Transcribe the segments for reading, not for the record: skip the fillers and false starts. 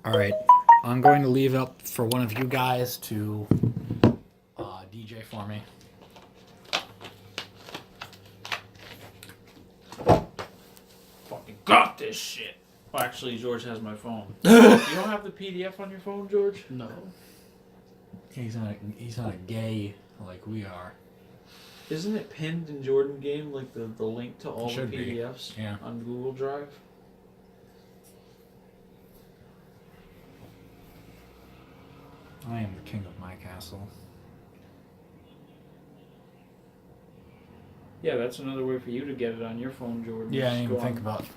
All right, I'm going to leave up for one of you guys to DJ for me. Fucking got this shit. Well, actually, George has my phone. You don't have the PDF on your phone, George? No. He's not a gay like we are. Isn't it pinned in Jordan game, like the link to all the Should be. PDFs Yeah. on Google Drive? I am the king of my castle. Yeah, that's another way for you to get it on your phone, Jordan. Yeah, I Just didn't go even think on- about it.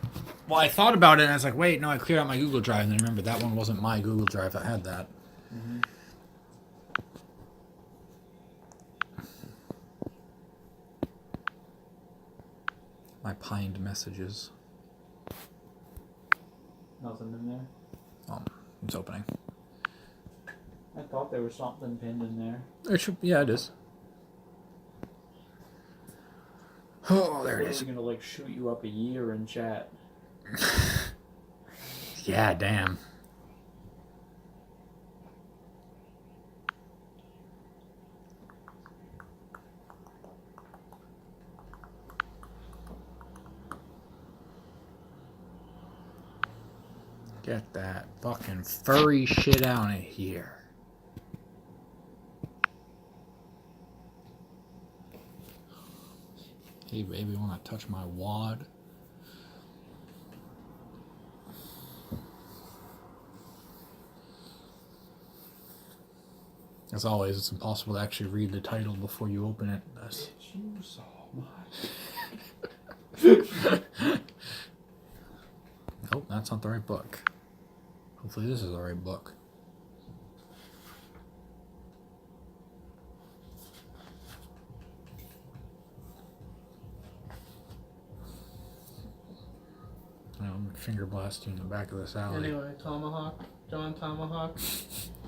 Well, I thought about it and I was like, wait, no, I cleared out my Google Drive. And then remember, that one wasn't my Google Drive that had that. Mhm. My pinned messages. Nothing in there. It's opening. I thought there was something pinned in there. It should. Yeah, it is. Oh, there it I was is. gonna like shoot you up a year in chat. Yeah, damn. Get that fucking furry shit out of here. Hey, baby, wanna touch my wad? As always, it's impossible to actually read the title before you open it. That's... You so much. Nope, that's not the right book. Hopefully this is the right book. I'm finger blast you in the back of this alley. Anyway, Tomahawk. John Tomahawk.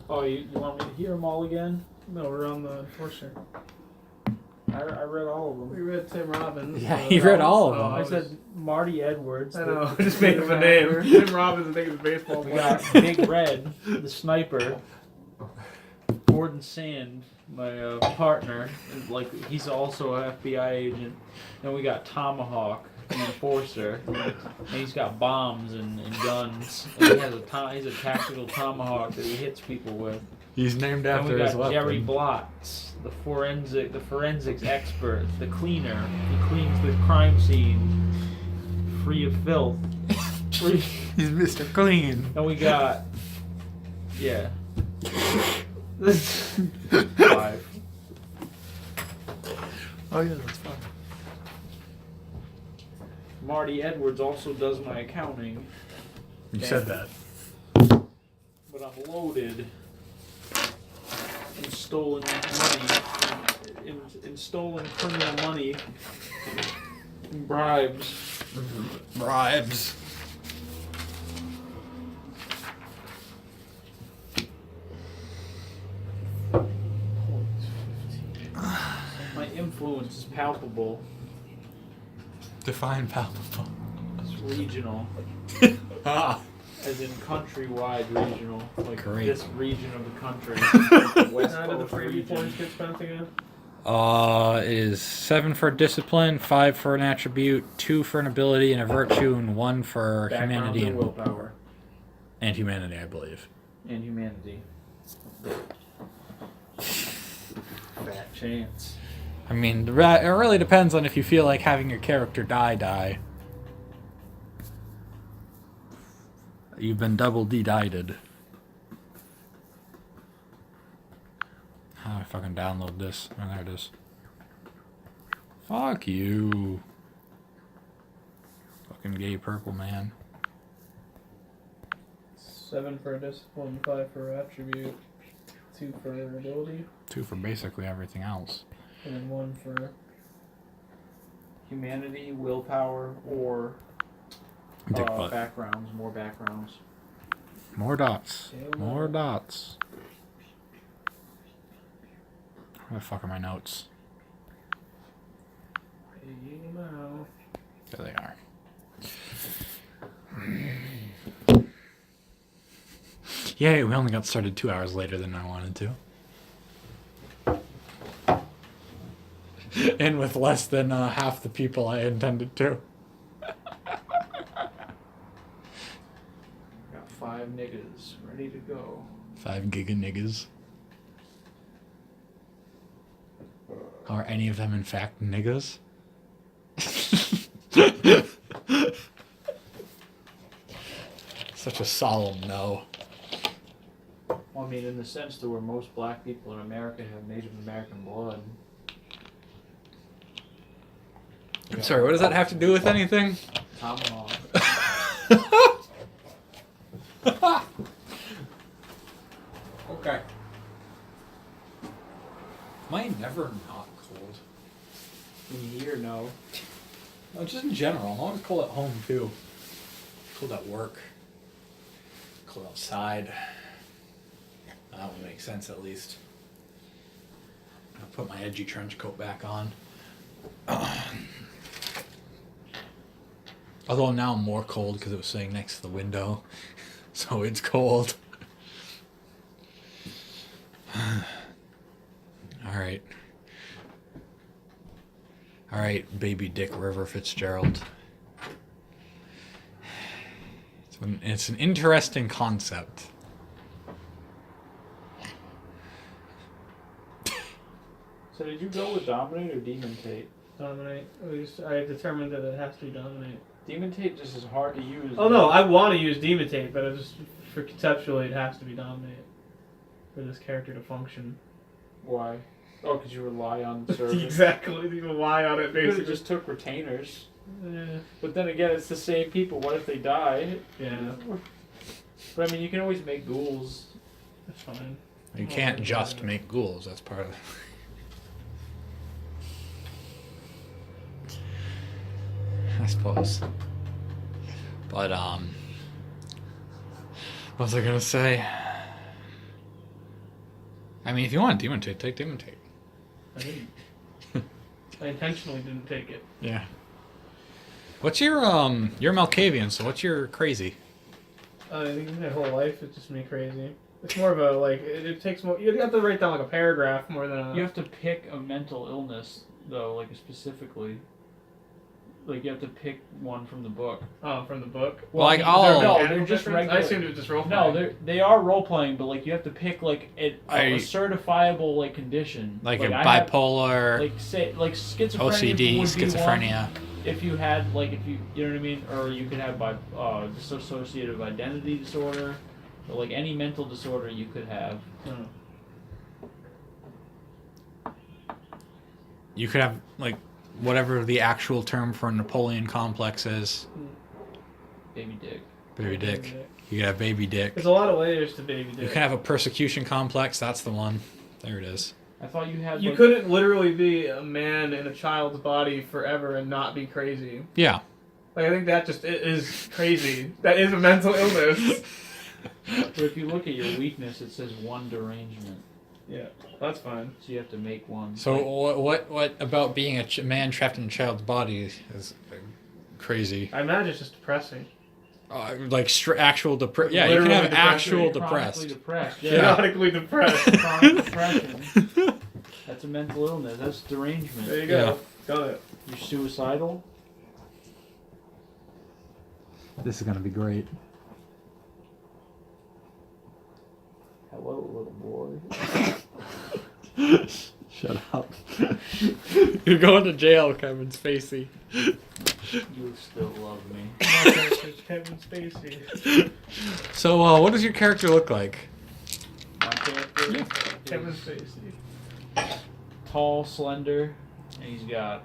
Oh, you want me to hear them all again? No, we're on the Enforcer. I read all of We them. read Tim Robbins. Yeah, he read all of Oh, them. I said Marty Edwards. I the- know, I the just made up a name. actor. Tim Robbins, I think, is a baseball We player. got Big Red, the sniper. Gordon Sand, my partner, like he's also an FBI agent. And we got Tomahawk, the enforcer, and he's got bombs and guns. And he has he's a tactical tomahawk that he hits people with. He's named And after we his got weapon. Jerry Blotz, the forensics expert, the cleaner. He cleans the crime scene free of filth. Free. He's Mr. Clean. And we got, yeah. 5. Oh yeah, that's fine. Marty Edwards also does my accounting, You Yeah. said that. but I'm loaded in stolen money, in stolen criminal money, and bribes. Bribes. My influence is palpable. Define palpable. It's regional, Ah. as in countrywide regional, like Great. this region of the country. West How did the Coast Brady region. points get spent again? It is 7 for discipline, 5 for an attribute, 2 for an ability and a virtue, and 1 for Background humanity and willpower and humanity, I believe. and humanity. Fat chance. I mean, it really depends on if you feel like having your character die. You've been double D-dieted. How do I fucking download this? Oh, there it is. Fuck you. Fucking gay purple man. 7 for discipline, 5 for attribute, 2 for ability, 2 for basically everything else. and then 1 for Humanity, willpower, or Dick butt. backgrounds. More backgrounds. More dots. Tail More mouth. dots. Where the fuck are my notes? Hey, now. There they are. Yay, we only got started 2 hours later than I wanted to. And with less than half the people I intended to. Got 5 niggas ready to go. 5 giga niggas. Are any of them in fact niggas? Such a solemn no. Well, I mean, in the sense that where most black people in America have Native American blood. I'm sorry, what does that have to do with anything? Tomahawk. Okay. Am I never not cold? In here, no. No, just in general. I'm always cold at home too. Cold at work. Cold outside. That would make sense at least. I'll put my edgy trench coat back on. Although now I'm more cold because it was sitting next to the window. So it's cold. Alright. Alright, baby Dick River Fitzgerald. It's an interesting concept. So did you go with Dominate or Demontate? Dominate. I determined that it has to be Dominate. Demontate just is hard to use. Oh no, I want to use Demontate, but for conceptually it has to be Dominate for this character to function. Why? Oh, because you rely on the service. Exactly, you rely on it You could basically. have just took retainers. Yeah. But then again, it's the same people. What if they die? Yeah, But I mean, you can always make ghouls. that's fine. You can't just make ghouls, that's part of it. I suppose. But, what was I gonna say? I mean, if you want Demontate, take Demontate. I didn't. I intentionally didn't take it. Yeah. What's your, you're Malkavian, so what's your crazy? I think my whole life it's just me crazy. It's more of a, like, it takes more, you have to write down like a paragraph more than a... You have to pick a mental illness, though, like specifically. Like, you have to pick one from the book. Oh, from the book? Well, like, is there oh. no No, canon they're just difference? regular. I assumed it was just role No, playing. they are role playing, but like you have to pick like a I- certifiable like condition. Like, a I have- bipolar, like say like schizophrenia. OCD, would be schizophrenia. one if you had like if you know what I mean, or you could have dissociative identity disorder, or like any mental disorder you could have. You could have, like, whatever the actual term for a Napoleon complex is. Baby dick. Baby dick. You could have baby dick. There's a lot of layers to baby dick. You can have a persecution complex, that's the one. There it is. I thought you had. You like, couldn't literally be a man in a child's body forever and not be crazy. Yeah. Like, I think that just is crazy. That is a mental illness. But if you look at your weakness, it says one derangement. Yeah, that's fine. So you have to make one. So Like, what about being a man trapped in a child's body is crazy? I imagine it's just depressing. Like actual depression. Yeah, you can Literally have depression. actual chronically depressed. depressed. Yeah. Chronically depressed. Chronic depression. That's a mental illness. That's derangement. There you go. Got it. You're suicidal. This is gonna be great. Hello, little boy. Shut up. You're going to jail, Kevin Spacey. You still love me. It's Kevin Spacey. So, what does your character look like? My character is Kevin Spacey. tall, slender, and he's got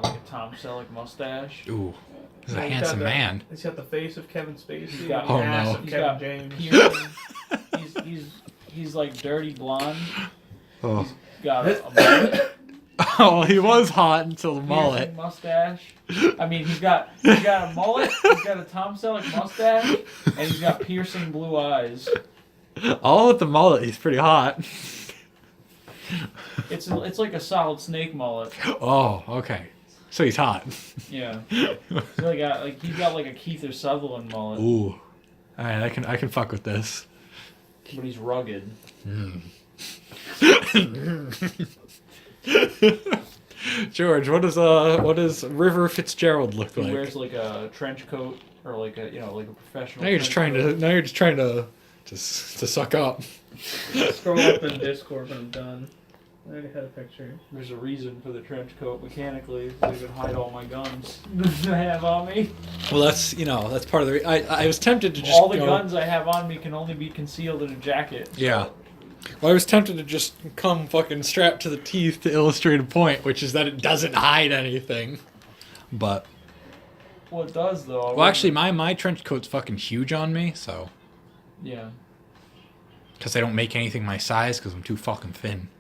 like a Tom Selleck mustache. Ooh, he's a He's handsome got man. He's got the face of Kevin Spacey. He's got- and the Oh, ass no. of He's Kevin got James. piercing. he's like dirty blonde. Oh. He's got a mullet. Oh, he was hot until the Piercing mullet. mustache. I mean, he's got a mullet. He's got a Tom Selleck mustache, and he's got piercing blue eyes. All with the mullet, he's pretty hot. It's like a solid snake mullet. Oh, okay. So he's hot. Yeah. So he's got like a Keith or Sutherland mullet, Ooh. All right, I can fuck with this. but he's rugged. George, what does River Fitzgerald look He like? wears like a trench coat or like a like a professional. Now you're just trying to suck up. Scroll up in Discord when I'm done. I already had a picture. There's a reason for the trench coat mechanically. So I could hide all my guns I have on me. Well, that's part of the. I was tempted to just All the guns I have on me can only be concealed in a jacket. So. Yeah. Well, I was tempted to just come fucking strapped to the teeth to illustrate a point, which is that it doesn't hide anything. But. Well, it does though. Well, actually, my trench coat's fucking huge on me, so. Yeah. Because they don't make anything my size because I'm too fucking thin.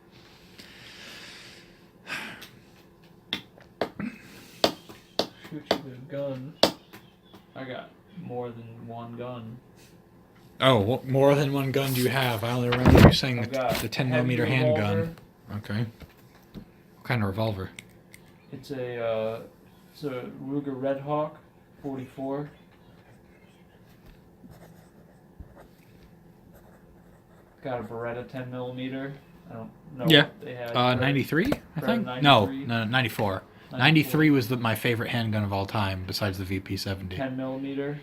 Shoot you with a gun. I got more than one gun. Oh, what more than one gun do you have? I only remember you saying I've got the 10 heavy millimeter handgun. revolver. Okay. What kind of revolver? It's a Ruger Red Hawk 44. Got a Beretta 10 millimeter. I don't know Yeah. what they had. 93, I for think? 93? No, 94. 93 was my favorite handgun of all time, besides the VP-70. 10 millimeter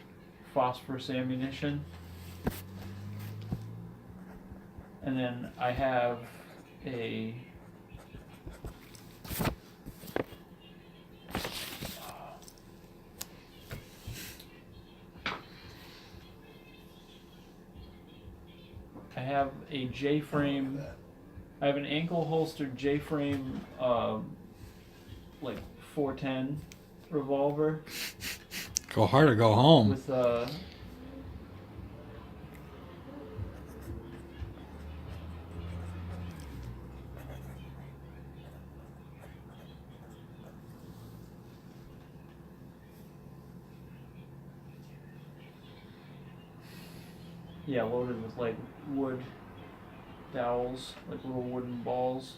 phosphorus ammunition. And then I have a J-frame. I have an ankle holstered J-frame, like 410 revolver Go hard or go home. with loaded with like wood dowels, like little wooden balls.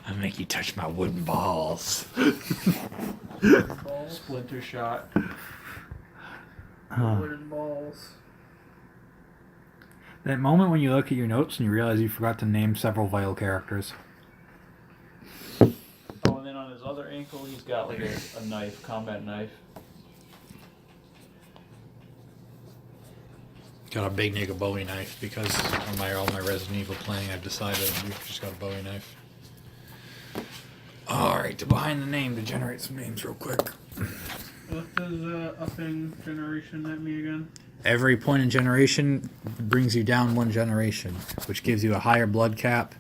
I'll make you touch my wooden balls. Balls. Splinter shot. Wooden balls. That moment when you look at your notes and you realize you forgot to name several vital characters. Oh, and then on his other ankle, he's got like a knife, combat knife. Got a big nigga Bowie knife because on all my Resident Evil playing, I've decided we've just got a Bowie knife. Alright, to behind the name to generate some names real quick. What does upping generation net me again? Every point in generation brings you down one generation, which gives you a higher blood cap,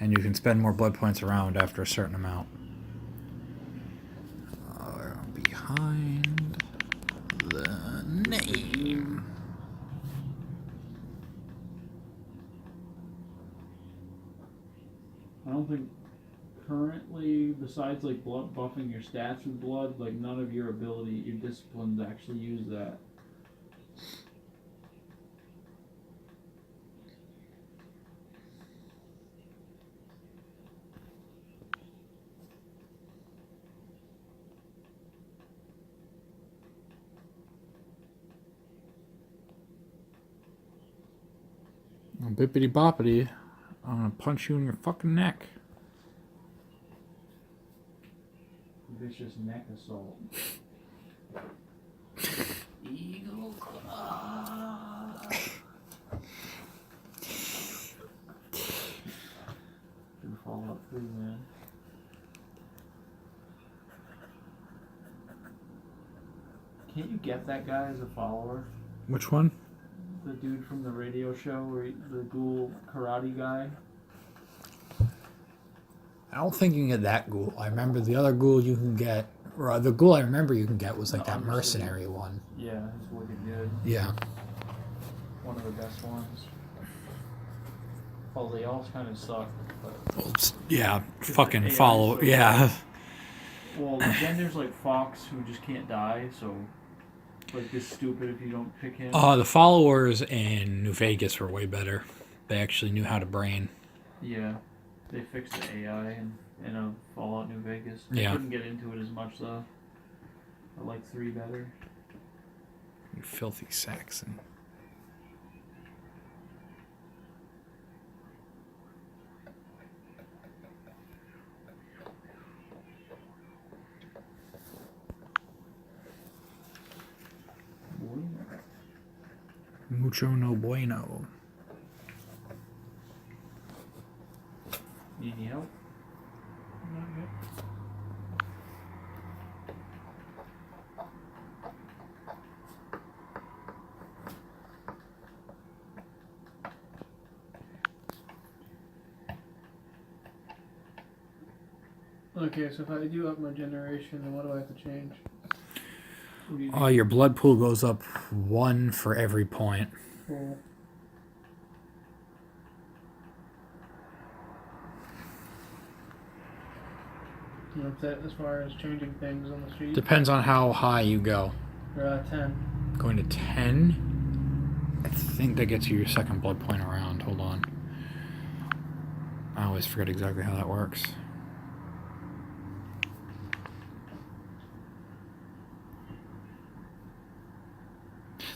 and you can spend more blood points around after a certain amount. Behind the name. I don't think currently, besides like blood buffing your stats with blood, like none of your disciplines actually use that. Bippity boppity. I'm gonna punch you in your fucking neck. Vicious neck assault. Eagle claw. Gonna fall out through, man. Can't you get that guy as a follower? Which one? The dude from the radio show, the ghoul karate guy. I don't think you can get that ghoul. I remember the other ghoul you can get, or the ghoul I remember you can get was like that mercenary one. Yeah, he's wicked good. Yeah. One of the best ones. Well, they all kind of suck. But Well, yeah, the fucking AI follow. so Yeah. well, then there's like Fox who just can't die, so like this stupid if you don't pick him. The followers in New Vegas were way better. They actually knew how to brain. Yeah. They fixed the AI in Fallout New Vegas. Yeah. I couldn't get into it as much though. I like 3 better. You filthy Saxon. Mucho no bueno. Need any help? Not yet. Okay, so if I do up my generation, then what do I have to change? What do you Oh, your blood pool goes up 1 for every point. Cool. You know, as far as changing things on the street? Depends on how high you go. 10. Going to 10? I think that gets you your second blood point around. Hold on. I always forget exactly how that works.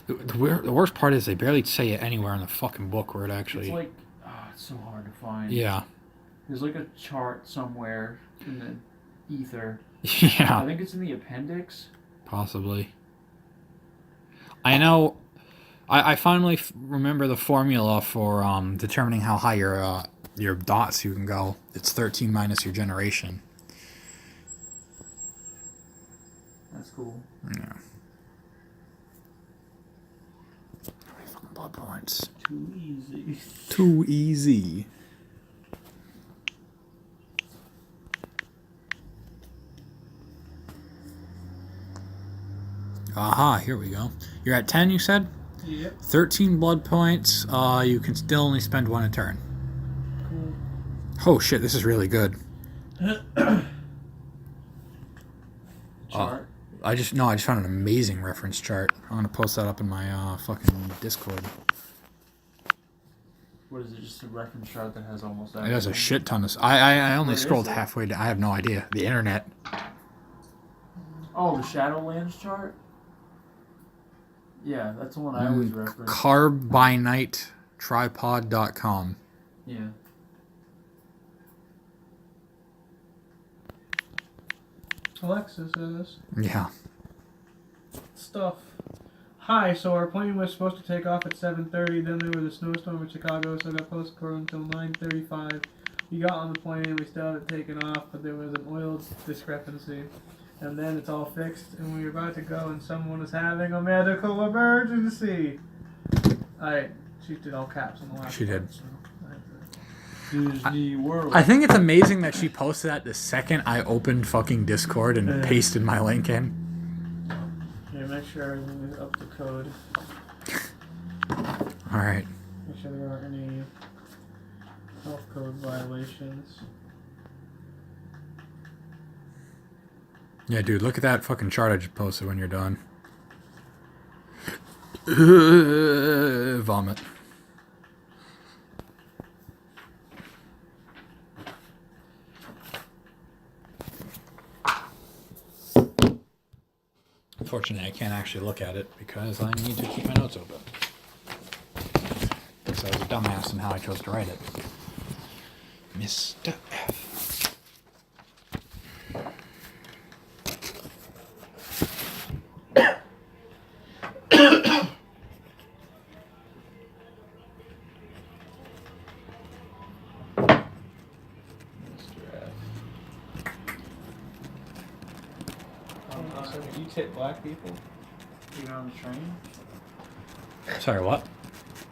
The worst part is they barely say it anywhere in the fucking book where it actually... It's like, it's so hard to find. Yeah. There's like a chart somewhere in the ether. Yeah. I think it's in the appendix. Possibly. I know... I finally remember the formula for determining how high your dots you can go. It's 13 minus your generation. That's cool. Yeah. How many fucking blood points? Too easy. Too easy. Aha, here we go. You're at 10, you said? Yep. 13 blood points. You can still only spend 1 a turn. Cool. Oh shit, this is really good. Chart. I just found an amazing reference chart. I'm gonna post that up in my fucking Discord. What is it? Just a reference chart that has almost It has a everything? shit ton of. I only Where is scrolled it? halfway down. I have no idea. The internet. Oh, the Shadowlands chart? Yeah, that's the one I always reference. Carbonitetripod.com. Yeah. Alexa says, Yeah. stuff. Hi, so our plane was supposed to take off at 7:30, then there was a snowstorm in Chicago, so I got postponed until 9:35. We got on the plane, we still had taken off, but there was an oil discrepancy. And then it's all fixed, and we were about to go, and someone was having a medical emergency. She did all caps on the last She did. part, so I had to- Disney World. I think it's amazing that she posted that the second I opened fucking Discord and pasted my link in. Here, make sure everything is up to code. All right. Make sure there aren't any health code violations. Yeah, dude, look at that fucking chart I just posted when you're done. Vomit. Unfortunately, I can't actually look at it because I need to keep my notes open. Because I was a dumbass in how I chose to write it. Mr. F. So you tip black people? Even on the train? Sorry, what?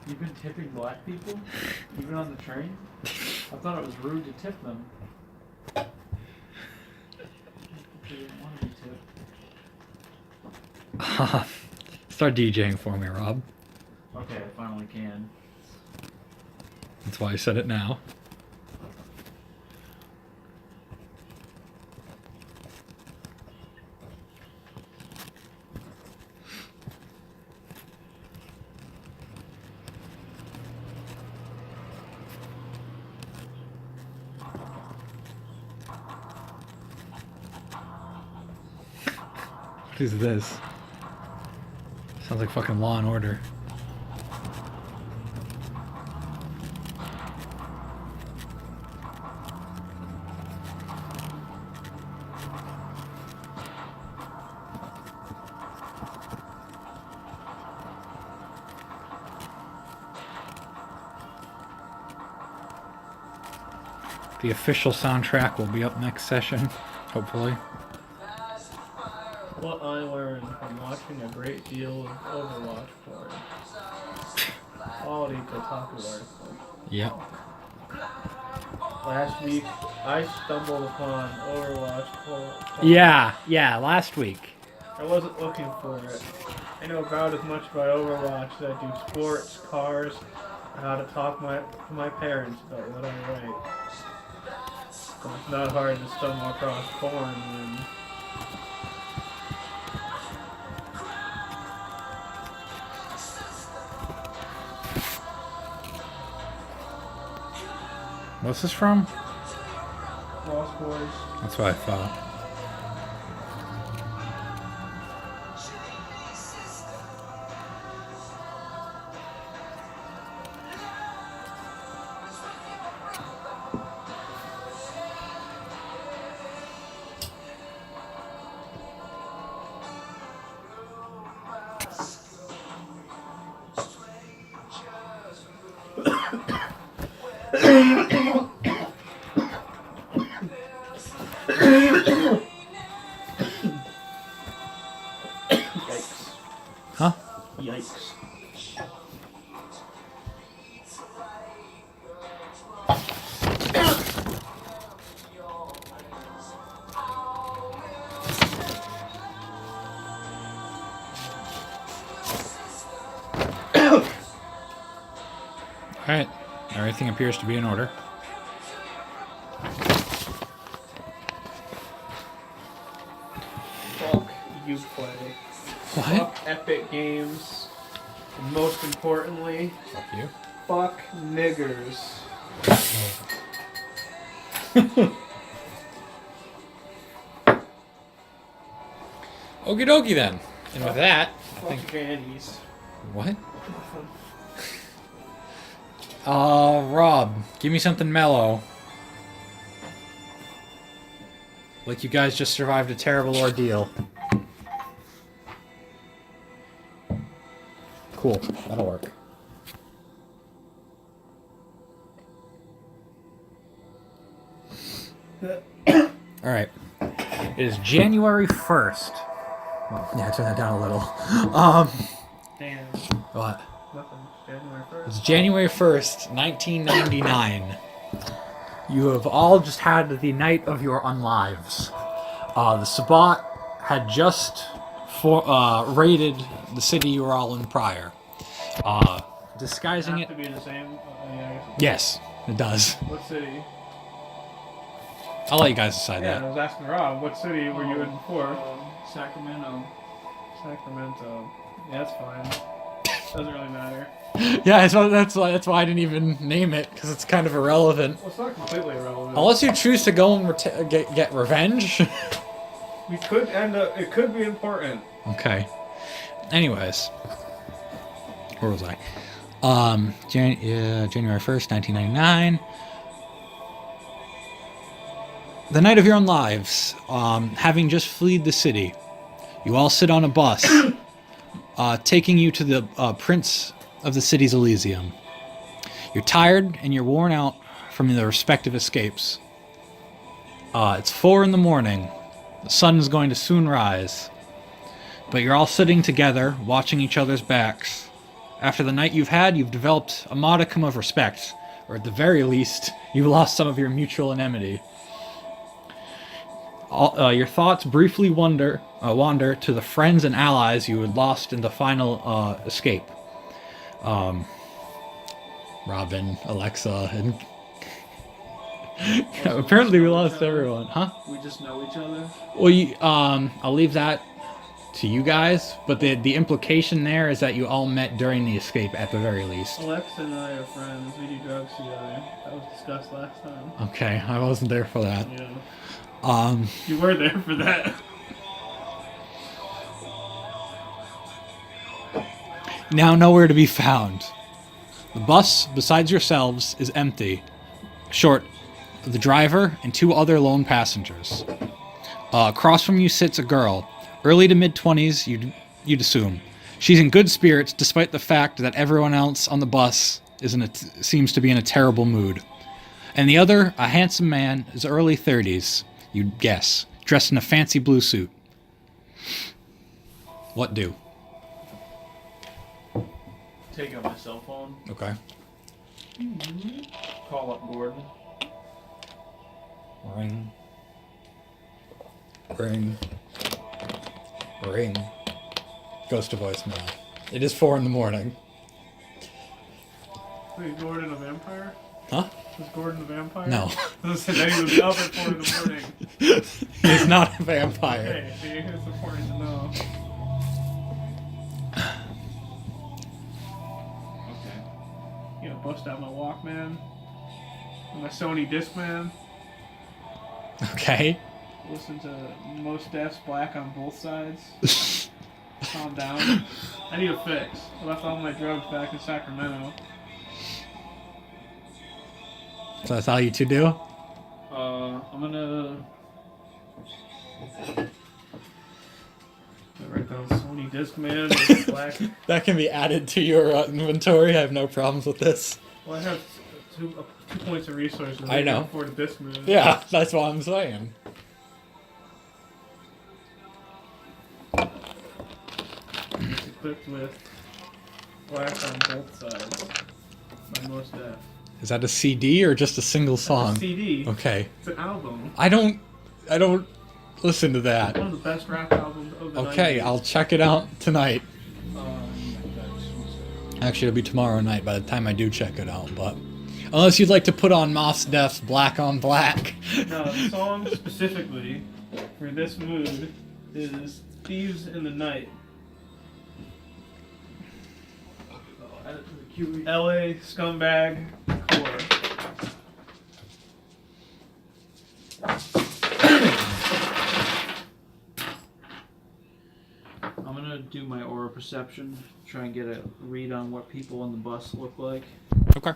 You've been tipping black people? Even on the train? I thought it was rude to tip them. They didn't want to be tipped. Start DJing for me, Rob. Okay, I finally can. That's why I said it now. What is this? Sounds like fucking Law and Order. The official soundtrack will be up next session, hopefully. What I learned from watching a great deal of Overwatch porn. Quality Kotaku article. Yep. Last week, I stumbled upon Overwatch porn. Yeah, last week. I wasn't looking for it. I know about as much about Overwatch as I do sports, cars, and how to talk to my parents about what I write. So it's not hard to stumble across porn and What's this from? Lost Boys. That's what I thought. Yikes. Huh? Yikes. Alright. Everything appears to be in order. Fuck you play. What? Fuck Epic Games. And most importantly, Fuck you. fuck niggers. Okie dokie then. And with that, I Fuck think. Jannies. What? Rob, give me something mellow. Like you guys just survived a terrible ordeal. Cool, that'll work. Alright. It is January 1st. Well, yeah, turn that down a little. Damn. What? Nothing. January 1st. It's January 1st, 1999. You have all just had the night of your unlives. The Sabbat had just raided the city you were all in prior. Disguising Have it... to be the same. Yeah, I guess. Yes, it does. What city? I'll let you guys decide Yeah, I that. was asking Rob, what city were you in before? Sacramento. Sacramento. Yeah, that's fine. Doesn't really matter. Yeah, that's why I didn't even name it, because it's kind of irrelevant. Well, it's not completely irrelevant. Unless you choose to go and get revenge. We could end up. It could be important. Okay. Anyways. Where was I? January 1st, 1999. The night of your own lives. Having just fled the city. You all sit on a bus. Taking you to the prince of the city's Elysium. You're tired and you're worn out from the respective escapes. It's 4 in the morning. The sun is going to soon rise. But you're all sitting together, watching each other's backs. After the night you've had, you've developed a modicum of respect. Or at the very least, you've lost some of your mutual enmity. Your thoughts briefly wander to the friends and allies you had lost in the final escape. Robin, Alexa, and... apparently we lost everyone. Huh? We just know each other. Well, I'll leave that to you guys, but the implication there is that you all met during the escape at the very least. Alexa and I are friends. We do drugs together. That was discussed last time. Okay, I wasn't there for that. Yeah. You were there for that. now nowhere to be found. The bus, besides yourselves, is empty, short of the driver and 2 other lone passengers. Across from you sits a girl, early to mid-20s, you'd assume. She's in good spirits, despite the fact that everyone else on the bus seems to be in a terrible mood. And the other, a handsome man, is early 30s, you'd guess, dressed in a fancy blue suit. What do? Take out my cell phone. Okay. Call up Gordon. Ring. Ring. Ring. Goes to voicemail. It is 4 in the morning. Wait, Gordon a vampire? Huh? Was Gordon a vampire? No. I was saying that he was up at 4 in the morning. He is not a vampire. Okay, see, it's important to know. Okay. You know, bust out my Walkman, and my Sony Discman, Okay. listen to Most Def's Black on both sides. Calm down. I need a fix. I left all my drugs back in Sacramento. So that's all you two do? I'm gonna Write down Sony Discman, Black. That can be added to your inventory. I have no problems with this. Well, I have two points of resources. I know. For the Discman. Yeah, that's what I'm saying. It's equipped with Black on both sides. By Most Def. Is that a CD or just a single song? It's a CD. Okay. It's an album. I don't listen to that. One of the best rap albums of the Okay, 90s. I'll check it out tonight. Actually, it'll be tomorrow night by the time I do check it out, but unless you'd like to put on Mos Def's Black on Black. No, the song specifically for this mood is Thieves in the Night. LA Scumbag Core. I'm gonna do my aura perception, try and get a read on what people on the bus look like. Okay.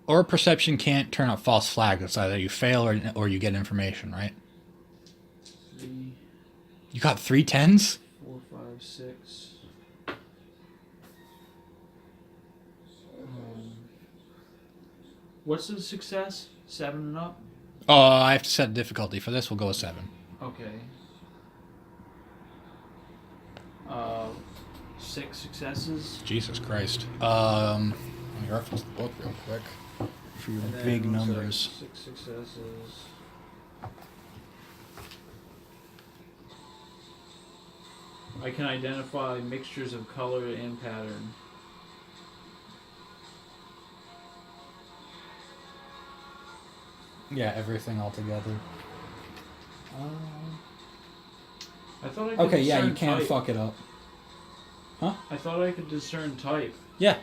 Or perception can't turn up false flags. It's either you fail or you get information, right? 3, You got 3 10s? 4, 5, 6. What's the success? 7 and up? I have to set difficulty. For this, we'll go with 7. Okay. 6 successes. Jesus Christ. Let me reference the book real quick for your And then big looks like numbers. 6 successes. I can identify mixtures of color and pattern. Yeah, everything all together. I thought I could Okay, yeah, you discern can type. fuck it up. I thought I could discern type. Yeah.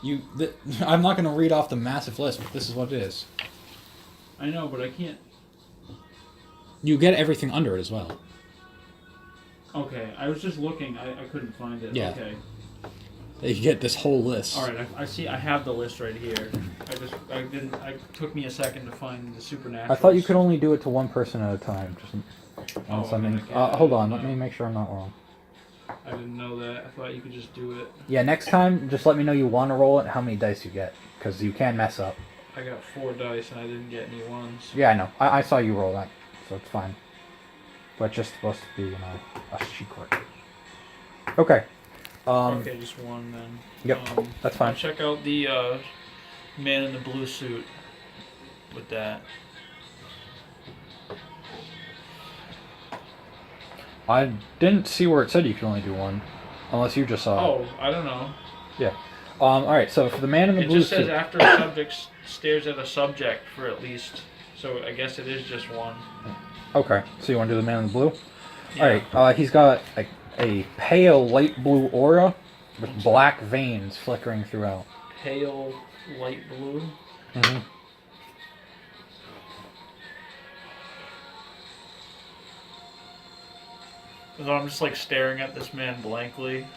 I'm not going to read off the massive list, but this is what it is. I know, but I can't. You get everything under it as well. Okay, I was just looking. I couldn't find it. Yeah. Okay. You get this whole list. All right. I see. I have the list right here. I didn't. It took me a second to find the supernatural. I thought you could only do it to one person at a time. Just Oh, something. okay. I Hold on, didn't let me know. make sure I'm not wrong. I didn't know that. I thought you could just do it. Yeah, next time, just let me know you want to roll it and how many dice you get, because you can mess up. I got 4 dice and I didn't get any ones. Yeah, I know. I saw you roll that, so it's fine. But it's just supposed to be, a secret. Okay. Okay, just one then. Yep, that's I'll fine. check out the man in the blue suit with that. I didn't see where it said you could only do one, unless you just saw it. Oh, I don't know. Yeah. Alright, so for the man in the It blue just says suit. after a subject stares at a subject for at least. So I guess it is just one. Okay, so you want to do the man in the blue? Yeah. Alright, he's got a pale light blue aura with black veins flickering throughout. pale light blue. Mm-hmm. So I'm just like staring at this man blankly.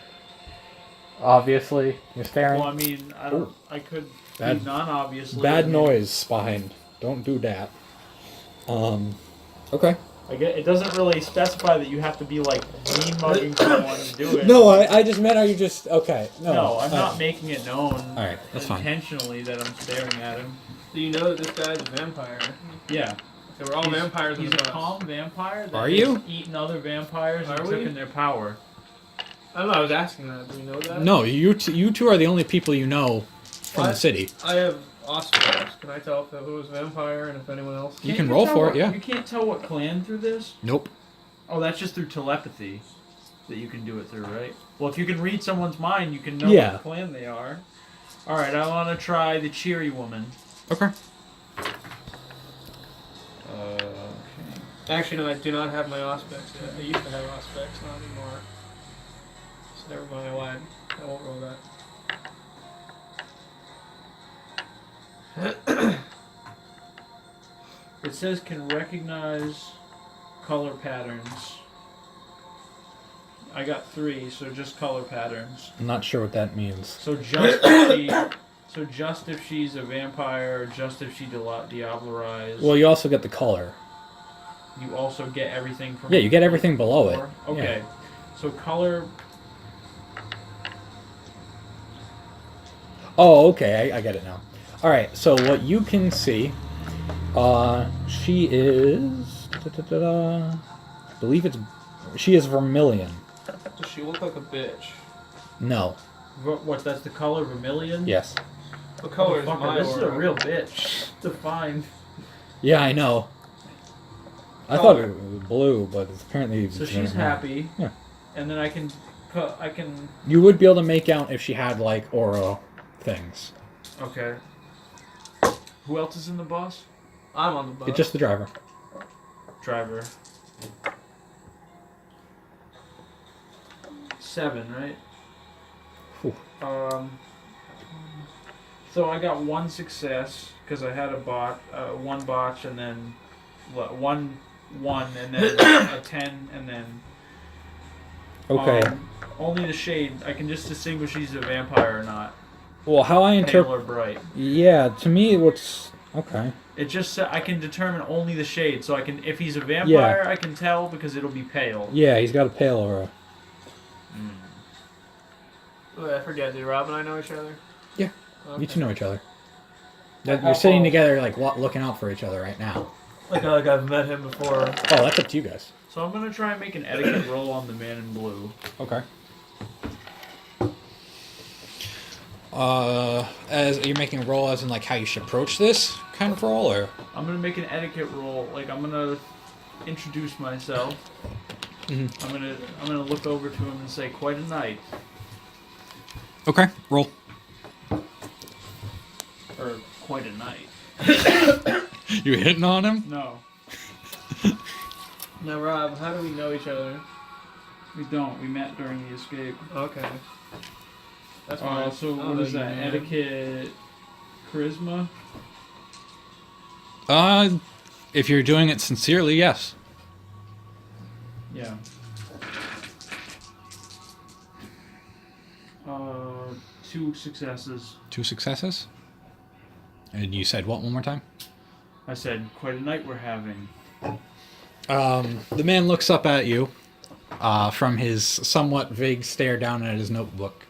Obviously, you're staring. Well, I mean, I don't. Ooh. I could Bad- be non-obviously. Bad I mean, noise behind. Don't do that. Okay. I get, it doesn't really specify that you have to be like mean mugging someone to do it. No, I just meant, are you just okay? No, I'm not making it known Alright, that's fine. intentionally that I'm staring at him. Do you know that this guy's a vampire? Yeah. So we're all vampires in He's the a bus. calm vampire that Are has you? eaten other vampires and Are we? taken their power. I don't know, I was asking that. Do we know that? No, you two are the only people you know from the city. I have Auspex. Can I tell if it was a vampire and if anyone else? You Can't can roll tell for what- it, yeah. You can't tell what clan through this? Nope. Oh, that's just through telepathy that you can do it through, right? Well, if you can read someone's mind, you can know Yeah. what clan they are. Alright, I want to try the cheery woman. Okay. Okay. Actually, no, I do not have my Auspex yet. I used to have Auspex, not anymore. So never mind, I lied. I won't roll that. It says can recognize color patterns. I got 3, so just color patterns. I'm not sure what that means. So just if she's a vampire, just if she diablerized. Well, you also get the color. You also get everything from. Yeah, you get everything below it. Okay, so color. Oh, okay, I get it now. Alright, so what you can see, she is, I believe she is vermilion. Does she look like a bitch? No. What? That's the color vermilion. Yes. What color is Motherfucker, my this is a aura? real bitch to find. Yeah, I know. I thought it was blue, but it's apparently... So she's happy. Yeah. And then I can. You would be able to make out if she had, like, aura things. Okay. Who else is in the bus? I'm on the bus. It's just the driver. Driver. 7, right? Whew. So I got 1 success because I had a one botch, and then what? 1, and then a 10, and then. Okay. Only the shade. I can just distinguish he's a vampire or not. Well, how I Pale interpret... or bright. Yeah, to me, what's... Okay. It just I can determine only the shade, so I can if he's a vampire, I can tell because it'll be pale. Yeah, he's got a pale aura. Wait, I forget. Do Rob and I know each other? Yeah. Okay. You two know each other. You're sitting together, like, looking out for each other right now. Like I've met him before. Oh, that's up to you guys. So I'm gonna try and make an etiquette roll on the man in blue. Okay. As you're making a roll, as in like how you should approach this kind of roll, or I'm gonna make an etiquette roll. Like I'm gonna introduce myself. Mhm. I'm gonna look over to him and say, "Quite a night," okay, roll. or "Quite a night." You hitting on him? No, Now, Rob, how do we know each other? we don't. We met during the escape. Okay. That's fine. So I'll what is let you that? know. Etiquette, charisma. If you're doing it sincerely, yes. Yeah. 2 successes. 2 successes. And you said what one more time? I said, "Quite a night we're having." The man looks up at you from his somewhat vague stare down at his notebook.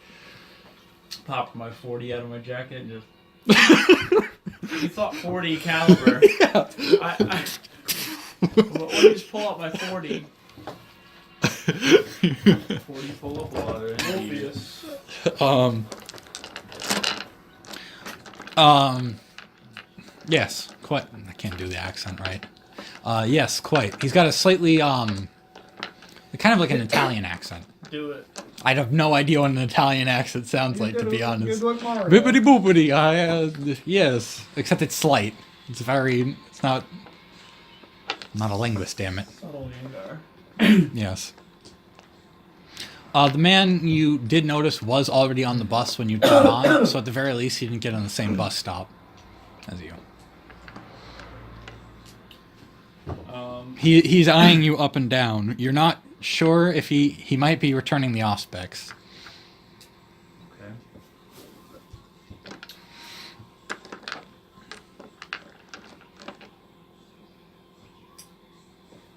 Popped my 40 out of my jacket and just. You thought 40 caliber. Yeah. Let me just pull out my 40. 40 full of water. Morpheus. Yes, quite. I can't do the accent right. Yes, quite. He's got a slightly, kind of like an Italian accent. Do it. I have no idea what an Italian accent sounds like, to be honest. Good luck, Mario. Bippity boopity, yes. Except it's slight. It's not a linguist, damn it. Subtle Yangar. Yes. The man you did notice was already on the bus when you got on, so at the very least he didn't get on the same bus stop as you. He's eyeing you up and down. You're not sure if he might be returning the auspex. Okay.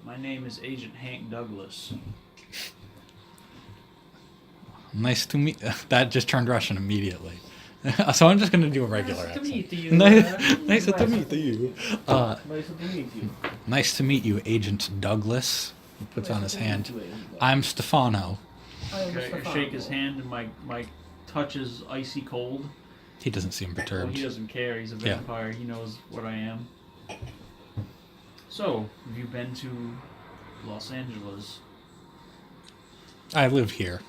My name is Agent Hank Douglas. Nice to meet. That just turned Russian immediately. So I'm just gonna do a regular Nice to accent. meet you. Nice to meet you. Nice to meet you. Nice to meet you, Agent Douglas. He puts on his hand. I'm Stefano. Okay, I shake his hand, and my touch is icy cold. He doesn't seem Well, perturbed. he doesn't care. He's a Yeah. vampire. He knows what I am. So, have you been to Los Angeles? I live here.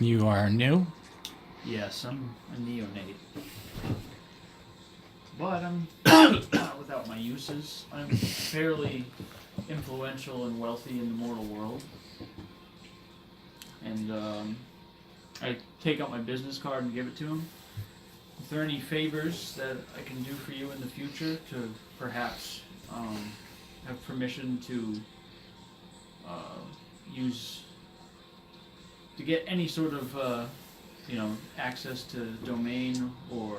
You are new? Yes, I'm a neonate. But I'm not without my uses. I'm fairly influential and wealthy in the mortal world. And I take out my business card and give it to him. Is there any favors that I can do for you in the future to perhaps have permission to to get any sort of access to domain or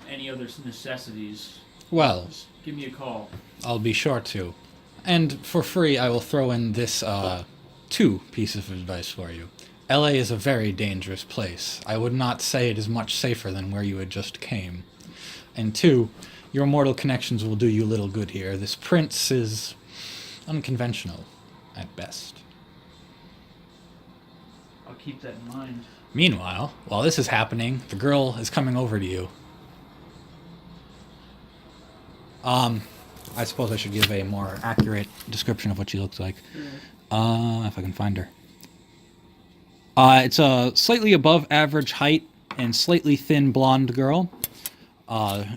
any other necessities? Well, Just give me a call. I'll be sure to. And for free, I will throw in this 2 pieces of advice for you. LA is a very dangerous place. I would not say it is much safer than where you had just came. And 2, your mortal connections will do you little good here. This prince is unconventional, at best. I'll keep that in mind. Meanwhile, while this is happening, the girl is coming over to you. I suppose I should give a more accurate description of what she looks like. If I can find her. It's a slightly above average height and slightly thin blonde girl.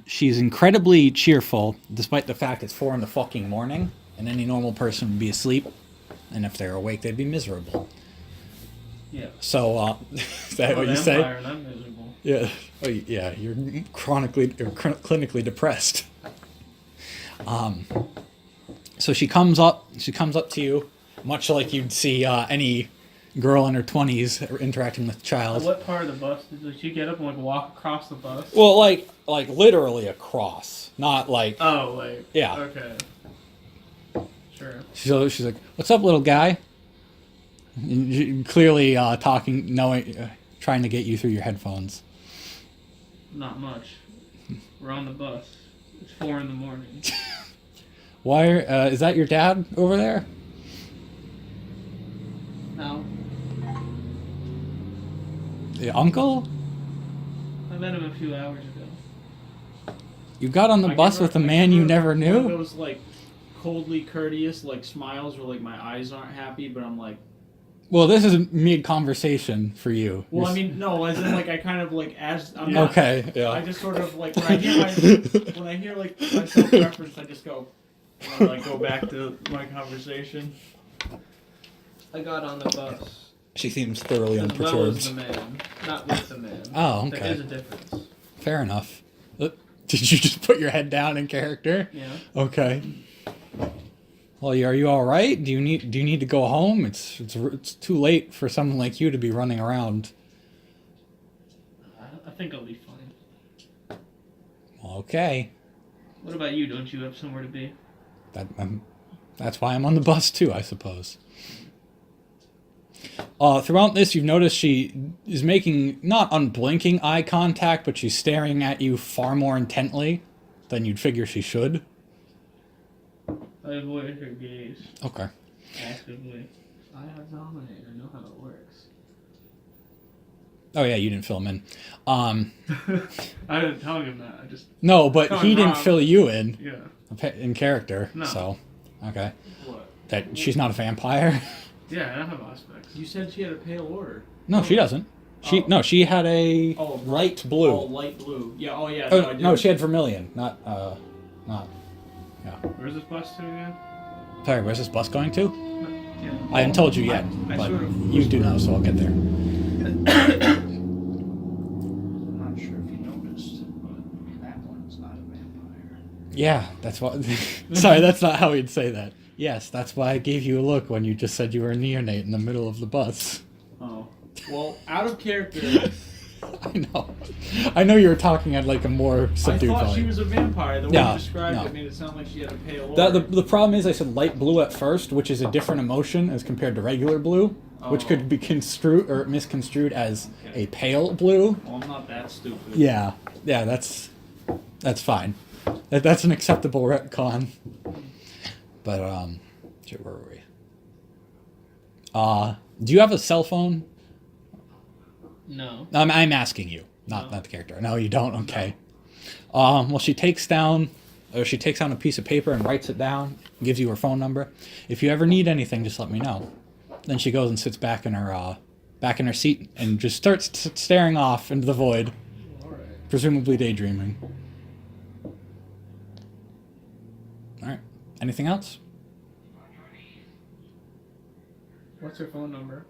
She's incredibly cheerful, despite the fact it's 4 in the fucking morning, and any normal person would be asleep, and if they're awake, they'd be miserable. Yeah. So, is that what you say? Vampire and I'm miserable. Yeah. Oh, yeah. You're clinically depressed. So she comes up to you, much like you'd see any girl in her 20s interacting with a child. What part of the bus did she get up and walk across the bus? Well, like literally across, not like. Oh, like. Yeah. Okay. Sure. So she's like, "What's up, little guy?" Clearly talking, trying to get you through your headphones. Not much. We're on the bus. It's 4 in the morning. Why is that your dad over there? No. The uncle? I met him a few hours ago. You got on the bus with a man you never One of knew? those coldly courteous smiles where my eyes aren't happy, but I'm like. Well, this is mid-conversation for you. Well, I mean, no, as in I kind of as I'm not, Okay, yeah. I just sort of when I hear my self-reference, I just go, go back to my conversation. I got on the bus. She seems thoroughly As well as unperturbed. the man. Not with the man. Oh, okay. There is a difference. Fair enough. Did you just put your head down in character? Yeah. Okay. Well, are you all right? Do you need to go home? It's too late for someone like you to be running around. I think I'll be fine. Okay. What about you? Don't you have somewhere to be? That's why I'm on the bus too, I suppose. Throughout this, you've noticed she is making not unblinking eye contact, but she's staring at you far more intently than you'd figure she should. I avoid her gaze. Okay. Actively. I have dominated. I know how it works. Oh yeah, you didn't fill him in. I didn't tell him that. I just. No, but Telling he didn't Rob. fill you in Yeah. in character. No. So, okay. What? That she's not a vampire. Yeah, I don't have aspects. You said she had a pale order. No, she doesn't. Oh. She had a Oh, light blue. Oh, light blue. Yeah. Oh, yeah. Oh, I do. no, she had vermilion, not. Where's this bus to again? Sorry, where's this bus going to? Yeah. I haven't told you yet, I but sort of you do know, so I'll get there. I'm not sure if you noticed, but that one's not a vampire. Yeah, that's what. Sorry, that's not how he'd say that. Yes, that's why I gave you a look when you just said you were a neonate in the middle of the bus. Oh. Well, out of character, I know you were talking at like a more I subdued thought she volume. was a vampire. The way No, you described no. it made it sound like she had a pale aura. The problem is I said light blue at first, which is a different emotion as compared to regular blue, which could be construed or misconstrued as a pale blue. Well, I'm not that stupid. Yeah, that's fine. That's an acceptable retcon. But shit, where were we? Do you have a cell phone? No. I'm asking you, not the character. No, you don't. Okay. Well, she takes down a piece of paper and writes it down. Gives you her phone number. If you ever need anything, just let me know. Then she goes and sits back in her seat and just starts staring off into the void, presumably daydreaming. All right. Anything else? What's her phone number?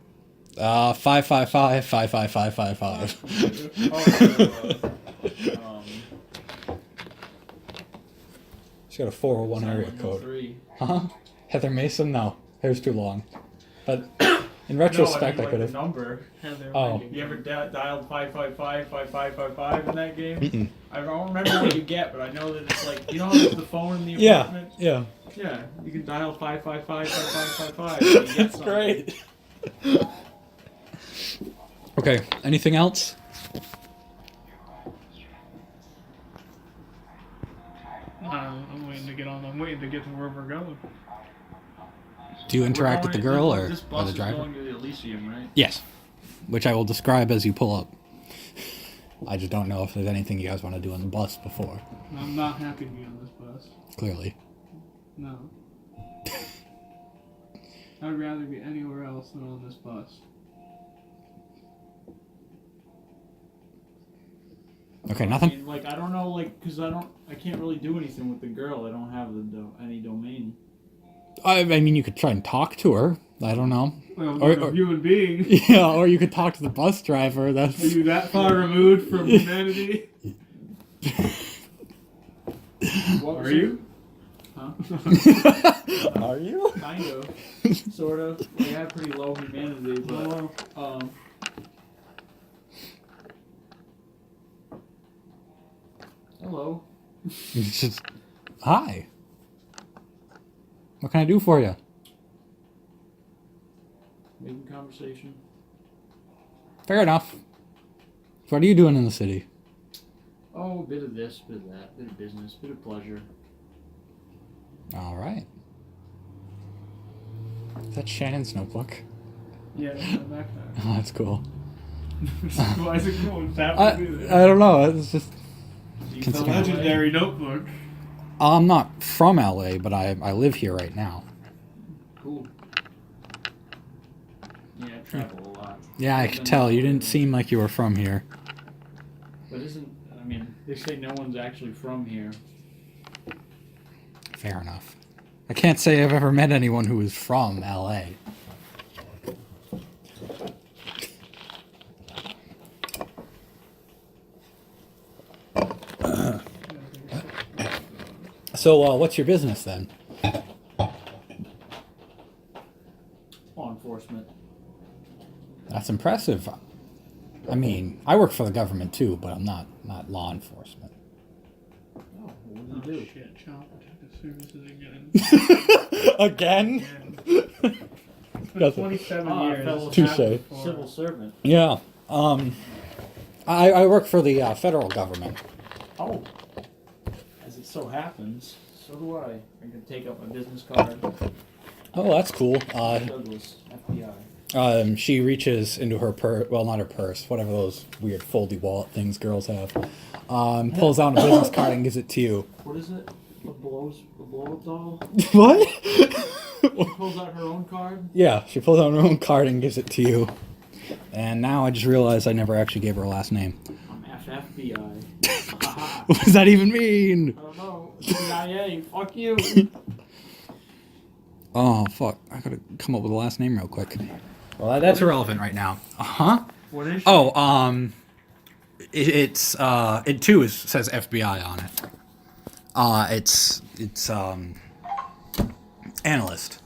555-555-555. She's got a 401 area code. 3. Huh? Heather Mason? No. Hair's too long. But in retrospect, I could have. number. Oh. You ever dialed 555-5555 in that game? Mm-mm. I don't remember what you get, but I know that it's like, you know how there's the phone in the Yeah. apartment? Yeah. Yeah, you can dial 555-5555. That's great. Okay. Anything else? I'm waiting to get on. I'm waiting to get to where we're going. Do you interact with the girl or this bus the is driver? going to the Elysium, right? Yes. Which I will describe as you pull up. I just don't know if there's anything you guys want to do on the bus before. I'm not happy to be on this bus. Clearly. No. I'd rather be anywhere else than on this bus. Okay, I nothing. mean, like, I don't know, like, because I can't really do anything with the girl. I don't have any domain. I mean, you could try and talk to her. I don't know. Well, Or- I'm a human being. Yeah, or you could talk to the bus driver. That's. Are you that far removed from humanity? What Are was you? Huh? Are you? Kind of. Sort of. We have pretty low humanity, but, hello. It's just, hi. What can I do for you? Making conversation. Fair enough. So what are you doing in the city? Oh, a bit of this, bit of that, bit of business, bit of pleasure. All right. Is that Shannon's notebook? Yeah, that's my backpack. Oh, that's cool. Why is it cool? It's I happening to be there. don't know. It's just. It's a consider- legendary notebook. I'm not from LA, but I live here right now. Cool. Yeah, I travel a lot. Yeah, I could tell. You didn't seem like you were from here. But I mean, they say no one's actually from here. Fair enough. I can't say I've ever met anyone who is from LA. So, what's your business then? Law enforcement. That's impressive. I mean, I work for the government too, but I'm not law enforcement. Oh, what do you do? Shit, Child Protective Services again. Again? It's been 27 years. fellow Touche. civil servant. Yeah. I work for the federal government. Oh. As it so happens, so do I. I'm going to take up my business card. Oh, that's cool. Douglas, FBI. She reaches into her purse, well, not her purse, whatever those weird foldy wallet things girls have. Pulls out a business card and gives it to you. What is it? A blow-up doll? What? She pulls out her own card? Yeah, she pulls out her own card and gives it to you. And now I just realized I never actually gave her a last name. I'm FBI. What does that even mean? I don't know. CIA, fuck you. Oh, fuck. I gotta come up with a last name real quick. Well, that's irrelevant right now. Uh-huh. What is she? Oh, it too says FBI on it. It's analyst.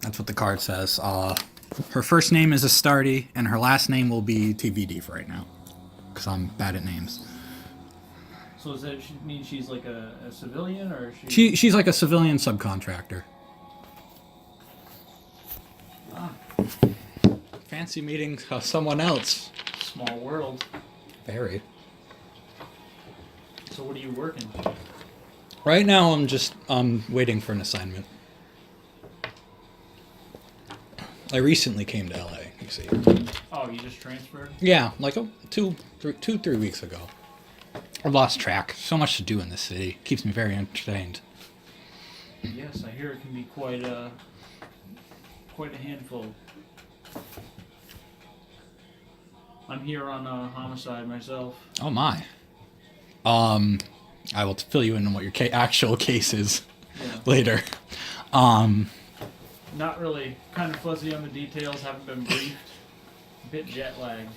That's what the card says. Her first name is Astardi, and her last name will be TBD for right now, because I'm bad at names. So does that mean she's like a civilian, or is She's like a civilian subcontractor. Fancy meeting someone else. Small world. Very. So what are you working? Right now, I'm waiting for an assignment. I recently came to LA. You see. Oh, you just transferred? Yeah, like 3 weeks ago. I've lost track. So much to do in this city. Keeps me very entertained. Yes, I hear it can be quite a handful. I'm here on homicide myself. Oh my. I will fill you in on what your actual case is later. Not really. Kind of fuzzy on the details. Haven't been briefed. A bit jet lagged.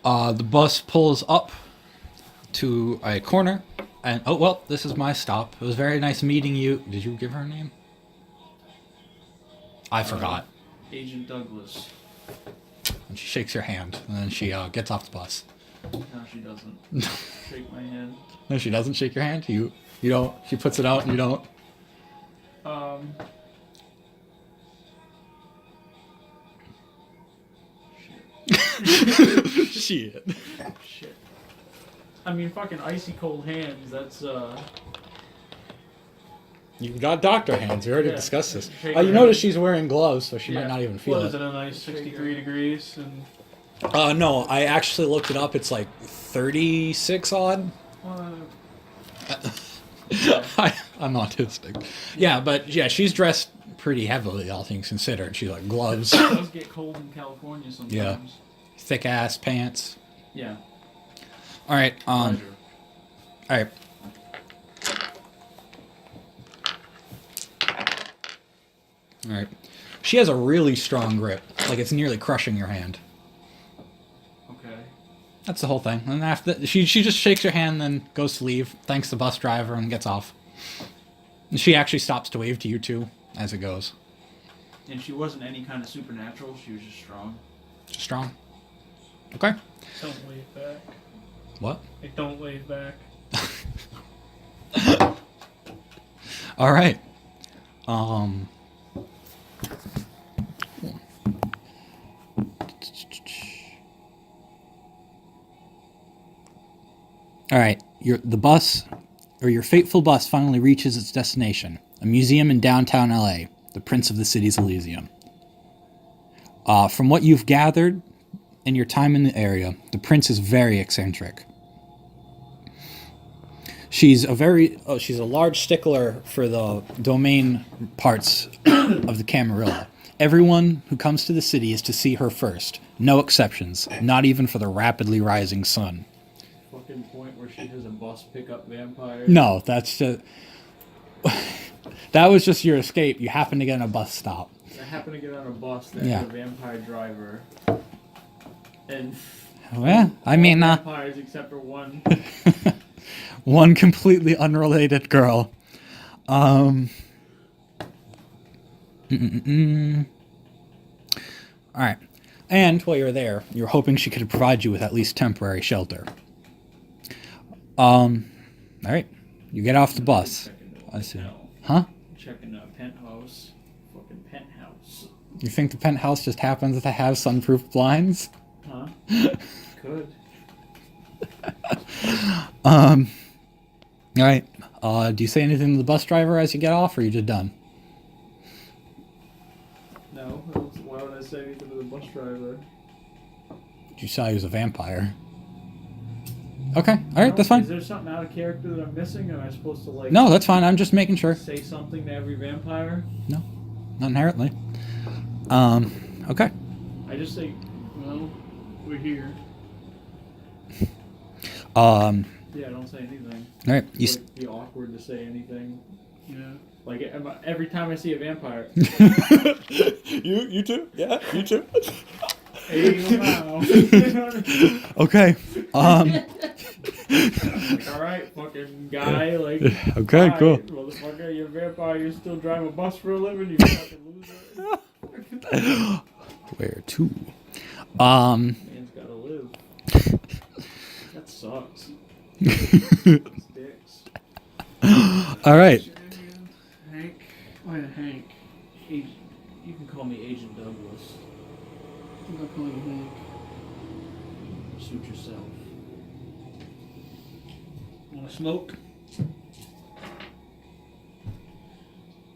The bus pulls up to a corner, and oh well, this is my stop. It was very nice meeting you. Did you give her a name? I forgot. Agent Douglas. And she shakes your hand, and then she gets off the bus. No, she doesn't. Shake my hand. No, she doesn't shake your hand. You don't. She puts it out, and you don't. Shit. Shit. I mean, fucking icy cold hands. That's You got doctor hands. We already discussed this. Shake You her notice hand. she's wearing gloves, so she might not even feel What it. is it, a nice 63 degrees? And No, I actually looked it up. It's like 36 odd. I'm autistic. Yeah, but yeah, she's dressed pretty heavily, all things considered. She like gloves, it does get cold in California sometimes. Yeah. thick ass pants. Yeah. All right. Pleasure. All right. All right. She has a really strong grip, like it's nearly crushing your hand. Okay. That's the whole thing. And after she just shakes your hand, then goes to leave, thanks the bus driver, and gets off. And she actually stops to wave to you too as it goes. And she wasn't any kind of supernatural. She was just strong. Strong. Okay. don't wave back. What? Like, don't wave back. All right. All right. Your fateful bus finally reaches its destination, a museum in downtown LA, the Prince of the City's Elysium. From what you've gathered in your time in the area, the Prince is very eccentric. She's a large stickler for the domain parts of the Camarilla. Everyone who comes to the city is to see her first. No exceptions, not even for the rapidly rising sun. Fucking point where she has a bus pick up vampires. No, that's just... that was just your escape. You happen to get in a bus stop. I happened to get on a bus that Yeah. had a vampire driver. And Well, I mean, vampires except for one. one completely unrelated girl. All right. And while you're there, you're hoping she could provide you with at least temporary shelter. All right. You get off the bus. I see. Huh? Checking a penthouse. Fucking penthouse. You think the penthouse just happens to have sunproof blinds? Huh? Could. All right. Do you say anything to the bus driver as you get off, or are you just done? No. Why would I say anything to the bus driver? You saw he was a vampire. Okay. All right. That's fine. Is there something out of character that I'm missing? Am I supposed to like? No, that's fine. I'm just making sure. Say something to every vampire? No, not inherently. Okay. I just say, well, we're here. All Yeah, I don't say anything. right. It would be awkward to say anything. Yeah. Like every time I see a vampire, You too? Yeah, you too. hey, wow. Okay. Like, all right, fucking guy. Like, Okay, hi, cool. motherfucker, you're a vampire. You still drive a bus for a living. You fucking loser. Where to? Man's gotta live. That sucks. Dicks. All right. Hank. Wait, Hank. You can call me Agent Douglas. I think I'll call you Hank. Suit yourself. Wanna smoke?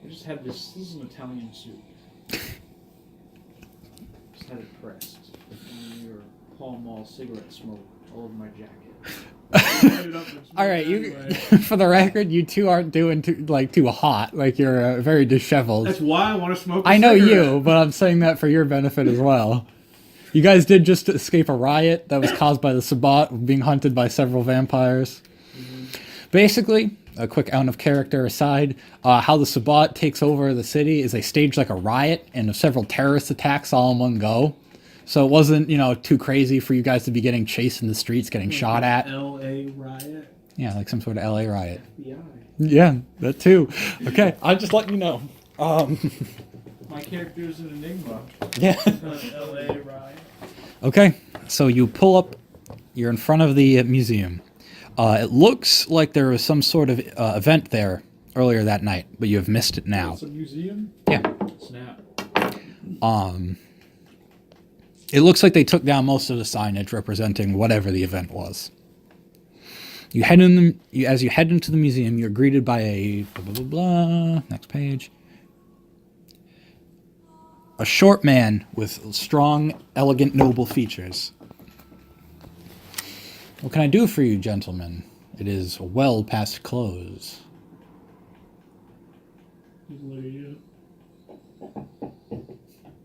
I just had this. This is an Italian suit. Just had it pressed. With your Pall Mall cigarette smoke all over my jacket. All right, you. For the record, you two aren't doing too hot. Like you're very disheveled. That's why I want to smoke. I know you, but I'm saying that for your benefit as well. You guys did just escape a riot that was caused by the Sabbat being hunted by several vampires. Basically, a quick out of character aside, how the Sabbat takes over the city is they stage like a riot and several terrorist attacks all in one go. So it wasn't, too crazy for you guys to be getting chased in the streets, getting shot at. L.A. riot. Yeah, like some sort of LA riot. FBI. Yeah, that too. Okay, I'm just letting you know. My character's an enigma. Yeah. L.A. riot. Okay, so you pull up. You're in front of the museum. It looks like there was some sort of event there earlier that night, but you have missed it now. It's a museum? Yeah. Snap. It looks like they took down most of the signage representing whatever the event was. You head in as you head into the museum, you're greeted by a blah, blah, blah, blah. Next page. A short man with strong, elegant, noble features. What can I do for you, gentlemen? It is well past close.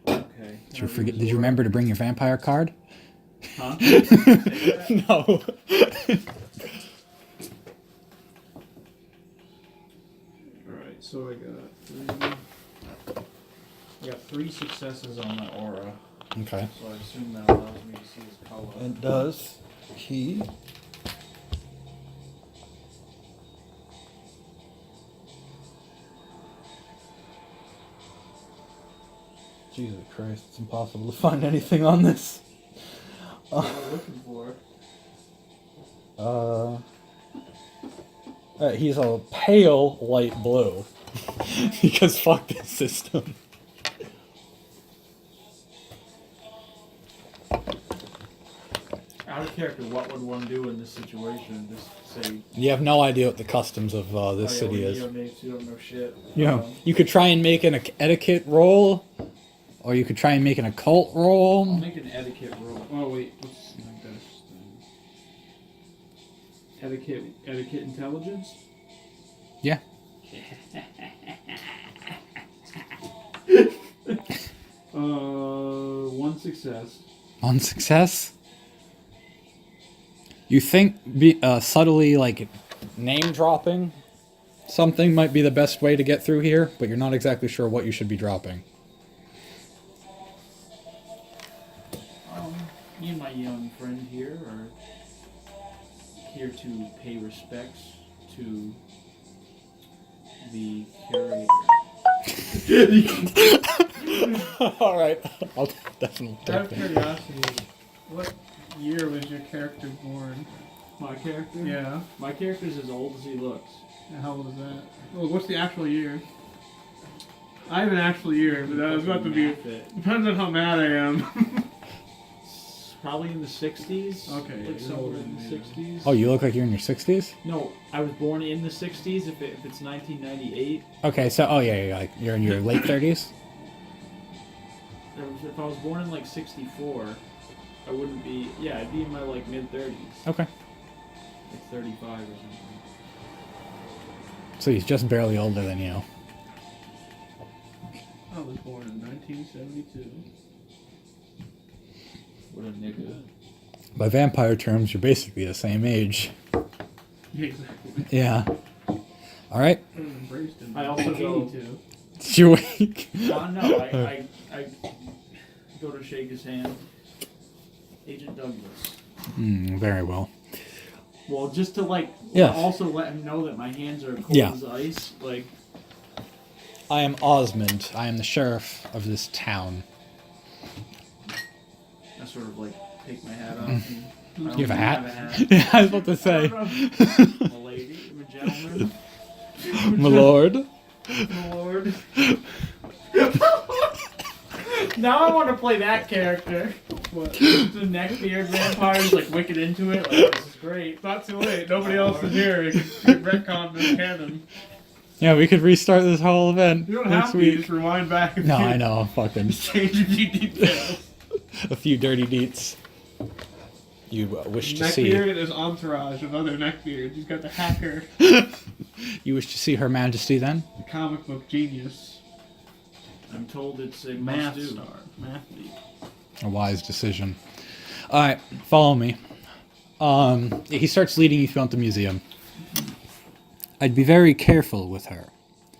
Okay. Did you remember to bring your vampire card? Huh? No. Alright, so I got three successes on my aura. Okay. So I assume that allows me to see his color. It does. He. Jesus Christ, it's impossible to find anything on this. What am I looking for? He's a pale light blue. Because fuck this system. Out of character, what would one do in this situation? Just say... You have no idea what the customs of this city is. You don't know shit. Yeah. You could try and make an etiquette roll, or you could try and make an occult roll. I'll make an etiquette roll. Oh wait, what's my best thing? Etiquette intelligence? Yeah. One success. One success. You think subtly name dropping something might be the best way to get through here, but you're not exactly sure what you should be dropping. Me and my young friend here are here to pay respects to the curator. All right, I'll definitely Out take of that. curiosity, what year was your character born? My character? Yeah. My character's as old as he looks. And how old is that? Well, what's the actual year? I have an actual year, but that was about to be. Depends on how mad I am. Probably in the 60s. Okay, Like somewhere in the 60s. Oh, you look like you're in your 60s? No, I was born in the 60s if it's 1998. Okay, so, you're in your late 30s? If I was born in 64, I wouldn't be... Yeah, I'd be in my mid-30s. Okay. 35 or something. So he's just barely older than you. I was born in 1972. What a nigga. By vampire terms, you're basically the same age. Yeah, exactly. Yeah. All right. I also go. 82. You wake. No, I go to shake his hand. Agent Douglas. Very well. Well, just to Yeah. also let him know that my hands are cold Yeah. as ice. Like, I am Osmond. I am the sheriff of this town. I sort of take my hat off. And I don't You have a even hat? have a hat. Yeah, I was about to say. I'm a lady. I'm a gentleman. My lord. My lord. Now I want to play that character. What? The neckbeard vampires wicked into it. This is great. Not too late. Nobody else is here. You can retcon this canon. Yeah, we could restart this whole event You don't next have to. week. You just rewind back. No, I know. Fucking Change a few details. a few dirty deets. You wish to see. Neckbeard is entourage of other neckbeards. You've got the hacker, You wish to see Her Majesty then? the comic book genius, I'm told it's a math must-do. star, mathlete. A wise decision. All right, follow me. He starts leading you throughout the museum. I'd be very careful with her.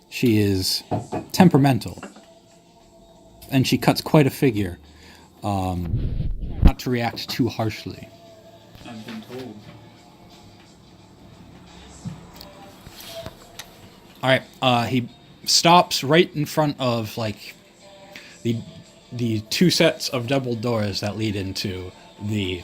She is temperamental, and she cuts quite a figure. Not to react too harshly. I've been told. All right. He stops right in front of the two sets of double doors that lead into the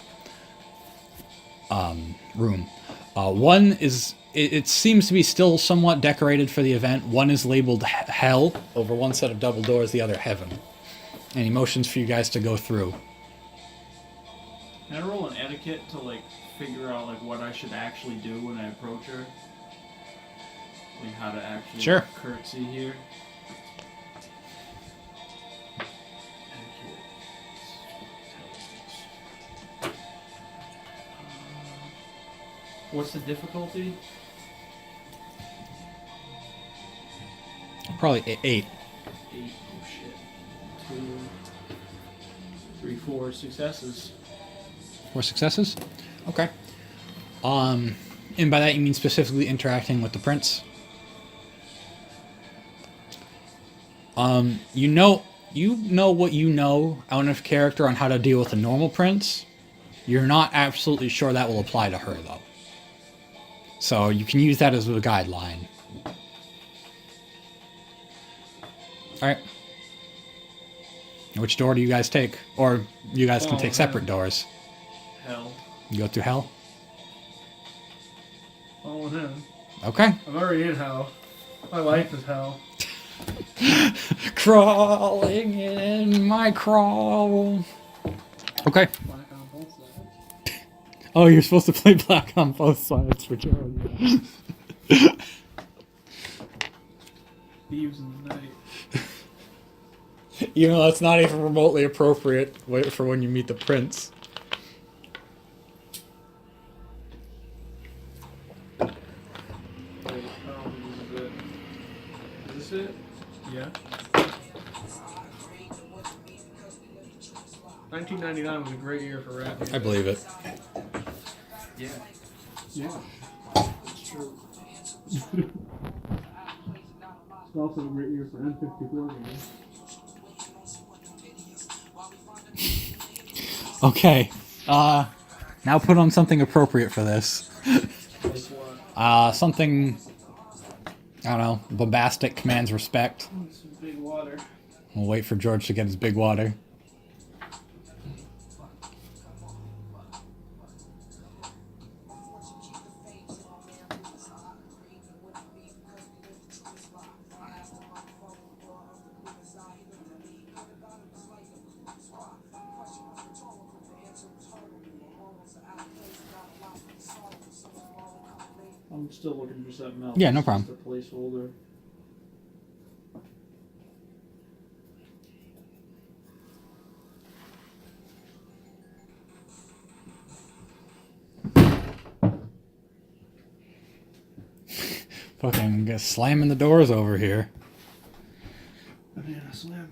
room. One is it seems to be still somewhat decorated for the event. One is labeled Hell over one set of double doors, the other Heaven. And he motions for you guys to go through. Can I roll an etiquette to figure out what I should actually do when I approach her? How to actually Sure. curtsy here. What's the difficulty? Probably 8. 8. Oh shit. 2, 3, 4 successes. 4 successes? Okay. And by that you mean specifically interacting with the prince? You know what you know out of character on how to deal with a normal prince. You're not absolutely sure that will apply to her, though. So you can use that as a guideline. Alright. Which door do you guys take? Or you guys can take separate doors. Hell. You go through hell? Following him. Okay. I'm already in hell. My life is hell. Crawling in my crawl. Okay. Black on both sides. Oh, you're supposed to play black on both sides for Joe. Thieves in the night. You know, that's not even remotely appropriate for when you meet the prince. Wait, I don't think this is it. Is this it? Yeah. 1999 was a great year for rap. I believe it. Yeah. Yeah. It's true. It's also a great year for N54 games. Okay. Now put on something appropriate for this. Like what? Something, I don't know, bombastic, commands respect. Some big water. We'll wait for George to get his big water. I'm still looking for something else. Yeah, no problem. Just a placeholder. Fucking slamming the doors over here. Banana slam.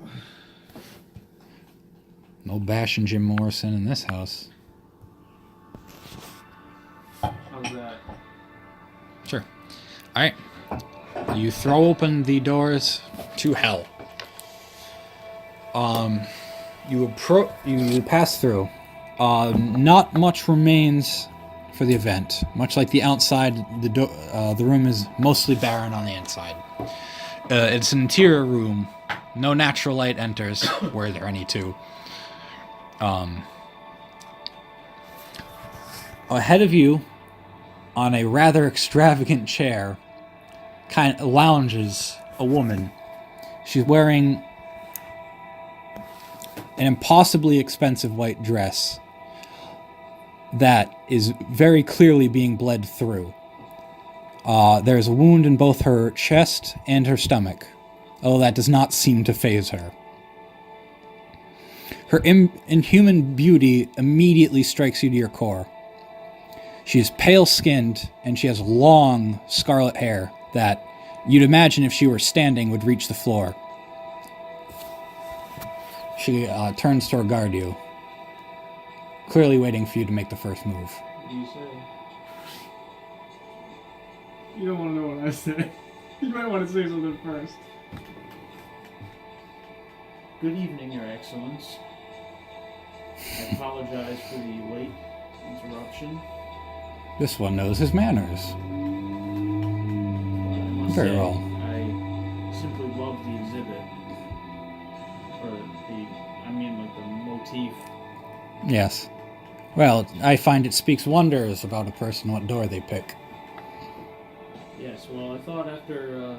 No bashing Jim Morrison in this house. How's that? Sure. Alright. You throw open the doors to hell. You pass through. Not much remains for the event. Much like the outside, the room is mostly barren on the inside. It's an interior room. No natural light enters, were there any to. Ahead of you, on a rather extravagant chair, kind of lounges a woman. She's wearing an impossibly expensive white dress that is very clearly being bled through. There's a wound in both her chest and her stomach, although that does not seem to faze her. Her inhuman beauty immediately strikes you to your core. She is pale-skinned, and she has long, scarlet hair that you'd imagine if she were standing would reach the floor. She turns to regard you, clearly waiting for you to make the first move. What do you say? You don't want to know what I say. You might want to say something first. Good evening, Your Excellence. I apologize for the late interruption. This one knows his manners. Very well. I simply love the exhibit. The motif. Yes. Well, I find it speaks wonders about a person what door they pick. Yes, well, I thought after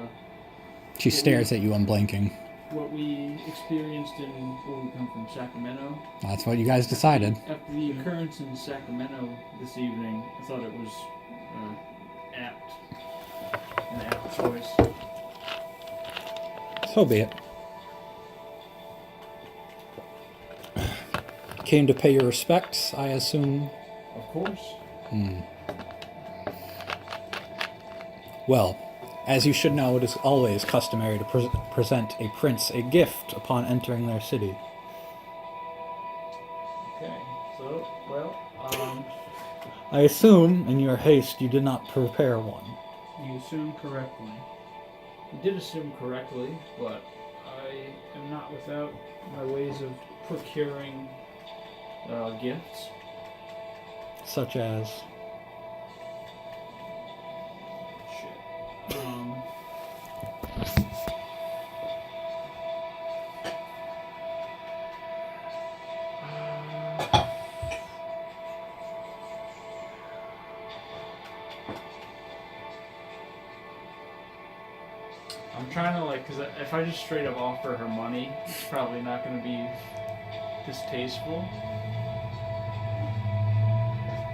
She stares at you unblinking. what we experienced when we come from Sacramento. That's what you guys decided. After the occurrence in Sacramento this evening, I thought it was an apt choice. So be it. Came to pay your respects, I assume. Of course. Well, as you should know, it is always customary to present a prince a gift upon entering their city. Okay, so, I assume, in your haste, you did not prepare one. You assume correctly. you did assume correctly, but I am not without my ways of procuring gifts. Such as... Shit. I'm trying to because if I just straight up offer her money, it's probably not going to be distasteful.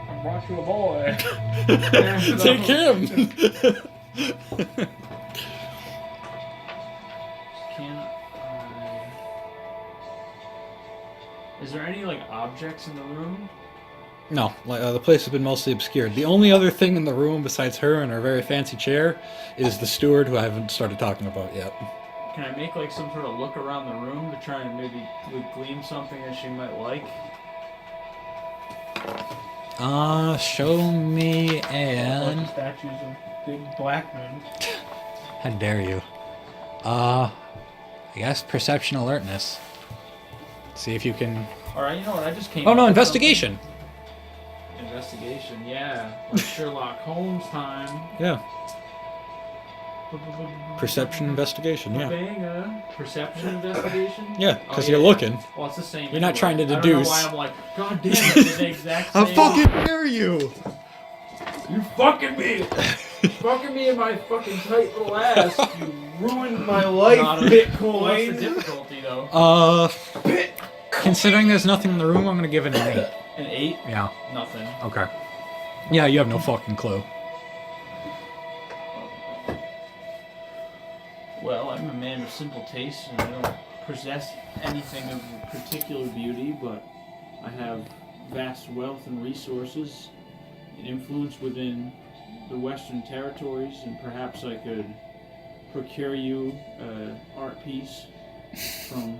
I brought you a boy. Take him! Can I... Is there any objects in the room? No, the place has been mostly obscured. The only other thing in the room besides her and her very fancy chair is the steward, who I haven't started talking about yet. Can I make some sort of look around the room to try and maybe glean something that she might like? Show me Bunch an... of statues of big black men. How dare you? I guess perception alertness. See if you can... Alright, you know what? I just came Oh up no, with investigation! something. Investigation, yeah. Like Sherlock Holmes time. Yeah. Perception investigation, yeah. Perception investigation? Yeah, because you're looking. Well, it's the same. You're not trying to I don't deduce. know why I'm like, God damn it, it's the exact same. How fucking dare you! You fucking me! Fucking me in my fucking tight little ass. You ruined my life, Not a- Bitcoin. Well, what's the difficulty, though? Considering there's nothing in the room, I'm gonna give it an 8. An 8? Yeah. Nothing. Okay. Yeah, you have no fucking clue. Well, I'm a man of simple tastes, and I don't possess anything of particular beauty, but I have vast wealth and resources and influence within the Western Territories, and perhaps I could procure you an art piece from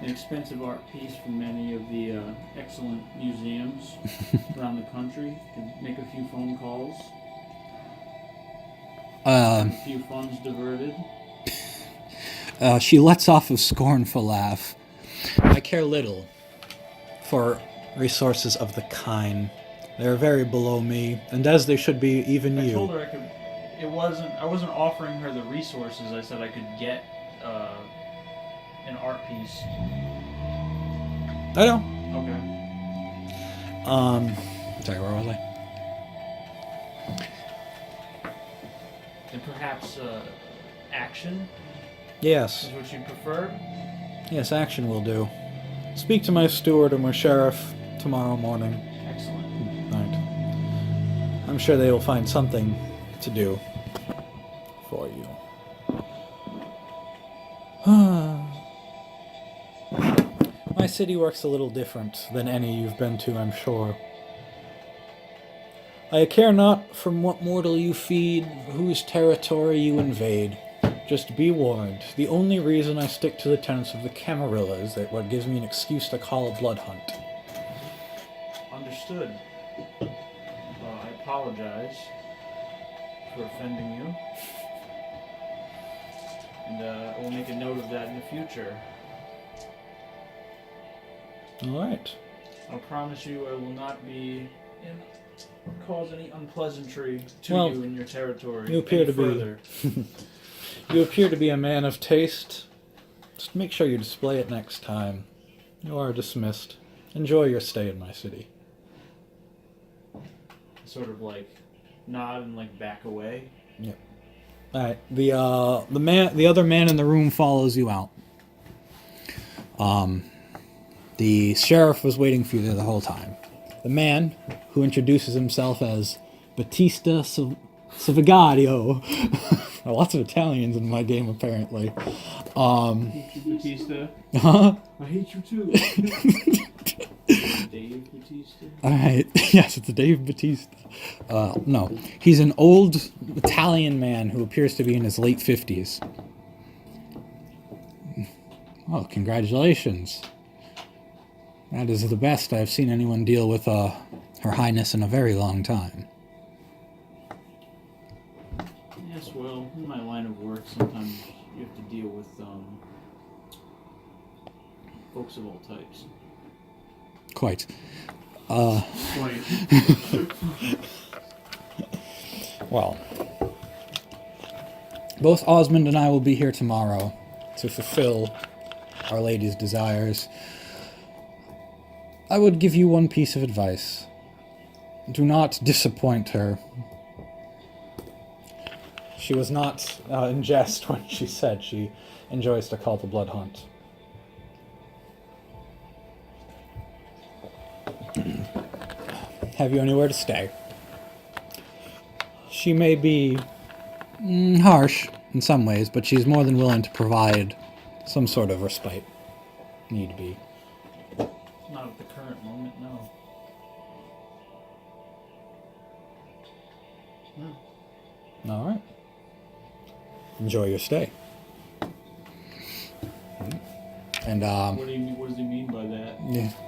an expensive art piece from many of the excellent museums around the country. Could make a few phone calls. A few funds diverted. She lets off a scornful laugh. I care little for resources of the kind. They are very below me, and as they should be, even I you. told her I could. I wasn't offering her the resources. I said I could get an art piece. I know. Okay. Sorry, where was I? And perhaps action Yes. is what you prefer. Yes, action will do. Speak to my steward or my sheriff tomorrow morning. Excellent. Right. I'm sure they will find something to do for you. My city works a little different than any you've been to, I'm sure. I care not from what mortal you feed, whose territory you invade. Just be warned, the only reason I stick to the tenets of the Camarilla is that what gives me an excuse to call a blood hunt. Understood. I apologize for offending you. And I will make a note of that in the future. Alright. I'll promise you I will not cause any unpleasantry to Well, you in your territory. you appear any to be- further. You appear to be a man of taste. Just make sure you display it next time. You are dismissed. Enjoy your stay in my city. Sort of like nod and like back away. Alright, the other man in the room follows you out. The sheriff was waiting for you there the whole time. The man, who introduces himself as Battista Savagario. Lots of Italians in my game, apparently. Batista. Huh? I hate you too. Dave Batista. Alright, yes, it's Dave Battista. No, he's an old Italian man who appears to be in his late 50s. Oh, congratulations. That is the best I've seen anyone deal with Her Highness in a very long time. Yes, well, in my line of work, sometimes you have to deal with folks of all types. Quite. Well, both Osmond and I will be here tomorrow to fulfill Our Lady's desires. I would give you one piece of advice. Do not disappoint her. She was not in jest when she said she enjoys to call the blood hunt. Have you anywhere to stay? She may be harsh in some ways, but she's more than willing to provide some sort of respite. Need be. Not at the current moment, no. All right. Enjoy your stay. And What does he mean by that?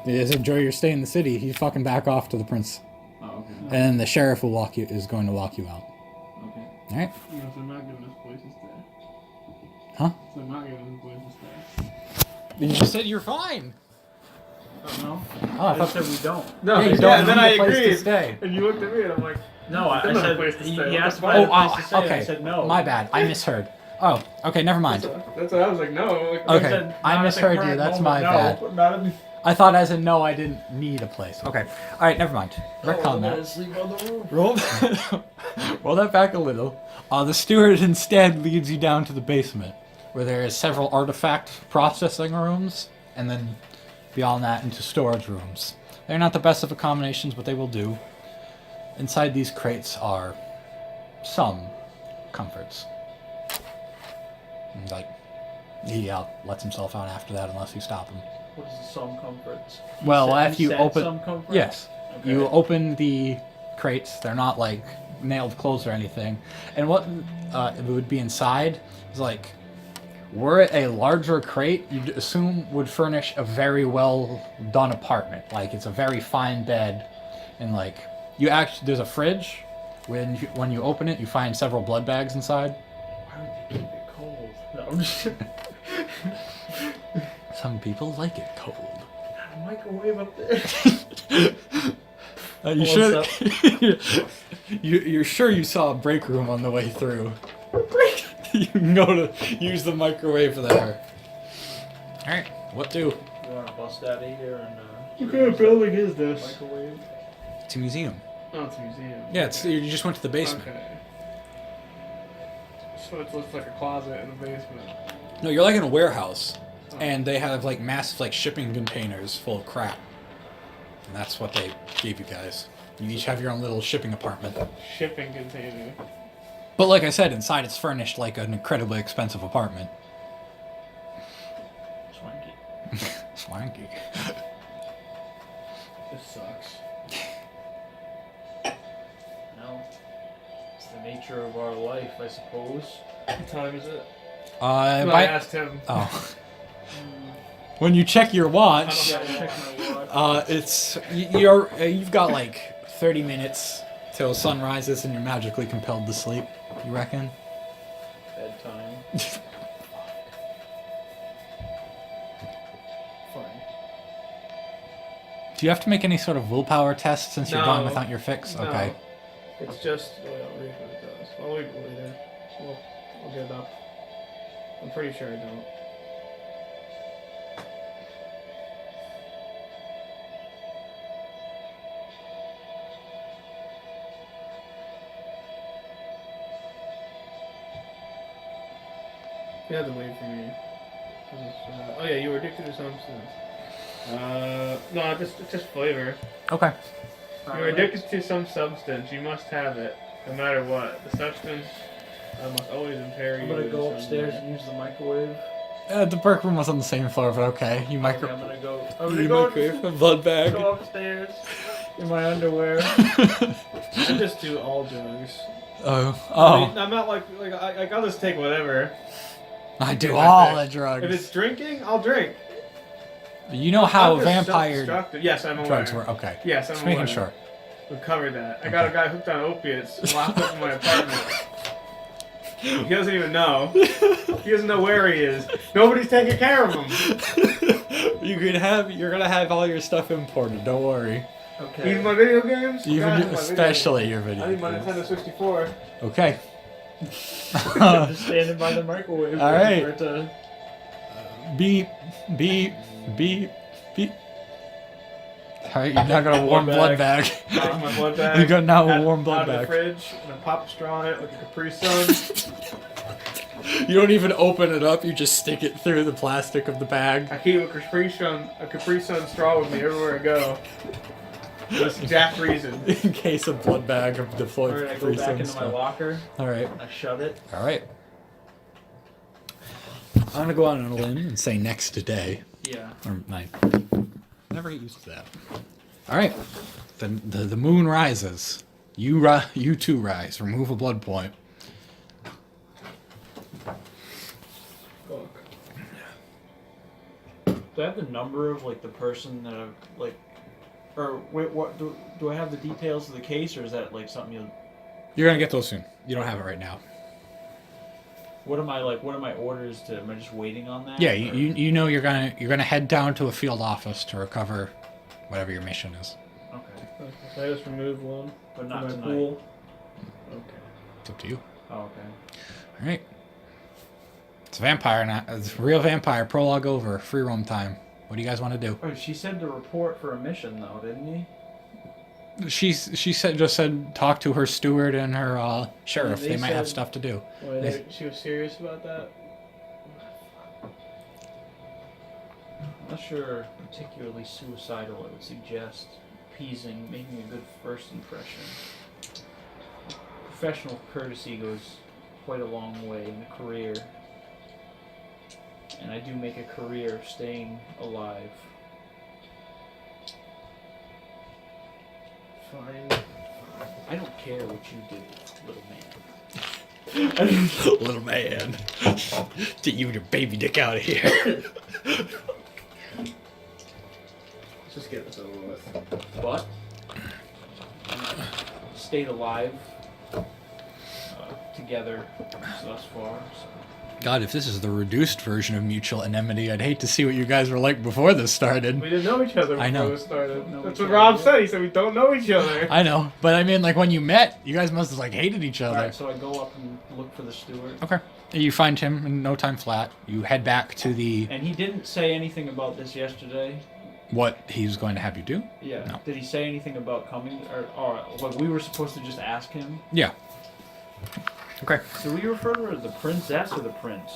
yes, enjoy your stay in the city. He's fucking back off to the prince, Oh, okay. and the sheriff is going to walk you out. Okay. All right. You know, so I'm not giving this place a stay. Huh? So I'm not giving this place a stay. You just said you're fine. Oh, no. Oh, I said we don't. No, Yeah, you yeah, don't and then need I a place to agreed. stay. And you looked at me and I'm like, No, I There's no said place to he stay. asked if Oh, I had a place to stay. okay. I said no. My bad. I misheard. Oh, okay. Never mind. that's what I was like, no. Like, Okay. said, I not at the misheard you. current That's moment, my no. bad. Not in I thought as in no, I didn't need a place. Okay. All right. Never mind. Retcon that. Sleep on the roof. Roll that back a little. The steward instead leads you down to the basement, where there is several artifact processing rooms, and then beyond that into storage rooms. They're not the best of accommodations, but they will do. Inside these crates are some comforts. And, like, he lets himself out after that unless you stop him. What is the some comforts? Well, said- after you said open... some comforts? Yes. Okay. You open the crates. They're not like nailed closed or anything. And what would be inside is like, were it a larger crate, you'd assume would furnish a very well done apartment. Like it's a very fine bed, and like there's a fridge, When you open it, you find several blood bags inside. Why would they keep it cold? No, I'm just. Some people like it cold. A microwave up there. You sure? You're sure you saw a break room on the way through? You can go to use the microwave there. All right, what do? You want to bust out of here and What kind of building is this? microwave? It's a museum. Oh, it's a museum. Yeah, you just went to the basement. Okay. So it looks like a closet in the basement. No, you're like in a warehouse, and they have like massive like shipping containers full of crap, and that's what they gave you guys. You each have your own little shipping apartment. Shipping container. But like I said, inside it's furnished like an incredibly expensive apartment. Swanky. Swanky. This sucks. No. It's the nature of our life, I suppose. What time is it? I I asked him. Oh. When you check your watch, I don't check my watch. you've got like 30 minutes till sun rises and you're magically compelled to sleep. You reckon? Bedtime. Fine. Do you have to make any sort of willpower test since you're No. gone without your fix? No. Okay. It's just. Wait, I'll read what it does. I'll read it later. I'll get it up. I'm pretty sure I don't. You have to wait for me. Oh yeah, you were addicted to substance. No, just flavor. Okay. You're addicted to some substance. You must have it, no matter what. The substance must always impair you. I'm gonna in go some upstairs way. and use the microwave. The break room was on the same floor, but okay. You Okay, I'm gonna go. You microwave a blood bag. Go upstairs in my underwear. I just do all drugs. I mean, I'm not like I I'll just take whatever. I do Okay, all okay. the drugs. If it's drinking, I'll drink. You know how I'm just vampire self-destructive. Yes, I'm aware. drugs work? Okay. Yes, I'm Just aware. making sure. We've covered that. I got a guy hooked on opiates locked up in my apartment. He doesn't even know. He doesn't know where he is. Nobody's taking care of him. You're gonna have all your stuff imported. Don't worry. Okay. Even my video games. Even God, my video especially your games. video. I need my games. Nintendo 64. Okay. I'm just standing by the microwave. All right. For it to... Beep, beep, beep, beep. Alright, you're now got a warm blood bag. Take my blood bag. You got now a out- warm blood out of bag. the fridge, and then pop a straw in it like a Capri Sun. You don't even open it up, you just stick it through the plastic of the bag. I keep a Capri Sun straw with me everywhere I go. For this exact reason. In case a blood bag of deployed Alright, I go Capri back Sun into my stuff. locker. Alright, I shut it. alright. I'm gonna go out on a limb and say next day. Yeah. Or night. Never get used to that. Alright. The moon rises. You too rise. Remove a blood point. Fuck. Do I have the number of like the person that I've like, or wait, what do I have the details of the case, or is that like something you? You're gonna get those soon. You don't have it right now. What am I like? What are my orders to? Am I just waiting on that? Yeah, or- you know you're gonna head down to a field office to recover whatever your mission is. Okay, So I just removed one but from not my tonight. pool. Okay. It's up to you. Oh, okay. All right. It's a vampire now. It's a real vampire. Prologue over. Free roam time. What do you guys want to do? Oh, she said to report for a mission though, didn't he? She said talk to her steward and her sheriff. They They might have said- stuff to do. Wait, she was serious about that? I'm not sure particularly suicidal. I would suggest appeasing, making a good first impression. Professional courtesy goes quite a long way in a career. And I do make a career of staying alive. Fine. I don't care what you do, little man. Little man, get you and your baby dick out of here. Let's just get this over with. But stayed alive together thus far. So. God, if this is the reduced version of mutual enmity, I'd hate to see what you guys were like before this started. We didn't know each other I know. before this started. Know That's each what other, Rob yeah. said. He said we don't know each other. I know, but I mean, like when you met, you guys must have like hated each other. Alright, so I go up and look for the steward. Okay. You find him in no time flat. You head back to the And he didn't say anything about this yesterday. what he's going to have you do. Yeah. No. Did he say anything about coming, or what we were supposed to just ask him? Yeah. Okay. Do we refer to her as the princess or the prince?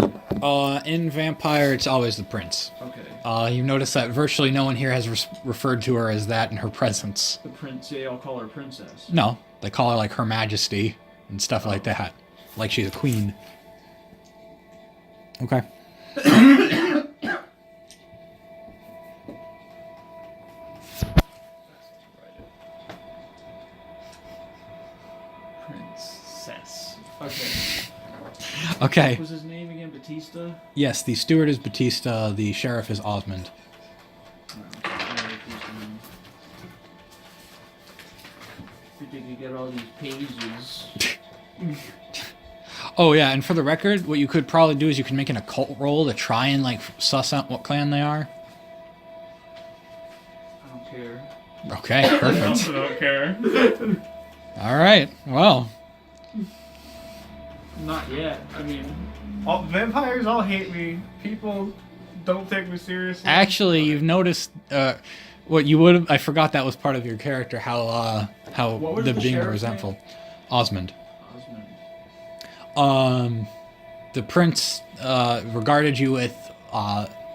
In Vampire, it's always the prince. Okay. You notice that virtually no one here has referred to her as that in her presence. The prince. Yeah, I'll call her princess. No, they call her like Her Majesty and stuff like that, like she's a queen. Okay. Princess. Okay. Okay. What was his name again? Batista? Yes, the steward is Batista. The sheriff is Osmond. Did you get all these pages? Oh yeah, and for the record, what you could probably do is you can make an occult roll to try and like suss out what clan they are. I don't care. Okay, I perfect. also don't care. All right. Well, Not yet. I mean, Vampires all hate me. People don't take me seriously. actually, you've noticed what you would have. I forgot that was part of your character. How What was the the being sheriff's resentful. Osmond. Osmond. The prince regarded you with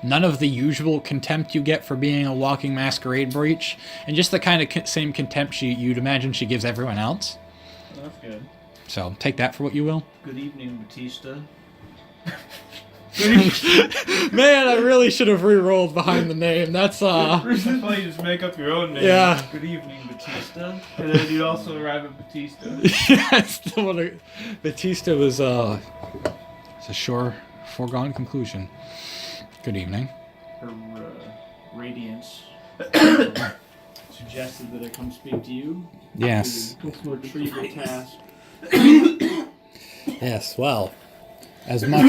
none of the usual contempt you get for being a walking masquerade breach, and just the kind of same contempt you'd imagine she gives everyone else. That's good. So take that for what you will. Good evening, Batista. Man, I really should have re-rolled behind the name. That's This is why you just make up your own name. yeah. Good evening, Batista. And then you'd also arrive at Batista. Yes, Batista was it's a sure foregone conclusion. Good evening. Her radiance suggested that I come speak to you. Yes. To retrieve a task. Yes, well, as much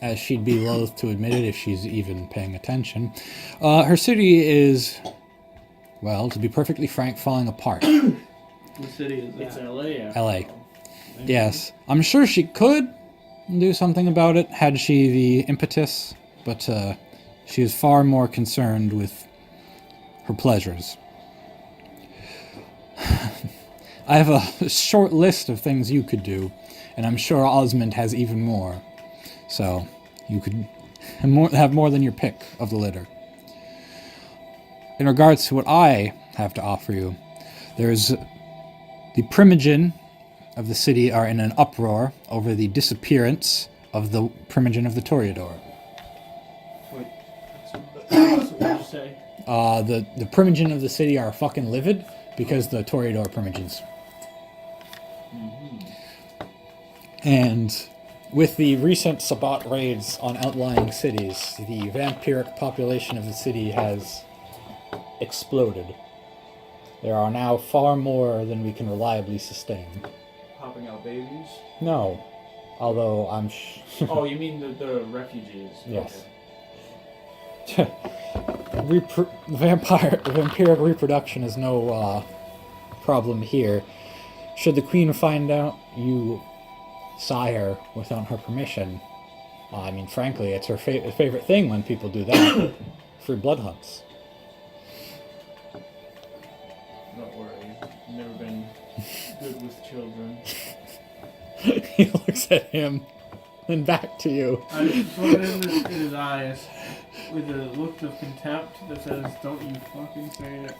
as she'd be loath to admit it if she's even paying attention, her city is, well, to be perfectly frank, falling apart. What city is that? It's L.A. after LA. all. Yes, I'm sure she could do something about it had she the impetus, but she is far more concerned with her pleasures. I have a short list of things you could do, and I'm sure Osmond has even more. So, you could have more than your pick of the litter. In regards to what I have to offer you, there's the Primogen of the city are in an uproar over the disappearance of the Primogen of the Toreador. Wait. So what did you say? The Primogen of the city are fucking livid because the Toreador Primogens. And with the recent Sabbat raids on outlying cities, the vampiric population of the city has exploded. There are now far more than we can reliably sustain. Popping out babies? No, although I'm Oh, you mean the refugees? Yes. Okay. Vampiric reproduction is no problem here. Should the queen find out you sire without her permission, I mean, frankly, it's her favorite thing when people do that. Free blood hunts. Don't worry. I've never been good with children. He looks at him, then back to you. I just look in his eyes with a look of contempt that says, "Don't you fucking say it."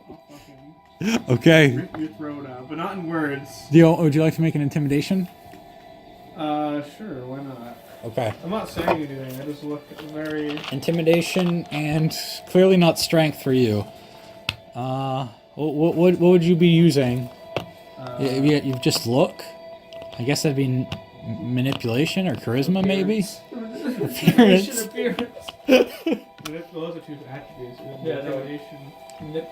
I'll fucking Okay. rip your throat out, but not in words. Would you like to make an intimidation? Sure, why not? Okay. I'm not saying anything, I just look very... Intimidation and clearly not strength for you. What would you be using? You just look? I guess that'd be manipulation or charisma, maybe? Appearance. Appearance. Those are two attributes. Yeah, no. Intimidation.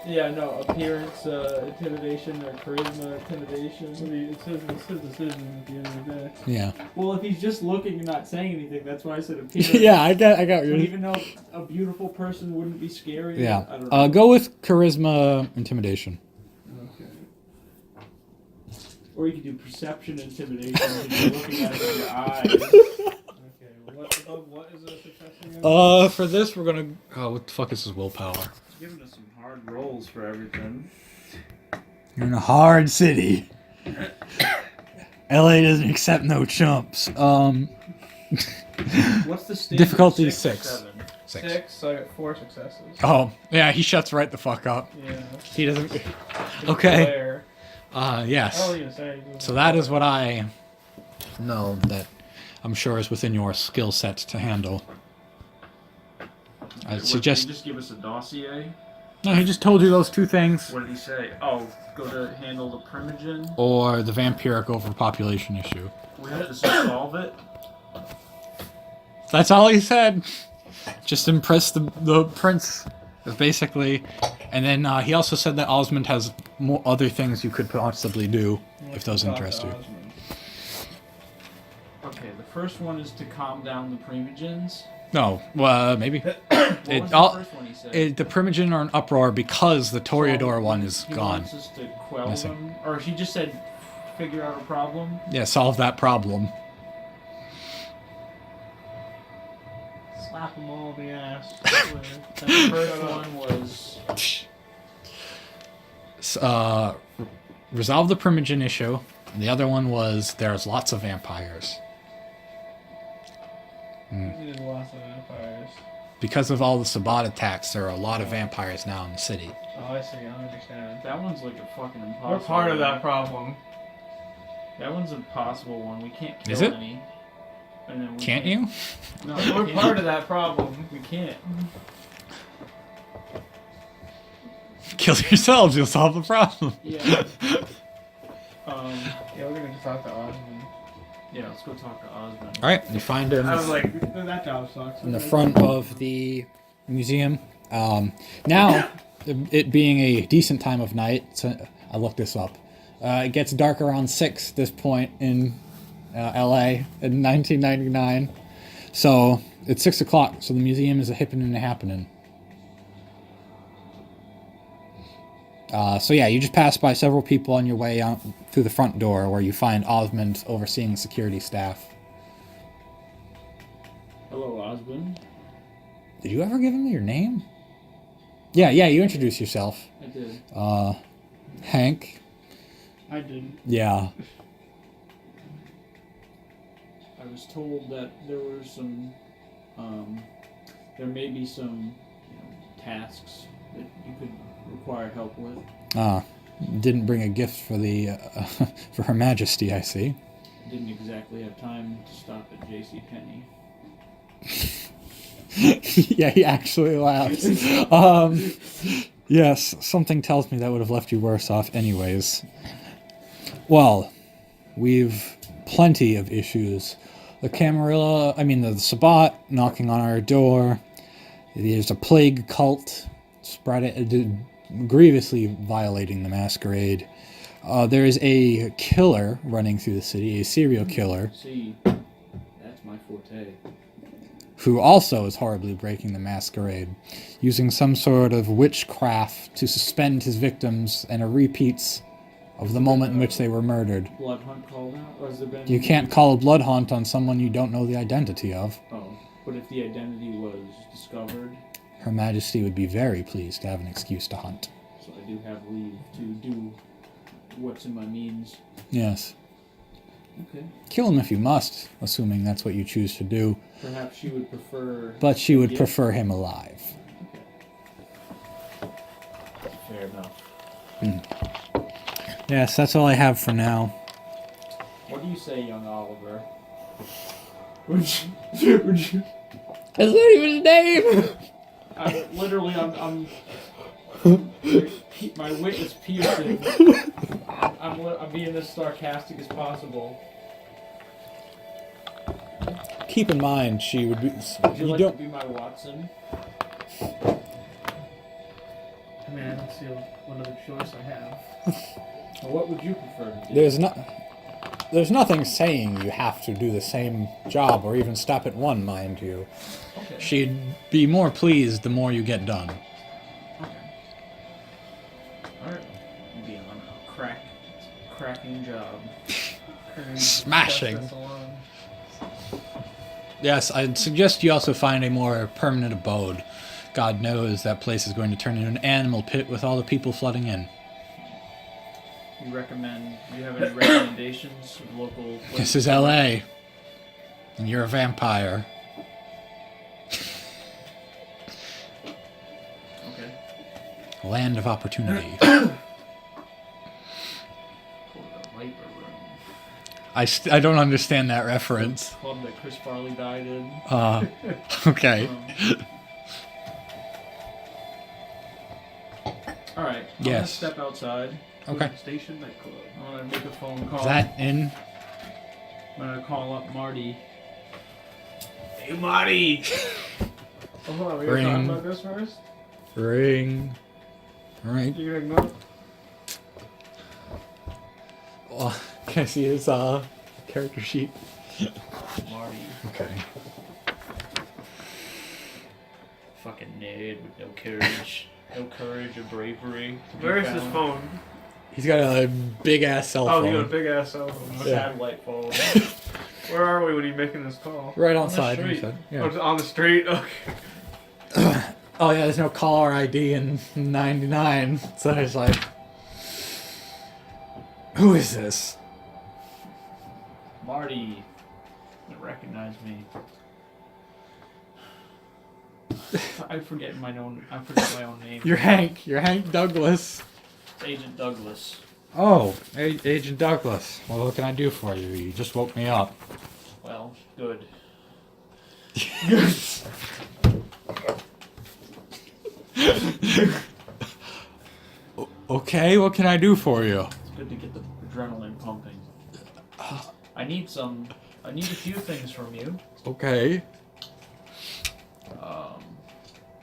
Yeah, no, appearance, intimidation, or charisma, intimidation. It says it's his decision at the end of the day. Yeah. Well, if he's just looking and not saying anything, that's why I said appearance. Yeah, I got So you. even though a beautiful person wouldn't be scary, Yeah. I don't know. Go with charisma, intimidation. Okay. Or you could do perception, intimidation, and you're looking at it with your eyes. Okay. What is the success again? For this, we're gonna. Oh, what the fuck is this willpower? It's giving us some hard rolls for everything. You're in a hard city. LA doesn't accept no chumps. What's the standard? Difficulty 6 or 6. 7? 6. So I got 4 successes. Oh, yeah, he shuts right the fuck up. Yeah. He doesn't. Okay. Glare. Yes. Oh, you say. So that is what I know that I'm sure is within your skill sets to handle. I Did suggest. he just give us a dossier? No, he just told you those two things. What did he say? Oh, go to handle the primogen. Or the vampiric overpopulation issue. We have to solve it. That's all he said. Just impress the prince, basically. And then he also said that Osmond has more other things you could possibly do if those interest you. Okay, the first one is to calm down the primogens. No, maybe. What It was all- the first one he said? The Primogen are in uproar because the Toreador one is He gone. wants us to quell Missing. them, or he just said figure out a problem. Yeah, solve that problem. Slap them all in the ass. And the first one was Resolve the Primogen issue. And the other one was there's lots of vampires. There's lots of vampires. Because of all the Sabbat attacks, there are a lot of vampires now in the city. Oh, I see. I understand. that one's like a fucking impossible. We're part of one. that problem. That one's an impossible one. We can't kill Is it? any. And then we Can't you? No, We're we part can't. of that problem. We can't. Kill yourselves, you'll solve the problem. Yeah. Yeah, we're gonna just talk to Osmond. Yeah, let's go talk to Osmond. Alright, you find him I was like, that job sucks. in the front of the museum. Now, it being a decent time of night, so I looked this up. It gets dark around 6 this point in LA in 1999. So it's 6 o'clock, so the museum is a hippin' and a happening. So yeah, you just pass by several people on your way out through the front door where you find Osmond overseeing the security staff. Hello, Osmond. Did you ever give him your name? Yeah, you introduce yourself. I did. Hank. I didn't. Yeah. I was told that there were some, there may be some tasks that you could require help with. Didn't bring a gift for the for Her Majesty, I see. Didn't exactly have time to stop at J.C. Penney. Yeah, he actually laughs. Yes, something tells me that would have left you worse off anyways. Well, we've plenty of issues. The the Sabbat knocking on our door. There's a plague cult grievously violating the masquerade. There is a killer running through the city, a serial killer, See, that's my forte. who also is horribly breaking the masquerade, using some sort of witchcraft to suspend his victims and a repeats of the moment in which they were murdered. Blood hunt called out? Or has there been... You can't call a blood hunt on someone you don't know the identity of. Oh, but if the identity was discovered, Her Majesty would be very pleased to have an excuse to hunt. so I do have leave to do what's in my means. Yes. Okay. Kill him if you must, assuming that's what you choose to do. Perhaps she would prefer... But she would Yeah. prefer him alive. Okay. Fair enough. Yes, that's all I have for now. What do you say, young Oliver? Would you... That's not even his name! I'm my wit is piercing. I'm being as sarcastic as possible. Keep in mind, she would be... Would you like to be my Watson? I mean, I don't see what other choice I have. Well, what would you prefer to do? There's nothing saying you have to do the same job or even stop at one, mind you. Okay. She'd be more pleased the more you get done. Okay. Alright. Be on a cracking job. Smashing. That's alone. Yes, I'd suggest you also find a more permanent abode. God knows that place is going to turn into an animal pit with all the people flooding in. Do you have any recommendations of local places? This is LA. And you're a vampire. Okay. Land of opportunity. Call it a Viper Room. I don't understand that reference. Club that Chris Farley died in. Okay. Alright. I'm Yes. gonna step outside. Okay. Station nightclub. I'm gonna make a phone call. Is that in? I'm gonna call up Marty. Hey, Marty! Oh, hold on, we gotta talk Ring. about this first? Ring. Alright. You gonna ignore? Well, can I see his character sheet? Marty. Okay. Fucking nerd with no courage. No courage or bravery. to be Where's his found. phone? He's got a big ass cell Oh, phone. you got a big ass cell phone. A Yeah. satellite phone. Where are we when you're making this call? Right On the outside. street. He said. Oh, Yeah. it's on the street? Okay. Oh yeah, there's no caller ID in '99, so it's like, who is this? Marty. You recognize me. I forget my own name. You're Hank. You're Hank Douglas. It's Agent Douglas. Oh, Agent Douglas. Well, what can I do for you? You just woke me up. Well, good. Okay, what can I do for you? It's good to get the adrenaline pumping. I need a few things from you. Okay. Um,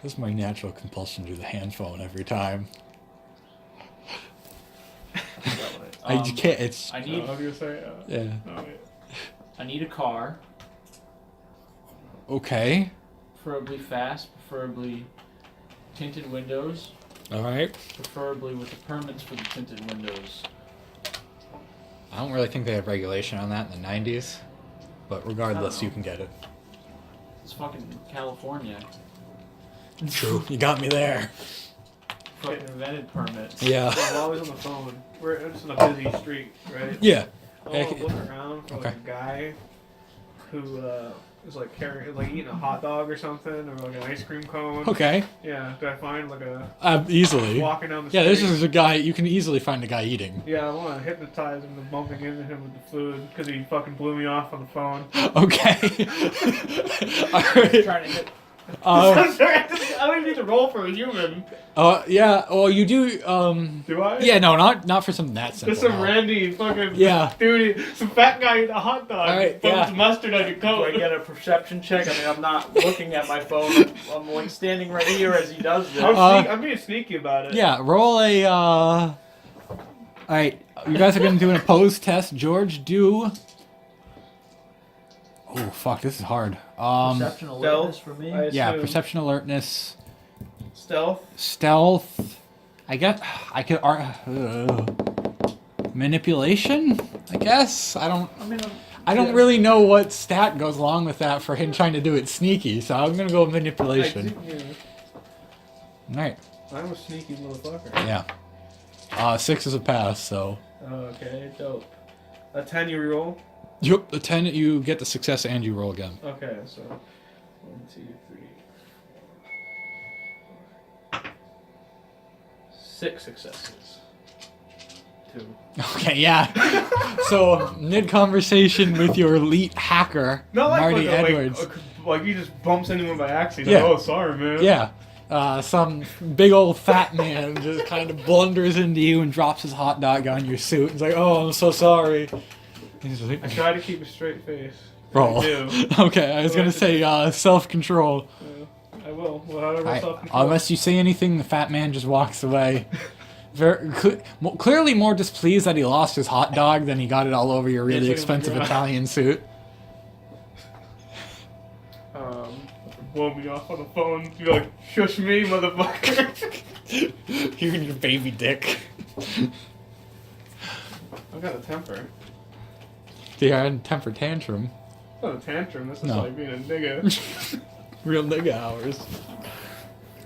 This is my natural compulsion to do the hand phone every time. I just can't. It's I need I was gonna say, yeah. oh, wait. I need a car, Okay. preferably fast, preferably tinted windows, All right. preferably with the permits for the tinted windows. I don't really think they have regulation on that in the '90s, but regardless, I don't know. you can get it. It's fucking California. True. You got me there. Fucking invented permits. Yeah. I'm always on the phone. We're just on a busy street, right? Yeah. I want to look around for like Okay. a guy who is like carrying, like eating a hot dog or something, or like an ice cream cone. Okay. Yeah. Do I find like a Easily. walking down the street? Yeah, this is a guy. You can easily find a guy eating. Yeah, I want to hypnotize him to bumping into him with the food because he fucking blew me off on the phone. Okay. All right. Trying to hit. I'm sorry, I don't even need to roll for a human. Yeah. Well, you do. Do I? Yeah. No, not for something that simple. Just some no. randy fucking Yeah. dude, some fat guy eating a hot dog. All right, Bumps yeah. mustard on your Do I coat. get a perception check? I mean, I'm not looking at my phone. I'm like standing right here as he does this. I'm being sneaky about it. Yeah. Roll a. All right. You guys are gonna do an opposed test. George, do. Oh fuck! This is hard. Perception alertness for me. Yeah. assume. Perception, alertness, Stealth. stealth. I guess I could. Manipulation. I guess I don't. I mean, I don't really know what stat goes along with that for him trying to do it sneaky, so I'm gonna go with manipulation. Alright, I'm a sneaky motherfucker. yeah. 6 is a pass, so. Okay, dope. A 10 you roll. Yep, the 10 you get the success and you roll again. Okay, so 1, 2, 3, 4, 6 successes. 2. Okay, yeah. So, mid conversation with your elite hacker, Not like Marty like, Edwards. like he just bumps into him by accident. Yeah. Oh, sorry, man. Yeah. Some big old fat man just kind of blunders into you and drops his hot dog on your suit. He's like, oh, I'm so sorry. He's just like, I try to keep a straight face. roll. I do. Okay, I was gonna say self-control. I will. will. Whatever self-control. Unless you say anything, the fat man just walks away. Clearly more displeased that he lost his hot dog than he got it all over your really expensive Italian suit. Blow me off on the phone. You're like, shush me, motherfucker. You and your baby dick. I've got a temper. Yeah, and temper tantrum. It's not a tantrum. This is No. like being a nigga. Real nigga hours.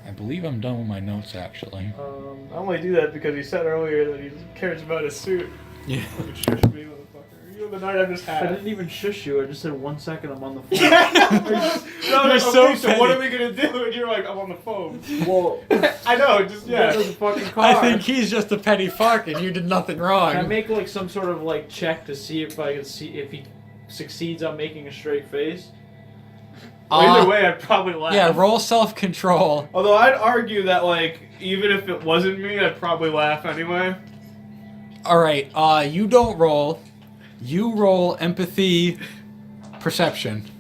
I believe I'm done with my notes, actually. I only do that because he said earlier that he cares about his suit. Yeah. You shush me, motherfucker. You know the night I just I had. didn't even shush you. I just said 1 second. I'm on the phone. No, You're so so what petty. are we gonna do? And you're like, I'm on the phone. Well, I know, just yeah. yeah. There's a fucking car. I think he's just a petty fuck and you did nothing wrong. Can I make like some sort of like check to see if I can see if he succeeds on making a straight face? Either way, I'd probably laugh. Yeah, roll self-control. Although I'd argue that like even if it wasn't me, I'd probably laugh anyway. Alright, you don't roll. You roll empathy perception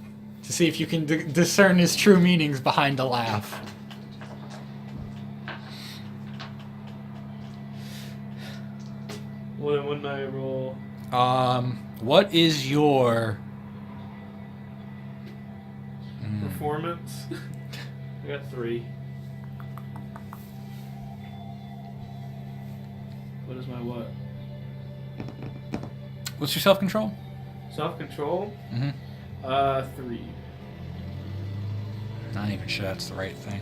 to see if you can discern his true meanings behind a laugh. Well, then wouldn't I roll? What is your... Performance? I got 3. What is my what? What's your self-control? Self-control? Mm-hmm. 3. Not even sure that's the right thing.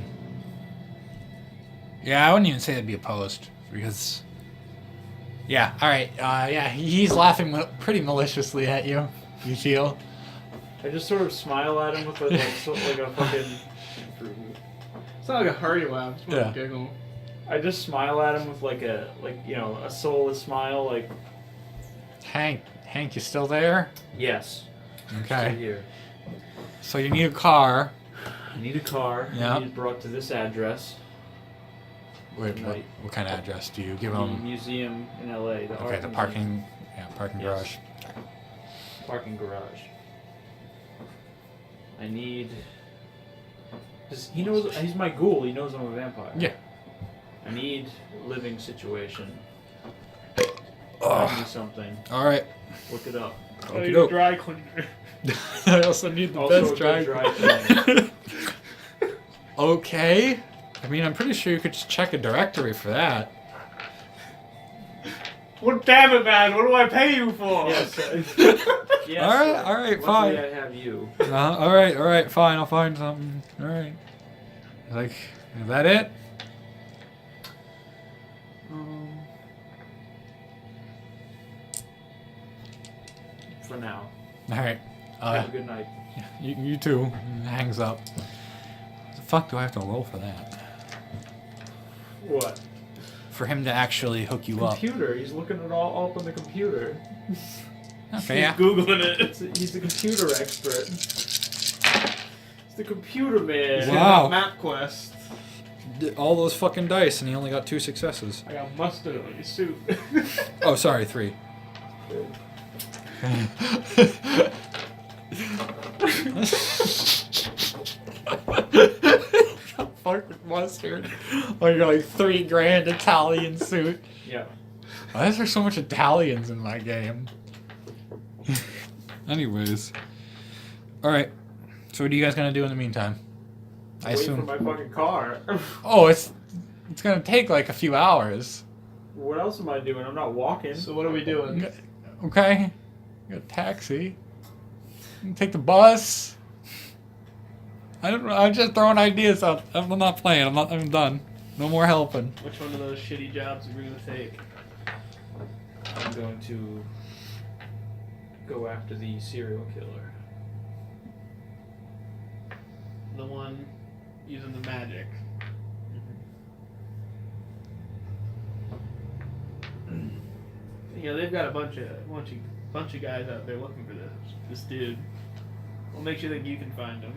Yeah, I wouldn't even say that'd be opposed, because... Yeah, alright, yeah, he's laughing pretty maliciously at you, you feel. I just sort of smile at him with like a fucking. It's not like a hearty laugh. It's more Yeah. a giggle. I just smile at him with like a soulless smile, like Hank, you still there? yes. Stay Okay. here. So you need a car. I need a car. Yeah. I need it brought to this address. Wait, Right. what kind of address do you give The him? museum in LA. The art Okay, the museum. parking Yes. garage. Parking garage. I need. Cause he knows he's my ghoul. He knows I'm a vampire. Yeah. I need a living situation. Ugh. Find me something. Alright. Look it up. I need a Okey-doke. dry cleaner. I also need the Also best a good dry cleaner. Okay. I mean, I'm pretty sure you could just check a directory for that. Well, damn it, man! What do I pay you for? Yes. Yes. Alright, Luckily fine. I have you. Alright, fine, I'll find something. Alright. Like, is that it? For now. Alright. Have a good night. You too. Hangs up. What the fuck do I have to roll for that? What? For him to actually hook you up. Computer. He's looking it all up on the computer. Okay, yeah. Googling it. He's the computer expert. He's the computer man. Wow. MapQuest. All those fucking dice, and he only got 2 successes. I got mustard on your suit. Oh, sorry, 3. Fuck with mustard on your like $3,000 Italian suit. Yeah. Why is there so much Italians in my game? Anyways, all right. So what are you guys gonna do in the meantime? I Wait assume. for my fucking car. Oh, it's gonna take like a few hours. What else am I doing? I'm not walking. So what are we doing? Okay. You got a taxi. You can take the bus. I don't know. I'm just throwing ideas out. I'm not playing. I'm done. No more helping. Which one of those shitty jobs are we gonna take? I'm going to go after the serial killer. The one using the magic. You know, they've got a bunch of guys out there looking for this dude. What makes you think you can find him?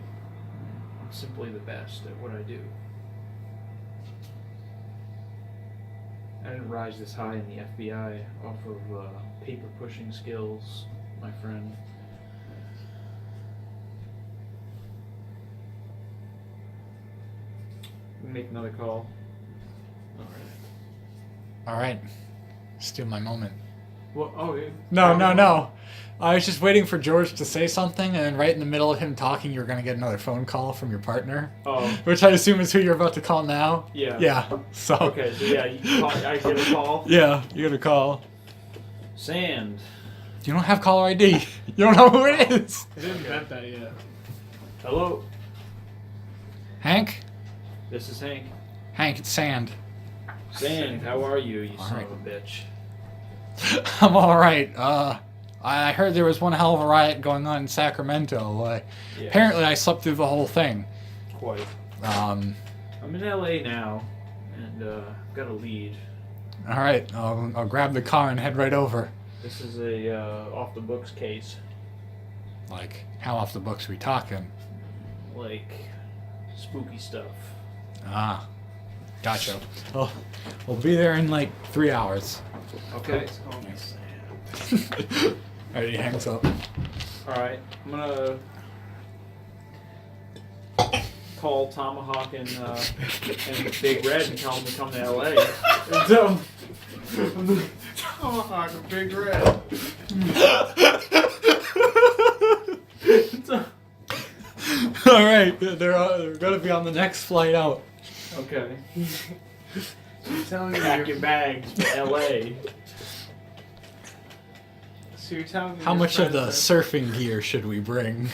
I'm simply the best at what I do. I didn't rise this high in the FBI off of paper pushing skills, my friend. Make another call. All right. Steal my moment. Well, oh, yeah. No. I was just waiting for George to say something, and then right in the middle of him talking, you were going to get another phone call from your partner. Oh. Which I assume is who you're about to call now. Yeah. Yeah. So. Okay, so yeah, you call, I get a call. Yeah, you get a call. Sand. You don't have caller ID. You don't know who it is. I didn't invent that yet. Hello. Hank? This is Hank. Hank, it's Sand. Sand, how are you, you son Alright. of a bitch? I'm alright. I heard there was one hell of a riot going on in Sacramento. Yeah. Apparently I slept through the whole thing. Quite. Um, I'm in LA now, and I've got a lead. alright, I'll grab the car and head right over. This is a off the books case. Like, how off the books are we talking? Like spooky stuff. Ah, gotcha. Well, we'll be there in like 3 hours. Okay. Call me Sam. Alright, he hangs up. Alright, I'm gonna call Tomahawk and Big Red and tell them to come to LA. So, Tomahawk and Big Red. Alright, they're gonna be on the next flight out. Okay. You're telling me Pack your bags for LA. So you're telling me How your much of friend the said- surfing gear should we bring?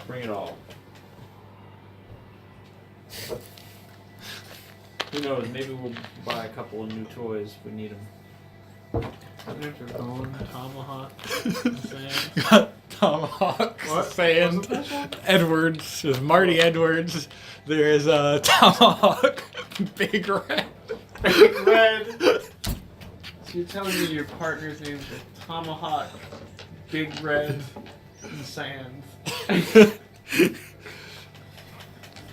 Bring it all. Who knows? Maybe we'll buy a couple of new toys if we need them. After going Tomahawk and Sam. Got Tomahawk, What? Sand, What's the first one? Edwards, there's Marty Edwards, there's Tomahawk, Big Red. Big Red. So you're telling me your partner's names are Tomahawk, Big Red, and Sand.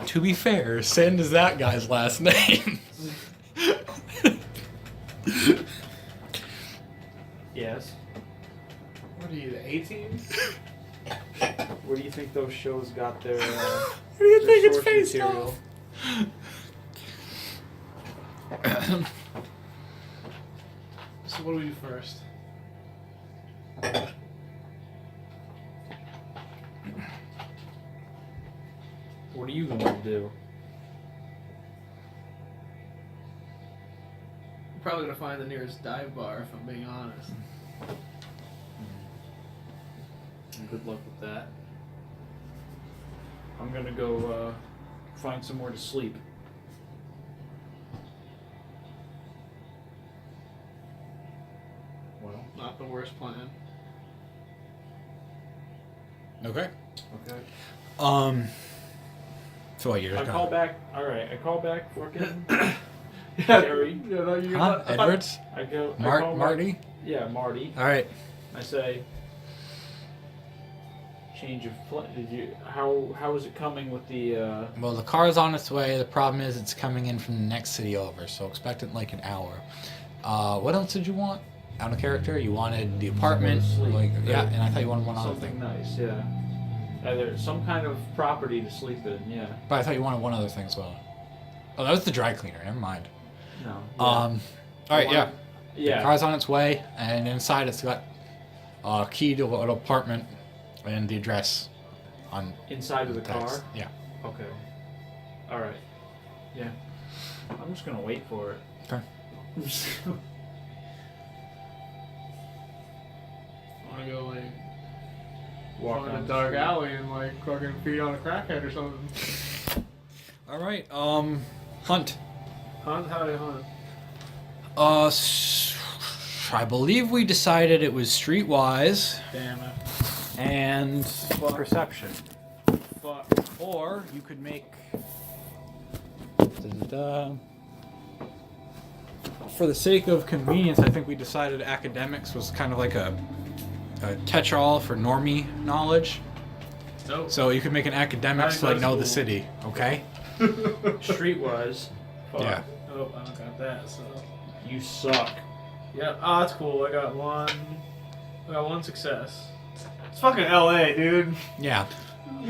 To be fair, Sand is that guy's last name. Yes. What are you, the 18? Where do you think those shows got their What do you think it's source based material? off? So what do we do first? What are you going to do? I'm probably gonna find the nearest dive bar if I'm being honest. Good luck with that. I'm gonna go find somewhere to sleep. Well, Not the worst plan. Okay. okay. So what, you're I just call gonna... back. All right, I call back. Fucking Yeah, Gary. yeah, no, you're Huh? not. Edwards? I go. I call back- Marty? Yeah, Marty. Alright. I say. Change of plan. Did you? How is it coming with the? Well, the car's on its way. The problem is it's coming in from the next city over, so expect it in like an hour. What else did you want? Out of character? You wanted the apartment? Somewhere to sleep. Like, yeah, and I thought you wanted one other Something thing. nice, yeah. Either some kind of property to sleep in, yeah. But I thought you wanted one other thing as well. Oh, that was the dry cleaner. Never mind. No. Alright, yeah. The Yeah. car's on its way, and inside it's got a key to an apartment and the address on Inside of the text. car? Yeah. Okay. Alright. Yeah. I'm just gonna wait for it. Okay. I wanna go like Walk find down a the dark street. alley and like fucking feed on a crackhead or something. Alright, hunt. Hunt? How do you hunt? I believe we decided it was streetwise Damn it. and perception. Fuck. Or you could make. For the sake of convenience, I think we decided academics was kind of like a catch-all for normie knowledge. Dope. So you could make an academics to like know the city, okay? Streetwise. Fuck. Yeah. Oh, I don't got that, so. You suck. Yeah, oh, that's cool. I got one success. It's fucking LA, dude. Yeah.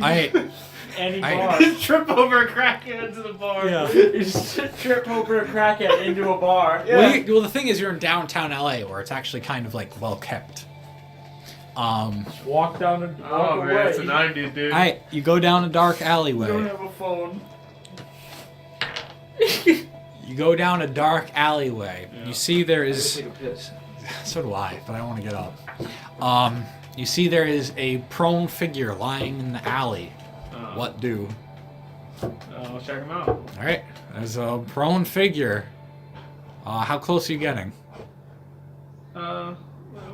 Any bar. Just trip over a crackhead into the bar. Yeah. You just trip over a crackhead into a bar. Yeah. Well, the thing is, you're in downtown LA, where it's actually kind of like well kept. Just walk down and walk Oh away. man, it's the 90s, dude. You go down a dark You don't alleyway. have a phone. You go down a dark alleyway. Yeah. You see there I gotta is. take a piss. So do I, but I don't want to get up. You see there is a prone figure lying in the alley. What do? Let's check him out. All right, there's a prone figure. How close are you getting? I'm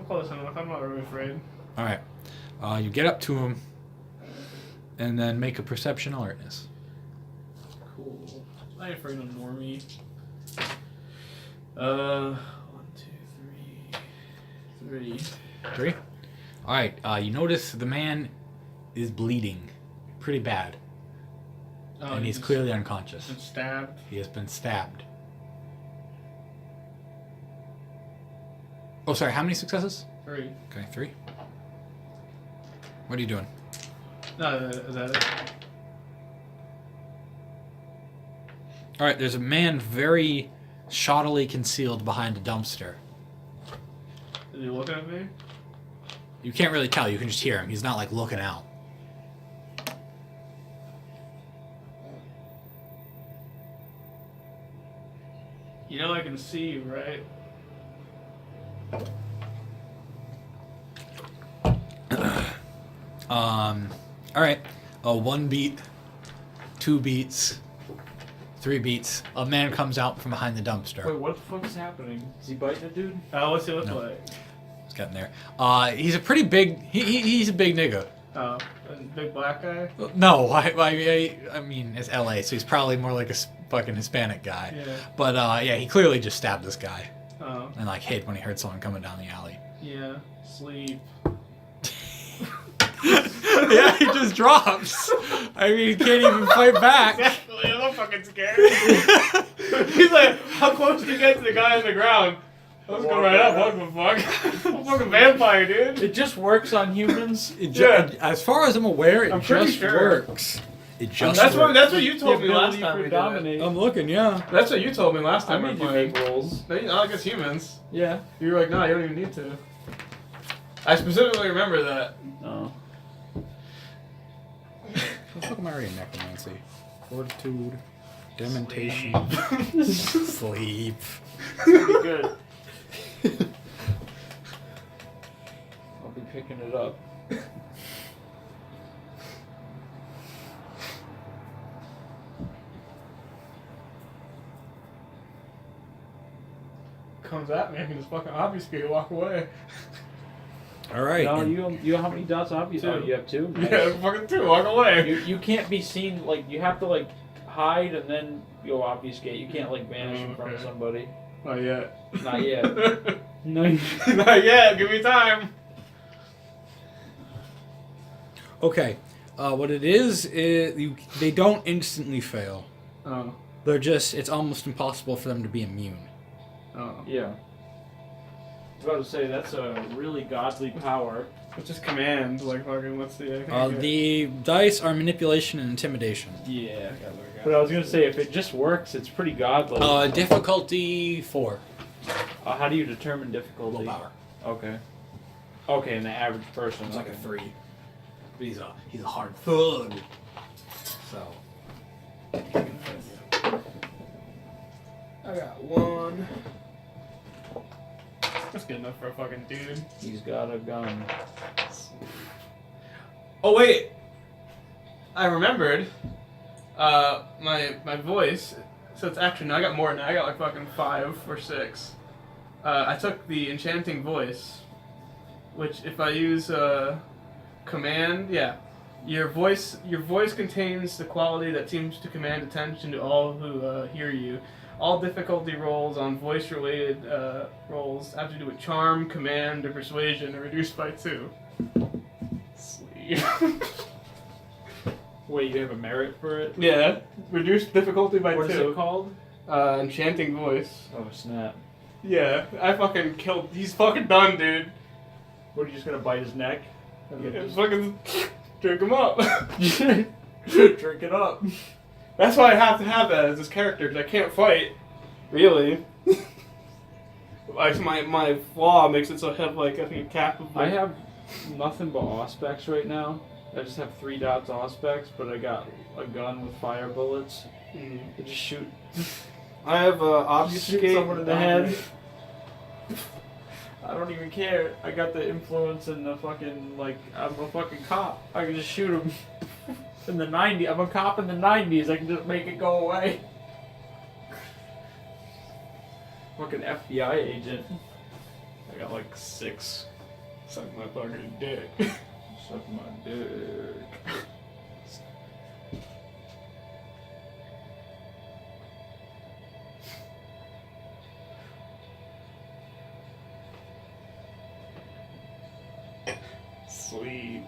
close enough. I'm not really afraid. All right, you get up to him, and then make a perception alertness. Cool. I ain't afraid of normie. 1, 2, 3. 3. All right, you notice the man is bleeding, pretty bad, and he's clearly unconscious. Been stabbed. He has been stabbed. Oh, sorry. How many successes? 3. Okay, 3. What are you doing? No, is that it? All right, there's a man very shoddily concealed behind a dumpster. Is he looking at me? You can't really tell. You can just hear him. He's not like looking out. You know I can see you, right? All right. 1 beat, 2 beats, 3 beats. A man comes out from behind the dumpster. Wait, what the fuck is happening? Is he biting a dude? What's he look No. like? He's getting there. He's a pretty big. He's a big nigga. A big black guy? No, I mean it's LA, so he's probably more like a fucking Hispanic guy. Yeah. But yeah, he clearly just stabbed this guy Oh. and like hid when he heard someone coming down the alley. Yeah. Sleep. Yeah, he just drops. I mean, he can't even fight back. Exactly, I'm fucking scared. He's like, how close do you get to the guy on the ground? Let's go right up, what the fuck? I'm a fucking vampire, dude. It just works on humans. Yeah. As far as I'm aware, it I'm pretty just sure. works. It just That's works. what you told me last ability time for we did it. dominate. I'm looking, yeah. That's what you told me last I time made we you played. make rolls. No, not against humans. Yeah. You were like, no, you don't even need to. I specifically remember that. Oh. What the fuck am I already necromancy? Fortitude, dementation, sleep. Pretty good. I'll be picking it up. Comes at me, I can just fucking obfuscate and walk away. All right. No, and- you how many dots have you? 2. Oh, you have 2? Nice. Yeah, fucking 2, walk away. You can't be seen, like, you have to, like, hide and then go obfuscate. You can't, like, vanish in front of Okay. somebody. Not yet. Not yet. No, you... Not yet, give me time. Okay. What it is they don't instantly fail. Oh. They're just, it's almost impossible for them to be immune. Oh. Yeah. I was about to say, that's a really godly power. It's just command, like fucking, let's see. I think I get it. The dice are manipulation and intimidation. Yeah. But I was going to say, if it just works, it's pretty godly. Difficulty 4. How do you determine difficulty? Willpower. Okay. Okay, and the average person. It's like a 3. But he's a hard thug. So. I got 1. That's good enough for a fucking dude. He's got a gun. Oh wait, I remembered. My voice. So it's actually no, I got more than that. I got like fucking 5 or 6. I took the enchanting voice, which if I use command, yeah, your voice contains the quality that seems to command attention to all who hear you. All difficulty rolls on voice-related rolls have to do with charm, command, or persuasion are reduced by 2. Sleep. Wait, you have a merit for it? Yeah, reduced difficulty by What 2. is it called? Enchanting voice. Oh, snap. Yeah, I fucking killed. He's fucking done, dude. What, are you just gonna bite his neck? It's fucking. Drink them up. Drink it up. That's why I have to have that as this character, because I can't fight. Really. Like, my flaw makes it so I have, like, I think, capable. I have nothing but auspex right now. I just have 3 dots auspex, but I got a gun with fire bullets. Mm. I just shoot. I have Shoot obfuscate. someone in the head. I don't even care. I got the influence and the fucking, like, I'm a fucking cop. I can just shoot him. In the 90s. I'm a cop in the 90s. I can just make it go away. Fucking FBI agent. I got like 6. Suck my fucking dick. Suck my dick. Sleep.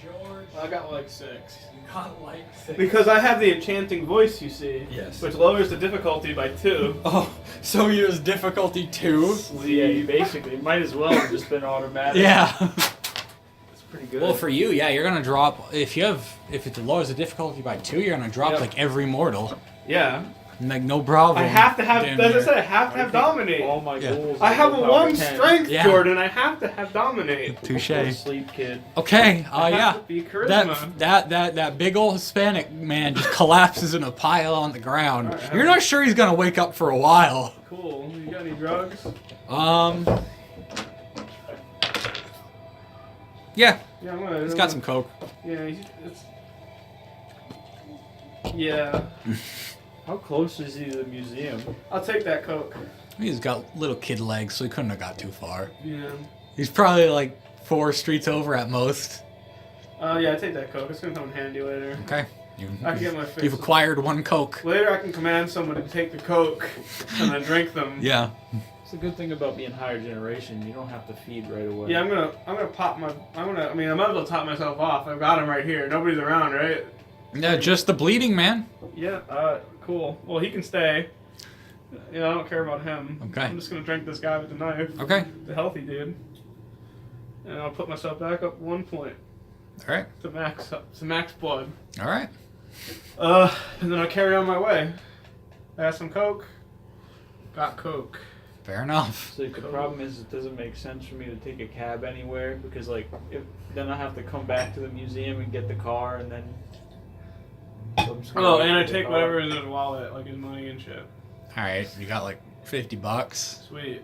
George. I got like 6. You got like 6. Because I have the enchanting voice, you see. Yes. Which lowers the difficulty by 2. Oh, so you use difficulty 2? So yeah, you basically might as well have just been automatic. Yeah. It's pretty good. Well, for you, yeah, you're gonna drop if it lowers the difficulty by 2, you're gonna drop Yep. like every mortal. Yeah. Like no problem. I have to have, damn as I near. said, I have to have dominate. All my Yeah. goals. I have a are 1 10. strength, Yeah. Jordan. I have to have dominate. Touche. Go to sleep, kid. Okay. I have Yeah. to be charisma. That big old Hispanic man just collapses in a pile on the ground. Alright, You're not sure he's gonna wake up for a while. Cool. You got any drugs? Yeah, Yeah, I'm gonna. he's got some coke. Yeah, yeah. How close is he to the museum? I'll take that coke. He's got little kid legs, so he couldn't have got too far. Yeah. He's probably like 4 streets over at most. Yeah, I take that coke. It's gonna come in handy later. Okay. I can get my fix. You've acquired 1 coke. Later, I can command someone to take the coke and then drink them. Yeah. It's a good thing about being higher generation. You don't have to feed right away. Yeah, I'm gonna pop my. I might as well top myself off. I've got him right here. Nobody's around, right? Yeah, just the bleeding, man. Yeah. Cool. Well, he can stay. Yeah, I don't care about him. Okay. I'm just gonna drink this guy with the knife. Okay. The healthy dude. And I'll put myself back up 1 point All right. to max blood. All right. And then I'll carry on my way. I have some coke. Got coke. Fair enough. So the problem is, it doesn't make sense for me to take a cab anywhere because, like, then I have to come back to the museum and get the car, and then. So I'm just gonna Oh, wait and I for the take car. whatever is in his wallet, like his money and shit. All right. You got like $50. Sweet.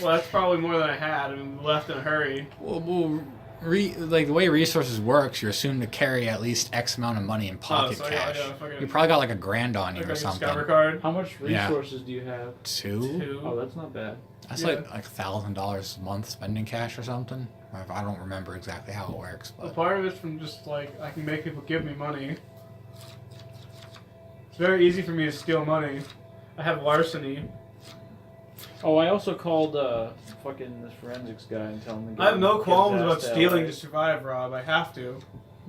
Well, that's probably more than I had. I mean, we left in a hurry. Well, like the way resources works, you're assumed to carry at least X amount of money in pocket so cash. yeah, fucking- You probably got like $1,000 on you Like or a something. Discover card. How much Yeah. resources do you have? 2? Oh, that's not bad. That's Yeah. like $1,000 a month spending cash or something. I don't remember exactly how it works, A but part of it's from just like I can make people give me money. It's very easy for me to steal money. I have larceny. Oh, I also called fucking this forensics guy and tell him to I have no qualms about stealing stealing to survive, Rob. I have to.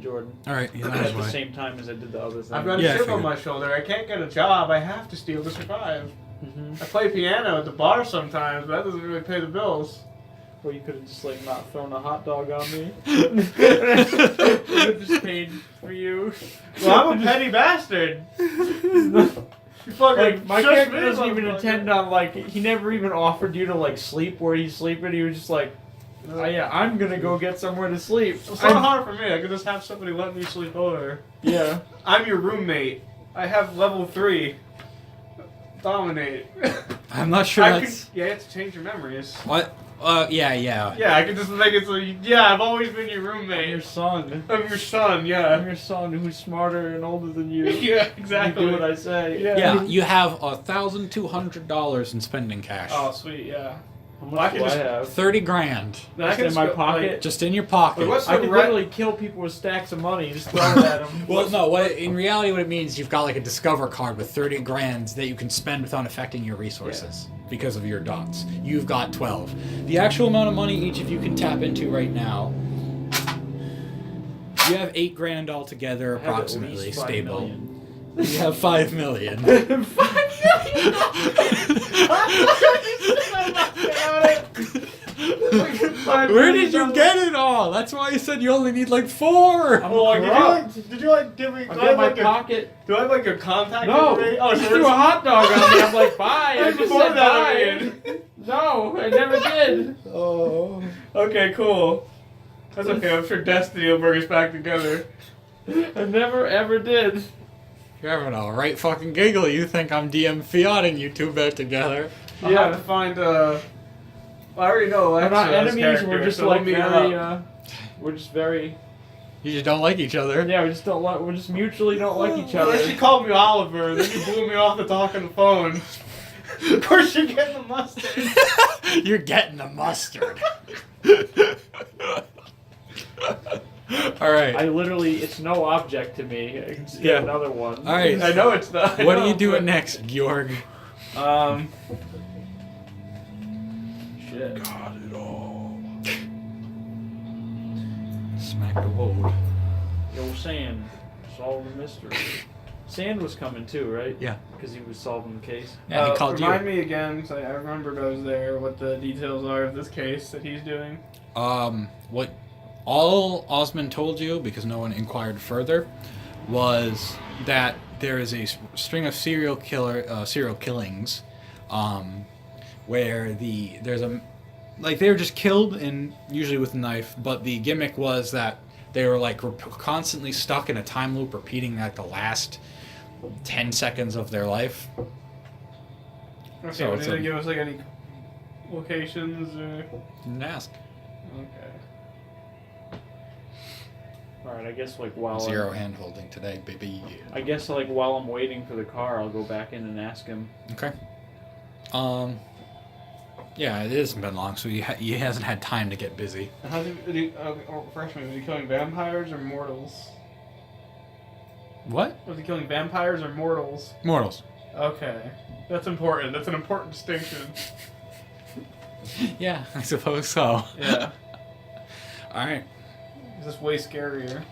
Jordan. all right, he's on At his the way. same time as I did the other thing. I've got a Yeah, I chip on figured. my shoulder. I can't get a job. I have to steal to survive. Mm-hmm. I play piano at the bar sometimes, but that doesn't really pay the bills. Or you could have just like not thrown a hot dog on me. I would have just paid for you. Well, I'm a petty bastard. You fucking Like my shush character me, doesn't even motherfucker. intend on like he never even offered you to like sleep where he's sleeping. He was just like, oh, yeah, I'm gonna go get somewhere to sleep. It's not hard for me. I could just have somebody let me sleep over. Yeah. I'm your roommate. I have level 3. Dominate. I'm not sure I that's could, yeah, you have to change your memories. what. Yeah. Yeah, I could just make it so. Yeah, I've always been your I'm roommate. your son. I'm your son. I'm Yeah. your son who's smarter and older than you. Yeah, You exactly. do what I say. Yeah. Yeah, you have $1,200 in spending cash. Oh, sweet. Yeah. How Well, I much can do I just- have? $30,000 Then Just in my pocket? just in your pocket. Wait, what's I the could right? literally kill people with stacks of money. Just throw it at them. Well, no. In reality, what it means, you've got like a Discover card with $30,000 that you can spend without affecting your resources because of your dots. You've got 12. The actual amount of money each of you can tap into right now. You have $8,000 altogether, I have at approximately least 5 stable. million. You have $5 million. 5 Where did you get it all? That's why I said you only need like 4. I'm Well, corrupt. did you like give me? I've got my pocket. Do I have like your contact No, information? Oh, you so threw a hot dog on me. I'm like, bye. I Where's just the said phone that I bye. made? No, I never did. Oh. Okay, cool. That's okay. I'm sure Destiny will bring us back together. I never ever did. You're having a right fucking giggle. You think I'm DM Fiating you two back together. I'll have to find I already know We're not Alexa's enemies. character, We're just so like let me very. We're just very. You just don't like each other. Yeah, we just don't like. We just mutually don't like each other. First you called me Oliver, then you blew me off the talk on the phone. Of course you're getting the mustard. You're getting the mustard. All right. I literally, it's no object to me. I can just Yeah. get another one. All right. I know it's not. What are you doing next, Georg? Shit. Got it all. Smack the wood. Yo, Sand, solve the mystery. Sand was coming too, right? Yeah. Because he was solving the case. Yeah, he called remind you. me again, 'cause I remembered I was there, what the details are of this case that he's doing. What all Osmond told you, because no one inquired further, was that there is a string of serial killings, where there's a they were just killed and usually with a knife, but the gimmick was that they were constantly stuck in a time loop, repeating the last 10 seconds of their life. Okay, So did it's they give us any locations or? Didn't ask. Okay. Alright, I guess while Zero hand holding today, baby. I guess while I'm waiting for the car, I'll go back in and ask him. Okay. Yeah, it hasn't been long, so he hasn't had time to get busy. How's refresh me, was he killing vampires or mortals? What? Was he killing vampires or mortals? Mortals. Okay. That's important. That's an important distinction. Yeah, I suppose so. Yeah. Alright. This is way scarier.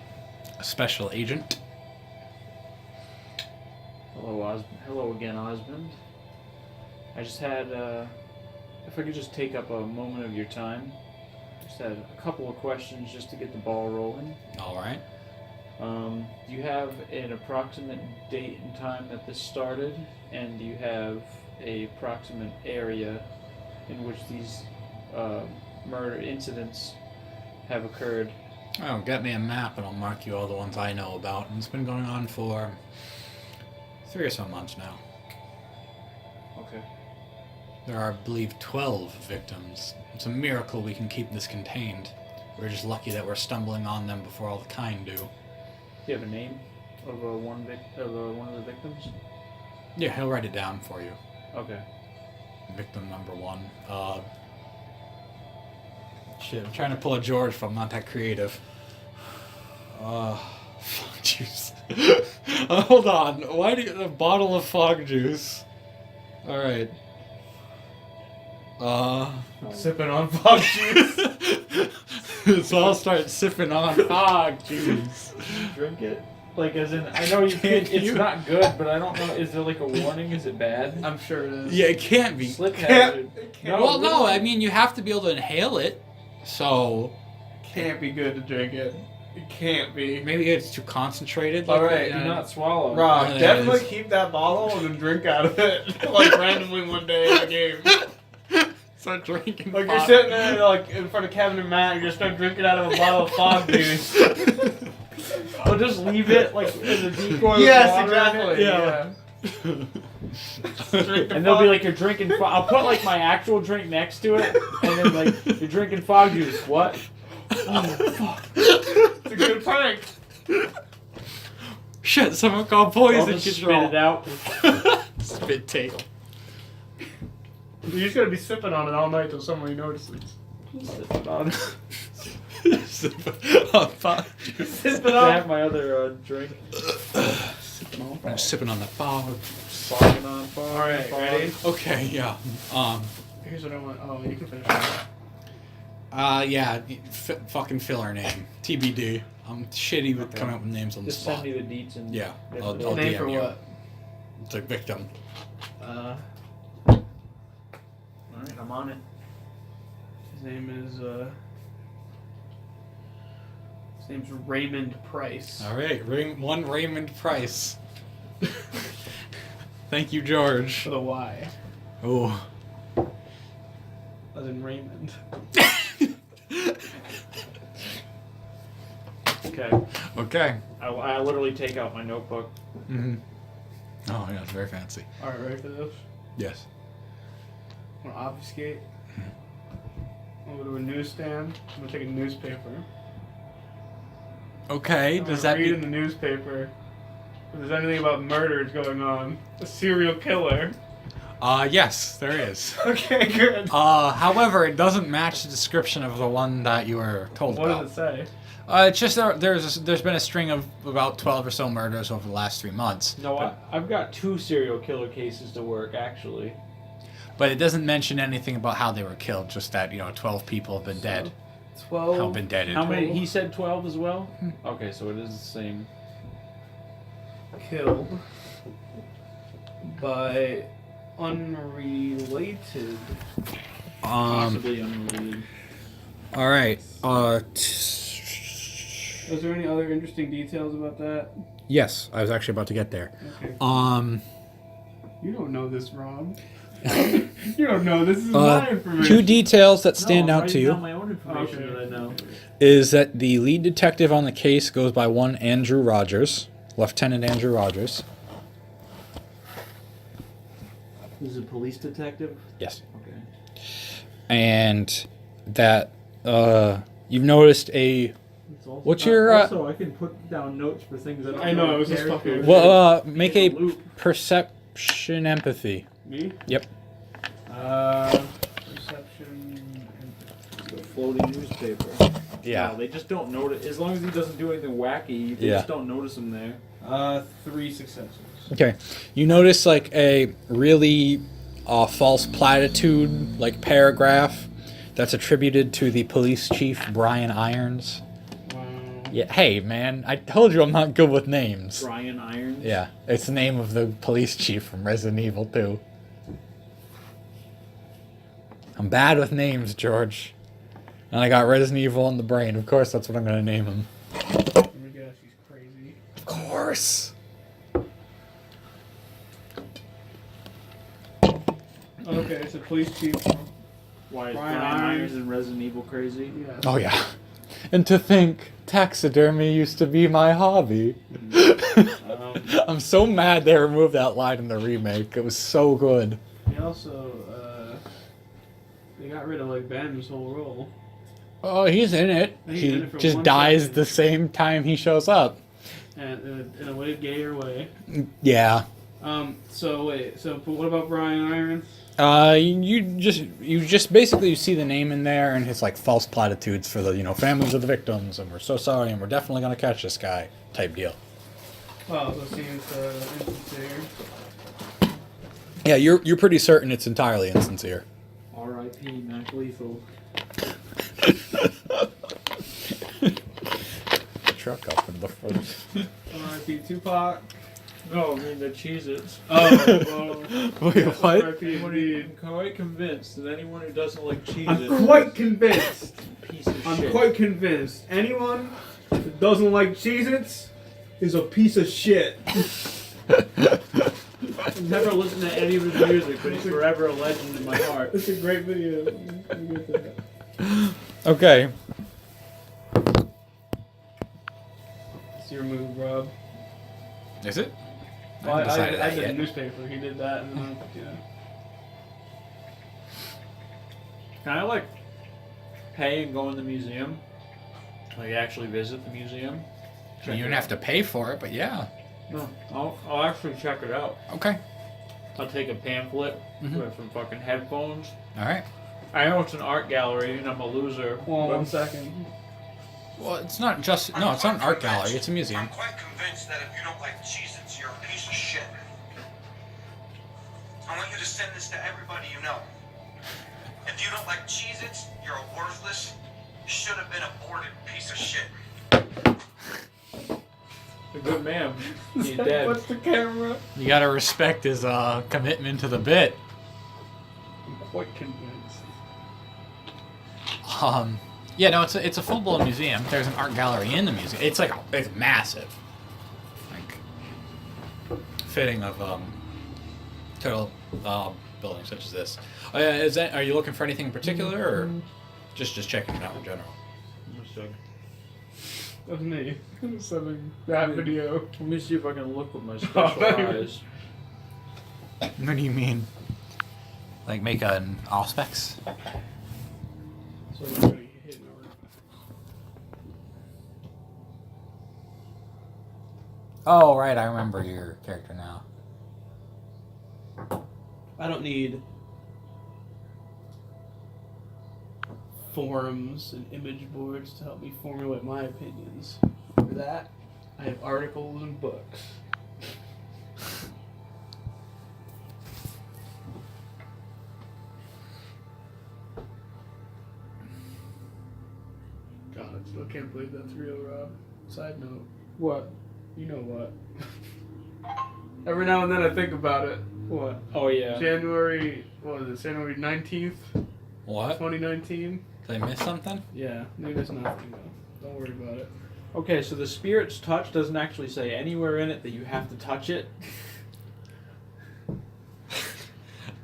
A special agent. Hello again, Osmond. I just had, if I could just take up a moment of your time. Just had a couple of questions just to get the ball rolling. Alright. Do you have an approximate date and time that this started? And do you have a approximate area in which these murder incidents have occurred? Oh, get me a map and I'll mark you all the ones I know about. And it's been going on for 3 or so months now. Okay. There are, I believe, 12 victims. It's a miracle we can keep this contained. We're just lucky that we're stumbling on them before all the kind do. Do you have a name of one of the victims? Yeah, he'll write it down for you. Okay. Victim number 1. Shit, I'm trying to pull a George, but I'm not that creative. Fog juice. Hold on. Why do you... A bottle of fog juice. Alright. Sipping on fog juice. So I'll start sipping on fog juice. Drink it? As in, I know you can't, it's not good, but I don't know, is there a warning? Is it bad? I'm sure it is. Yeah, it can't be. Slip Can't- hazard. it can't- Well, no, I mean, you have to be able to inhale it. So... Can't be good to drink it. It can't be. Maybe it's too concentrated. Alright, Do not swallow. Rob, Yeah, it definitely is. keep that bottle and then drink out of it. Randomly one day in a game. Start drinking You're fog. sitting there in front of Kevin and Matt and you just start drinking out of a bottle of fog juice. Or just leave it in a decoy Yes, with water in it. exactly. Drink the And they'll be fog- you're drinking I'll put my actual drink next to it, and then you're drinking fog juice. What? Oh, fuck. It's a good prank. Shit, someone called I'll poison just spit control. it out. Spit tail. You're just gonna be sipping on it all night till somebody notices. Sip it on. Oh, fog juice. Sipping I on. have my other drink. I'm sipping on the fog. Fogging on fog. Alright, fog. ready? Okay, yeah. Here's what I want. Oh, you can finish that. Yeah, fucking filler name. TBD. I'm shitty with Okay. coming up with names on the Just spot. send me the deets and Yeah, if I'll it's- I'll Name DM for you. what? the victim. Alright, I'm on it. His name's Raymond Price. All right, one Raymond Price. Thank you, George. For the Y. Oh. As in Raymond. Okay. Okay. I literally take out my notebook. Mm-hmm. Oh, yeah, it's very fancy. Alright, ready for this? Yes. I'm gonna obfuscate. I'm gonna go to a newsstand. I'm gonna take a newspaper. Okay, I'm does gonna that read mean... in the newspaper if there's anything about murders going on. A serial killer. Yes, there is. Okay, good. However, it doesn't match the description of the one that you were told What about. does it say? It's just there's been a string of about 12 or so murders over the last 3 months. No, I've got 2 serial killer cases to work, actually. But it doesn't mention anything about how they were killed, just that, 12 people have been dead. 12. Have been dead. How many? He said 12 as well? Okay, so it is the same. Killed by unrelated. Possibly unrelated. All right. Is there any other interesting details about that? Yes, I was actually about to get there. Okay. You don't know this, Rob. You don't know this. Is my information. 2 details that stand no, I'm out to writing you down my own information that I know. is that the lead detective on the case goes by one Andrew Rogers, Lieutenant Andrew Rogers. This is a police detective? Yes. Okay. And that you've noticed a... Also, What's your... also, I can put down notes for things that I know, it was just fucking... Well, make a perception empathy. Me? Yep. Perception. The floating newspaper. Yeah. No, they just don't notice. As long as he doesn't do anything wacky, they just don't notice him there. 3 successes. Okay. You notice like a really false platitude, like paragraph that's attributed to the police chief, Brian Irons. Wow. Yeah. Hey, man, I told you I'm not good with names. Brian Irons? Yeah. It's the name of the police chief from Resident Evil 2. I'm bad with names, George. And I got Resident Evil in the brain. Of course, that's what I'm going to name him. Let me guess, he's crazy. Of course. Okay, it's a police chief. Why is Brian Brian Irons Irons in Resident Evil crazy? Yeah. Oh, yeah. And to think taxidermy used to be my hobby. I'm so mad they removed that line in the remake. It was so good. He also, they got rid of, like, Ben's whole role. Oh, he's in it. He's He in it for just 1 dies second. the same time he shows up. And in a way, gayer way. Yeah. So but what about Brian Irons? You just basically you see the name in there and his like false platitudes for the families of the victims and we're so sorry and we're definitely gonna catch this guy type deal. Well, so it seems insincere. Yeah, you're pretty certain it's entirely insincere. R.I.P. Mac Lethal. Truck up in the front. R.I.P. Tupac. No, I mean the Cheez-Its. Oh, well. Wait, what? R.I.P. I'm indeed. quite convinced that anyone who doesn't like Cheez-Its I'm quite convinced. piece of I'm shit. quite convinced. Anyone that doesn't like Cheez-Its is a piece of shit. I've never listened to any of his music, but he's forever a legend in my heart. It's a great video. Okay. It's your move, Rob. Is it? Well, haven't decided I that did yet. the newspaper. He did that, and then Can I like pay and go in the museum? Like actually visit the museum? You don't have to pay for it, but yeah. No, I'll actually check it out. Okay. I'll take a pamphlet with some fucking headphones. All right. I know it's an art gallery and I'm a loser. Well, but 1 second. Well, it's not just no, it's not an art gallery. It's a museum. I'm quite convinced that if you don't like Cheez-Its, you're a piece of shit. I want you to send this to everybody you know. If you don't like Cheez-Its, you're a worthless, should have been aborted piece of shit. A good man. He's dead. What's the camera? You gotta respect his commitment to the bit. I'm quite convinced. Yeah, no, it's a full blown museum. There's an art gallery in the museum. It's like it's massive, like fitting of total buildings such as this. Are you looking for anything in particular, or just checking it out in general? That's me. Sending that video. Let me see if I can look with my special eyes. What do you mean? Like make an Auspex? So I'm gonna hit over. Oh right, I remember your character now. I don't need forums and image boards to help me formulate my opinions. For that, I have articles and books. God, I still can't believe that's real, Rob. Side note. What? You know what? Every now and then I think about it. What? Oh, yeah. January 19th, What? 2019? Did I miss something? Yeah, maybe it's nothing though. Don't worry about it. Okay, so the spirit's touch doesn't actually say anywhere in it that you have to touch it.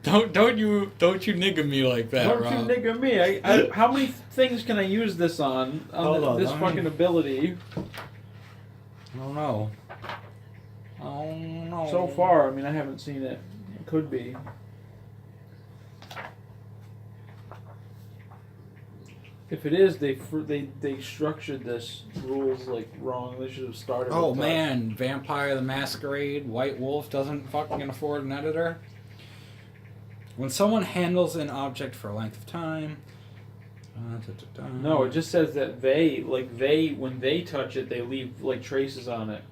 Don't you nigga me like that, Don't Rob. you nigga me. I how many things can I use this on Hold on, this let me- fucking ability? I don't know. Oh no. So far, I mean, I haven't seen it. It could be. If it is, they structured this rules like wrong. They should have started. Oh with touch. man, Vampire the Masquerade, White Wolf doesn't fucking afford an editor. When someone handles an object for a length of time. No, it just says that when they touch it, they leave like traces on it.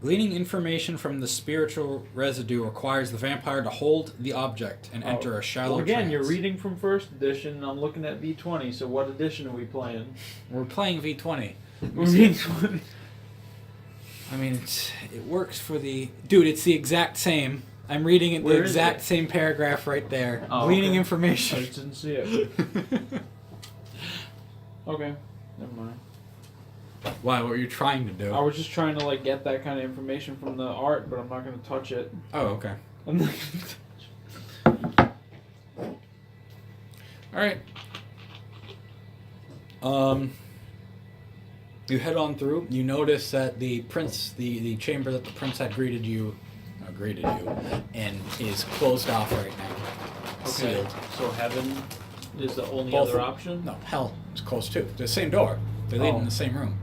Gleaning information from the spiritual residue requires the vampire to hold the object and enter a shallow Well, again, trance. you're reading from first edition, and I'm looking at V20. So what edition are we playing? We're playing V20. We're V20. I mean, it works for the... Dude, it's the exact same. I'm reading it, the Where is exact it? same paragraph right there. Oh, Gleaning okay. I information. just didn't see it. Okay, never mind. Why, what were you trying to do? I was just trying to like get that kind of information from the art, but I'm not going to touch it. Oh, okay. I'm not gonna touch it. Alright. You head on through. You notice that the prince, the chamber that the prince had greeted you in is closed off right now. Okay, Sealed. so heaven is the only Both other of- option? No, hell is closed too. The same door. They lead Oh. in the same room.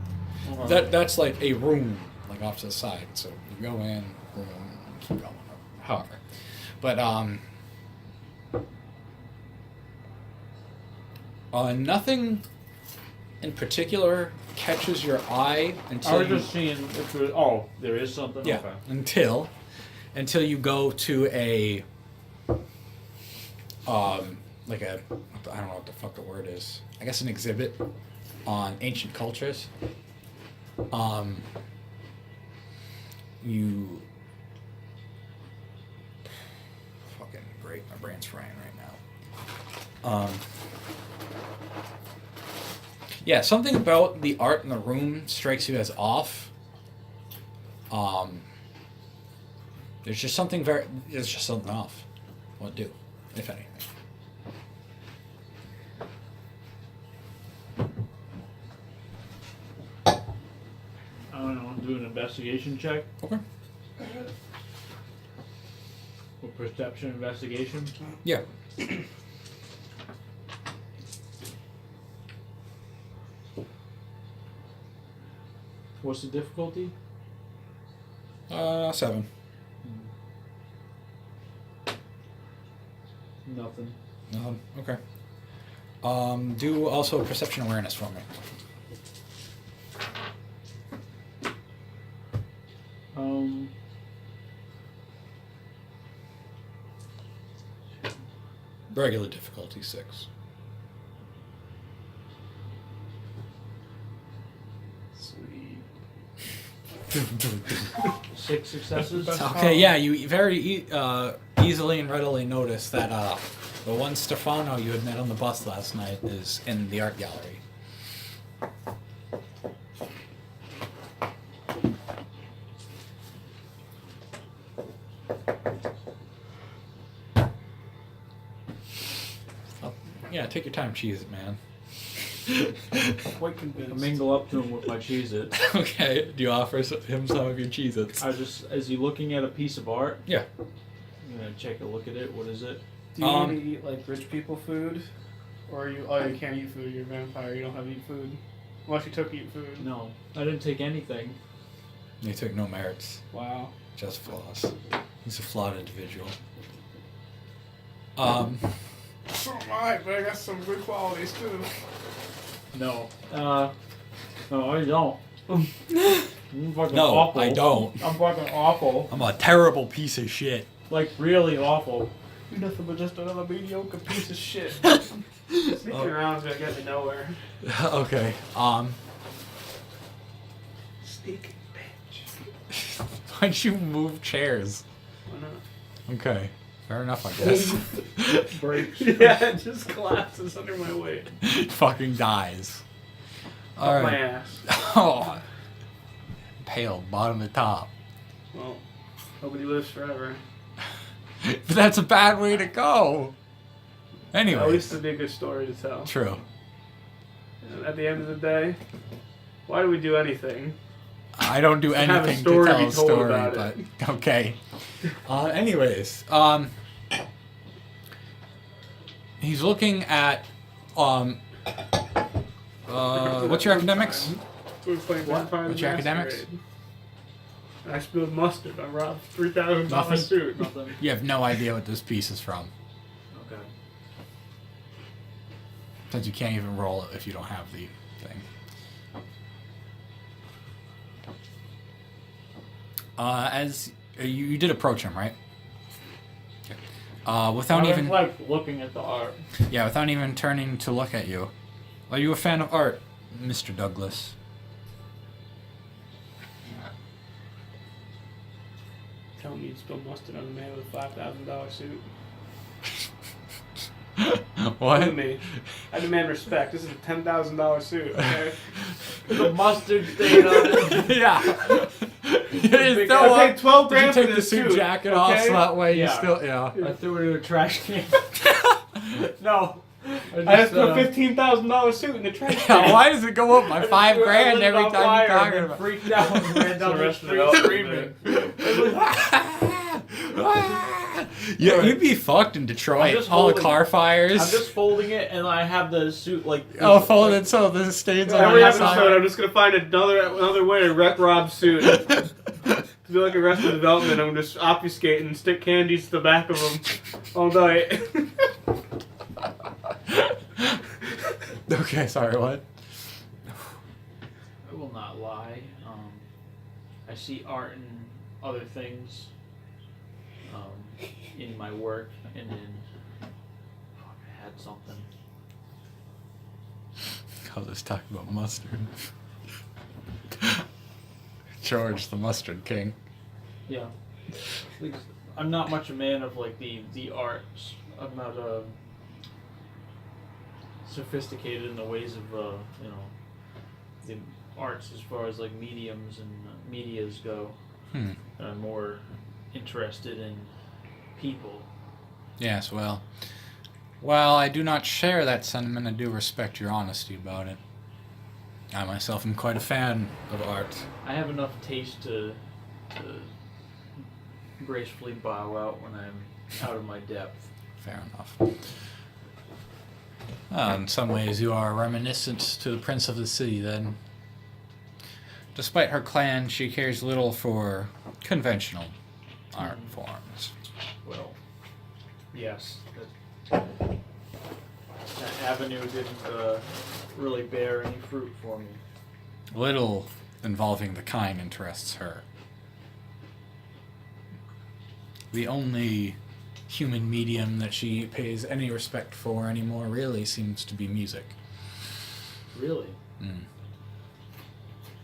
Okay. That's like a room, like off to the side. So you go in, room, keep going. However, but nothing in particular catches your eye I until was you, just seeing if there was, oh, there is something? yeah, Okay. until you go to a like a, I don't know what the fuck the word is. I guess an exhibit on ancient cultures. You fucking great. My brain's frying right now. Yeah, something about the art in the room strikes you as off. There's just something off. What do, if anything? I don't know, do an investigation check. Okay. Or perception investigation. Yeah. What's the difficulty? 7. Nothing. Nothing. Okay. Do also perception awareness for me. Regular difficulty 6. 6 successes. Okay, yeah, you very easily and readily notice that the one Stefano you had met on the bus last night is in the art gallery. Oh, yeah, take your time, cheese it, man. Quite I convinced. mingle up to him with my Cheez-It. Okay, do you offer him some of your Cheez-Its? Is he looking at a piece of art? Yeah. I'm gonna take a look at it. What is it? Do you need to eat like rich people food? Or are you, oh, you can't eat food, you're a vampire, you don't have to eat food. Unless you took eat food. No, I didn't take anything. He took no merits, Wow. just flaws. He's a flawed individual. So am I, but I got some good qualities too. No. No, I don't. I'm fucking No, awful. I don't. I'm fucking awful. I'm a terrible piece of shit. Like, really awful. You're nothing but just another mediocre piece of shit. Sneaking around's gonna get me nowhere. Okay, Sneaking bitch. why'd you move chairs? Why not? Okay, fair enough, I guess. Breaks. Yeah, it just collapses under my weight. Fucking dies. Up my Alright. ass. Oh. Pale, bottom to top. Well, nobody lives forever. But that's a bad way to go. At least Anyways. it'd be a good story to tell. True. And at the end of the day, why do we do anything? I don't do have a anything to story tell be a told story, about but it. okay. Anyways, he's looking at what's your academics? We're playing Vampire What's the your academics? Masquerade. I spilled mustard. I robbed $3,000 Nothing? suit. Nothing. You have no idea what this piece is from, Okay. since you can't even roll it if you don't have the thing. As you did approach him, right? Okay. Without I even like looking at the art. without even turning to look at you. Are you a fan of art, Mr. Douglas? Tell me you spilled mustard on a man with a $5,000 suit. What? Look at me. I demand respect. This is a $10,000 suit, okay? The mustard stain on it. Yeah. I paid 12 Did you grand take for the this suit suit, jacket off okay? so that way you Yeah. still yeah? I threw it in a trash can. No. I just put a $15,000 suit in the trash Yeah, can. why does it go up by $5,000 I lit it every on time fire you're and talking then about? freaked out and ran down the Arrested street Development screaming. Yeah, Alright. you'd be fucked in I'm Detroit. just All the holding- car fires. I'm just folding it and I have the suit like. Oh, folded so the stains on Every the episode, side. I'm just gonna find another way to wreck Rob's suit. To be like Arrested Development, I'm just obfuscate and stick candies to the back of him all night. Okay, sorry, what? I will not lie. I see art in other things in my work and in. Fuck, I had something. Oh, let's talk about mustard. George, the mustard king. Yeah. Because I'm not much a man of like the arts. I'm not sophisticated in the ways of the arts as far as like mediums and medias go. I'm more interested in people. Yes, well, while I do not share that sentiment, I do respect your honesty about it. I myself am quite a fan of art. I have enough taste to gracefully bow out when I'm out of my depth. Fair enough. In some ways, you are reminiscent to the Prince of the City, then. Despite her clan, she cares little for conventional art forms. Well, yes. That avenue didn't really bear any fruit for me. Little involving the kind interests her. The only human medium that she pays any respect for anymore really seems to be music. Really? Mm.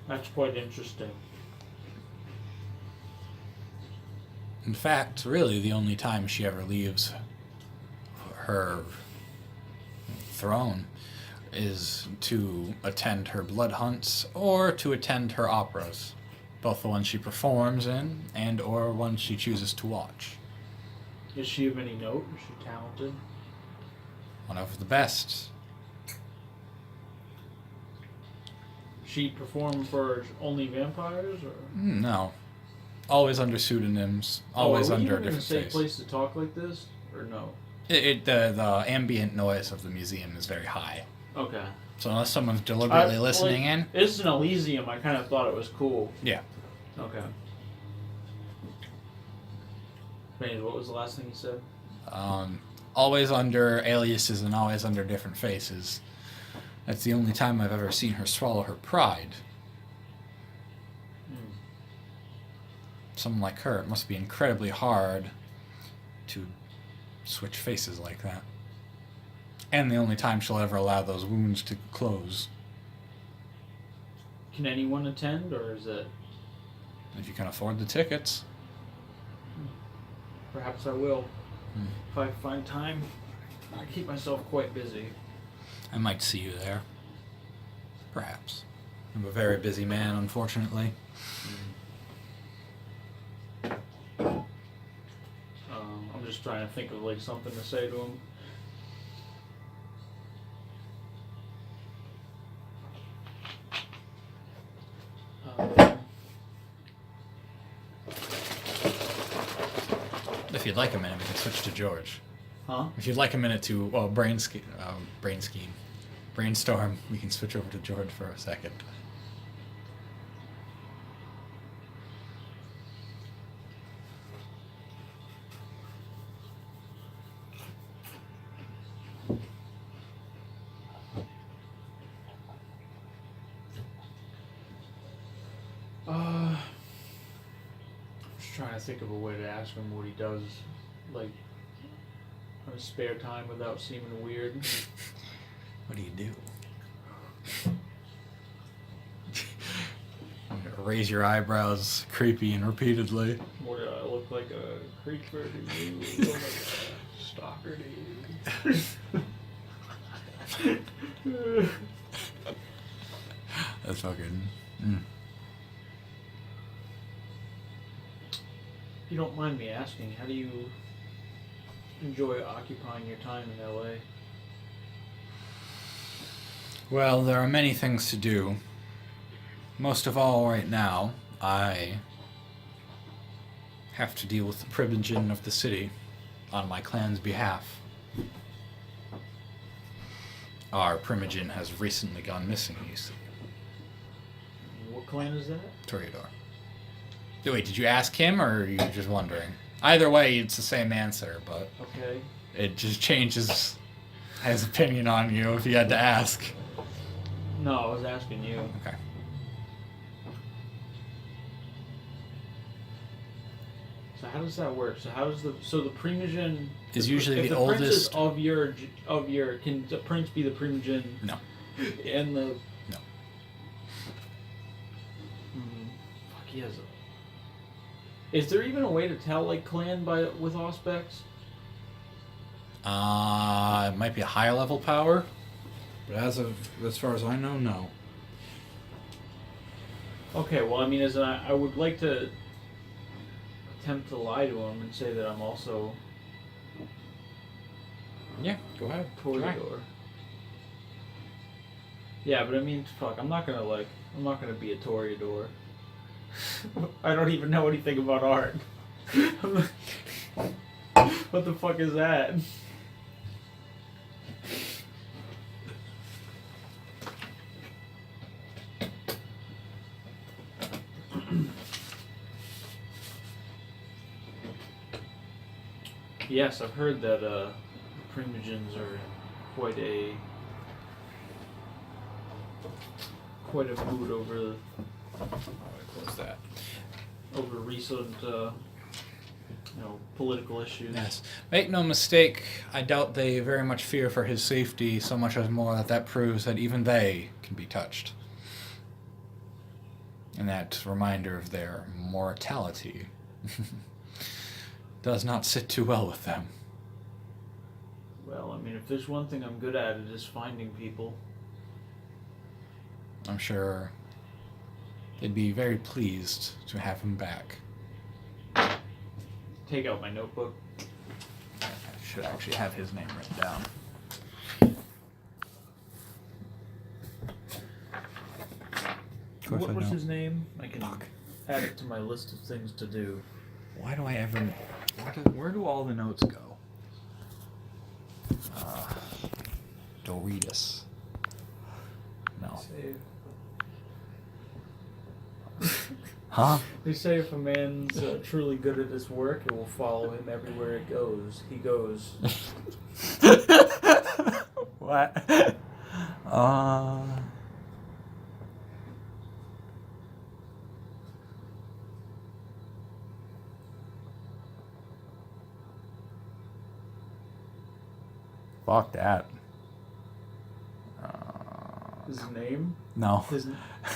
That's quite interesting. In fact, really, the only time she ever leaves her throne is to attend her blood hunts or to attend her operas, both the ones she performs in and or ones she chooses to watch. Is she of any note? Is she talented? One of the best. She performed for only vampires, or No. Always under pseudonyms, always are we under a even in a different safe face. place to talk like this, or no? The ambient noise of the museum is very high. Okay. So unless someone's deliberately listening in, This is an Elysium. I kind of thought it was cool. yeah. Okay. Wait, what was the last thing you said? Always under aliases and always under different faces. That's the only time I've ever seen her swallow her pride. Someone like her, it must be incredibly hard to switch faces like that. And the only time she'll ever allow those wounds to close. Can anyone attend, or is it? If you can afford the tickets. Perhaps I will. If I find time. I keep myself quite busy. I might see you there. Perhaps. I'm a very busy man, unfortunately. I'm just trying to think of like something to say to him. If you'd like a minute, we can switch to George. Huh? If you'd like a minute to, well, brainstorm, we can switch over to George for a second. I'm just trying to think of a way to ask him what he does, like, on his spare time without seeming weird. What do you do? Raise your eyebrows creepy and repeatedly. What do I look like, a creeper to you? Look like a stalker to you? That's fucking... If you don't mind me asking, how do you enjoy occupying your time in LA? Well, there are many things to do. Most of all, right now, I have to deal with the privileging of the city on my clan's behalf. Our primogen has recently gone missing, you see. What clan is that? Toreador. Wait, did you ask him, or are you just wondering? Either way, it's the same answer, but Okay. it just changes his opinion on you if you had to ask. No, I was asking you. Okay. So how does that work? So how does the primogen Is usually if the prince is oldest. of your can the prince be the primogen? No. And the No. Fuck, he has a. Is there even a way to tell like clan with auspex? It might be a higher level power, but as far as I know, no. Okay, well I mean, I would like to attempt to lie to him and say that I'm also Yeah, go ahead. Toreador. Yeah, but I mean, fuck, I'm not gonna be a Toreador. I don't even know anything about art. What the fuck is that? Yes, I've heard that primogens are quite a mood over Close that. recent political issues. Yes. Make no mistake, I doubt they very much fear for his safety so much as more that proves that even they can be touched. And that reminder of their mortality. does not sit too well with them. Well, I mean, if there's one thing I'm good at, it is finding people. I'm sure they'd be very pleased to have him back. Take out my notebook. I should actually have his name written down. What was his name? I can add it to my list of things to do. Why do I ever... Where do all the notes go? Doritas. No. Huh? They say if a man's truly good at his work, it will follow him everywhere it goes. He goes. What? Fuck that. His name? No. His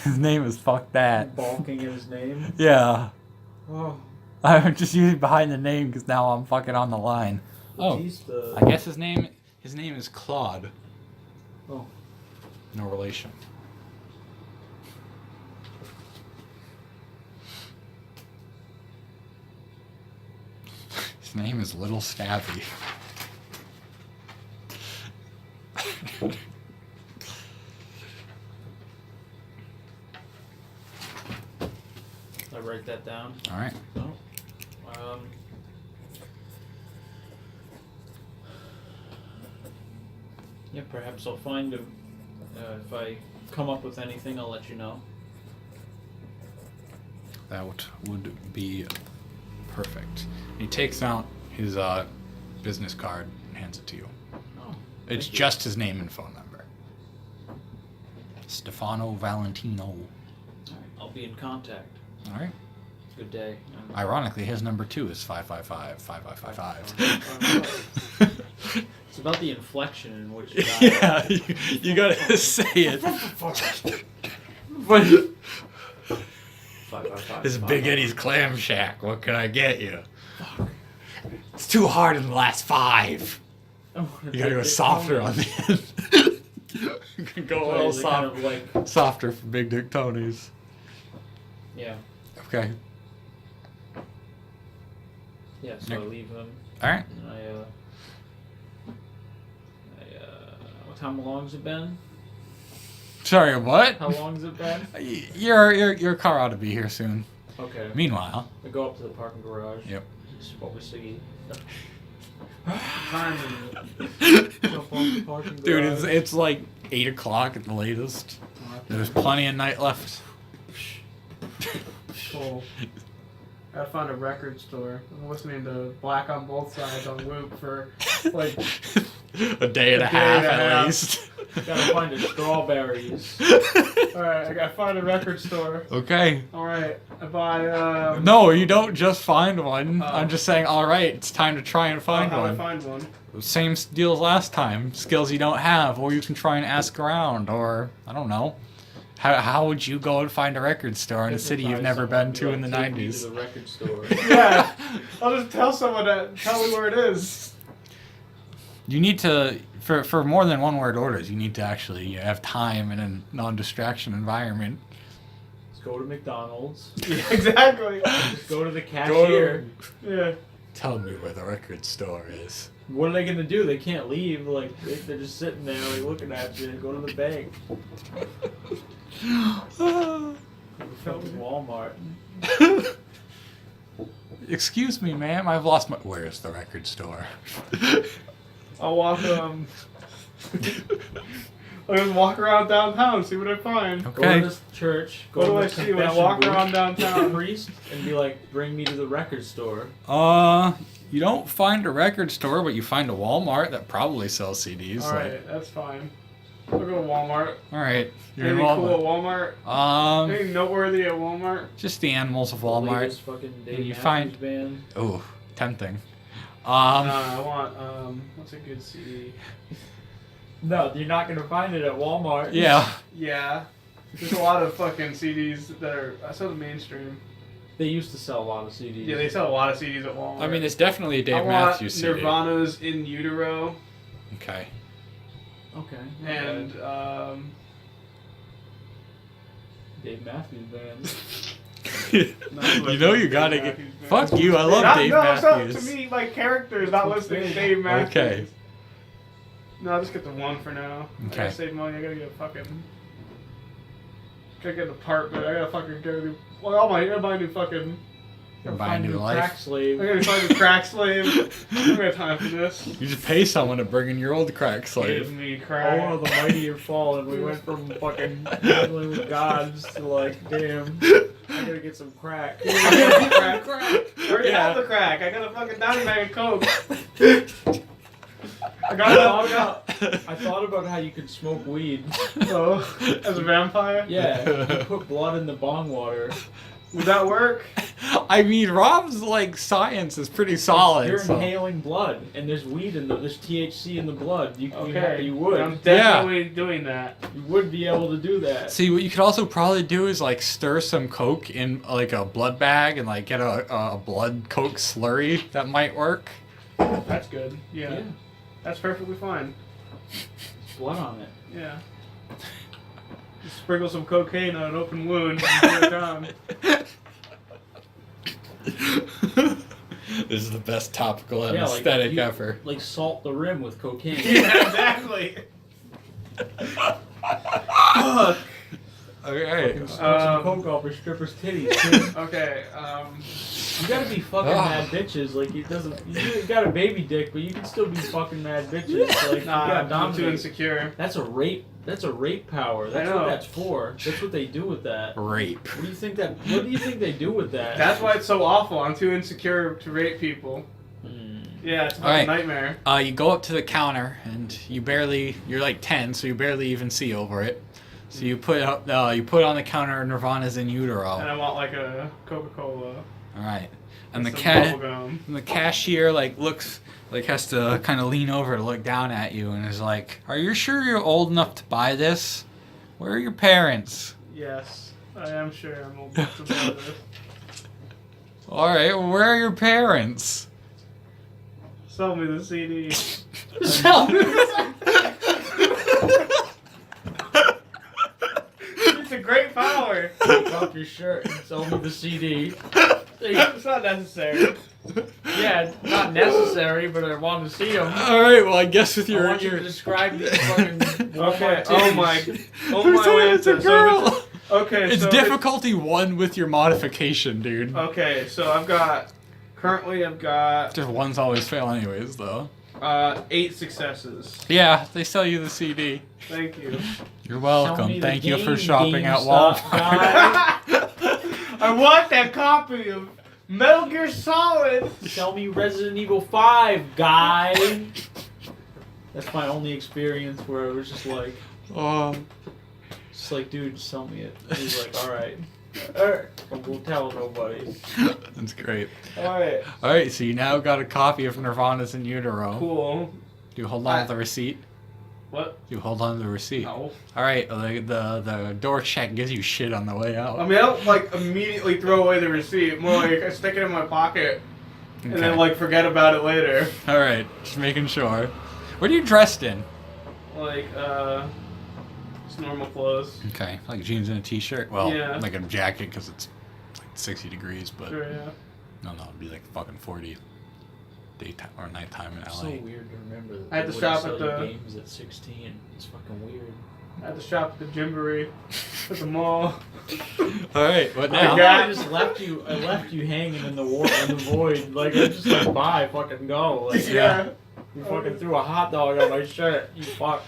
His name is fuck that. balking at his name? Yeah. Oh. I'm just using behind the name because now I'm fucking on the line. Oh. Batista. I guess his name is Claude. Oh. No relation. His name is Little Stabby. I write that down. All right. No. Yeah, perhaps I'll find him. If I come up with anything, I'll let you know. That would be perfect. He takes out his business card and hands it to you. Oh. It's thank you. just his name and phone number. Stefano Valentino. All right, I'll be in contact. All right. Good day. Ironically, his number too is 555-5555. It's about the inflection in which you Yeah, you gotta say it. But this is Big Eddie's Clam Shack. What can I get you? It's too hard in the last 5. You gotta go softer on the end. You can go a little kind of like, softer for Big Dick Tony's. yeah. Okay. Yeah, so I leave him. Alright. And how long's it been? Sorry, what? How long's it been? Your car ought to be here soon. Okay. Meanwhile. I go up to the parking garage. Yep. Smoke a ciggy. Time Jump on the parking Dude, garage. it's like 8 o'clock at the latest. There's plenty of night left. Cool. Gotta find a record store. I'm listening to Black on Both Sides on loop for like a day and a half at least. Gotta find the strawberries. Alright, I gotta find a record store. Okay. Alright, I buy No, you don't just find one. Oh. I'm just saying, alright, it's time to try and find how do I one. find one? Same deal as last time. Skills you don't have, or you can try and ask around, or I don't know. How would you go and find a record store in a city you've never been to in the Take me 90s? to the record store. Yeah, I'll just tell someone that. Tell me where it is. You need to, for more than one word orders, you need to actually have time in a non-distraction environment. Let's go to McDonald's. Yeah, exactly. Just go to the cashier. Yeah. Tell me where the record store is. What are they gonna do? They can't leave. Like they're just sitting there, like looking at you. Go to the bank. Go to fucking Walmart. Excuse me, ma'am, I've lost my... Where's the record store? I'll walk I'll just walk around downtown, see what I find. Go Okay. to this church. Go What to do the I see when I confession walk booth, around see downtown? the priest, and be like, "Bring me to the record store." You don't find a record store, but you find a Walmart that probably sells CDs. Alright, that's fine. I'll go to Walmart. Alright, you're in Anything cool at Walmart. Walmart? Anything noteworthy at Walmart? Just the animals of The Walmart. latest fucking Dave You Matthews find- band. Ooh, tempting. I want, what's a good CD? No, you're not gonna find it at Walmart. Yeah. Yeah. There's a lot of fucking CDs that are, I saw the mainstream. They used to sell a lot of CDs. Yeah, they sell a lot of CDs at Walmart. I mean, it's definitely a I Dave want Matthews CD. Nirvana's In Utero. Okay. Okay. And, Dave Matthews Band. You know you gotta get. Fuck you! I love Dave Matthews. Matthews. To me, like characters, not listening to Dave Matthews. Okay. No, I'll just get the one for now. I Okay. gotta save money. I gotta get a fucking. Gotta get an apartment. I gotta fucking go to. Well, I gotta buy a new fucking. Buy a new crack life. slave. I gotta find a crack slave. I don't got time for this. You just pay someone to bring in your old crack Give slave. me crack. Oh, the mighty have fallen. We went from fucking dealing with gods to like, damn, I gotta get some crack. crack. I already Yeah. have the crack. I got a fucking diamond bag of coke. I got it all out. I thought about how you could smoke weed. Oh, as a vampire? Yeah, you put blood in the bong water. Would that work? I mean, Rob's like science is pretty solid. You're so- inhaling blood, and there's weed in there's THC in the blood. You Okay. you would. I'm definitely doing that. You would be able to do that. See, what you could also probably do is like stir some Coke in like a blood bag and like get a blood Coke slurry. That might work. That's good. Yeah. Yeah. That's perfectly fine. There's blood on it. Yeah. Just sprinkle some cocaine on an open wound and put it down. This is the best topical Yeah, like, anesthetic you- ever. Like salt the rim with cocaine. Yeah, exactly. Fuck. Okay. Smoke some coke off her stripper's titties. Too. Okay, You gotta be fucking Ah. mad bitches. Like it doesn't. You got a baby dick, but you can still be fucking mad bitches. Like you nah, gotta I'm too dominate. insecure. That's a rape. That's a rape power. That's know. what that's for. That's what they do with that. Rape. What do you think that? What do you think they do with that? That's why it's so awful. I'm too insecure to rape people. Yeah, it's a Alright. nightmare. You go up to the counter and you're like 10, so you barely even see over it. So you put on the counter Nirvana's In Utero. And I want like a Coca-Cola. All right. And the some bubble gum. and the cashier has to kind of lean over to look down at you and is like, "Are you sure you're old enough to buy this? Where are your parents?" Yes, I am sure I'm old enough to buy this. All right, well, where are your parents? Sell me the CD. Sell me It's a great power. Take off your shirt and sell me the CD. It's not necessary. Yeah, not necessary, but I want to see them. All right, well, I guess with I your want you to describe these fucking Okay. Walmart Oh my. titties. Oh Who my. said it's a Wanta. girl? Okay. It's so difficulty 1 with your modification, dude. Okay, so I've got. Currently, I've got Just ones always fail, anyways, though. 8 successes. Yeah, they sell you the CD. Thank you. You're Sell me welcome. the Thank you for game, shopping at GameStop Walmart. guy. I want that copy of Metal Gear Solid. Sell me Resident Evil 5, guy. That's my only experience where it was just like, dude, sell me it. He's like, all right. But we'll tell nobody. That's great. Alright. All right, so you now got a copy of Nirvana's In Utero. Cool. Do you hold on to the receipt? What? You hold on to the receipt. No. All right, the door check gives you shit on the way out. I mean, I don't like immediately throw away the receipt. More like I stick it in my pocket and then Okay. like forget about it later. All right, just making sure. What are you dressed in? Like just normal clothes. Okay, like jeans and a t-shirt. Well, Yeah. like a jacket because it's like 60 degrees, but Sure, yeah. no, it'd be like fucking 40 daytime or nighttime in LA. It's so weird to remember that I had they to wouldn't shop sell at you the- games at 16. It's fucking weird. I had to shop at the Gymboree at the mall. All right, what I now? got- I just left you hanging in the void. Like I just like bye, fucking go. Like Yeah. you fucking threw a hot dog on my shirt. You fuck.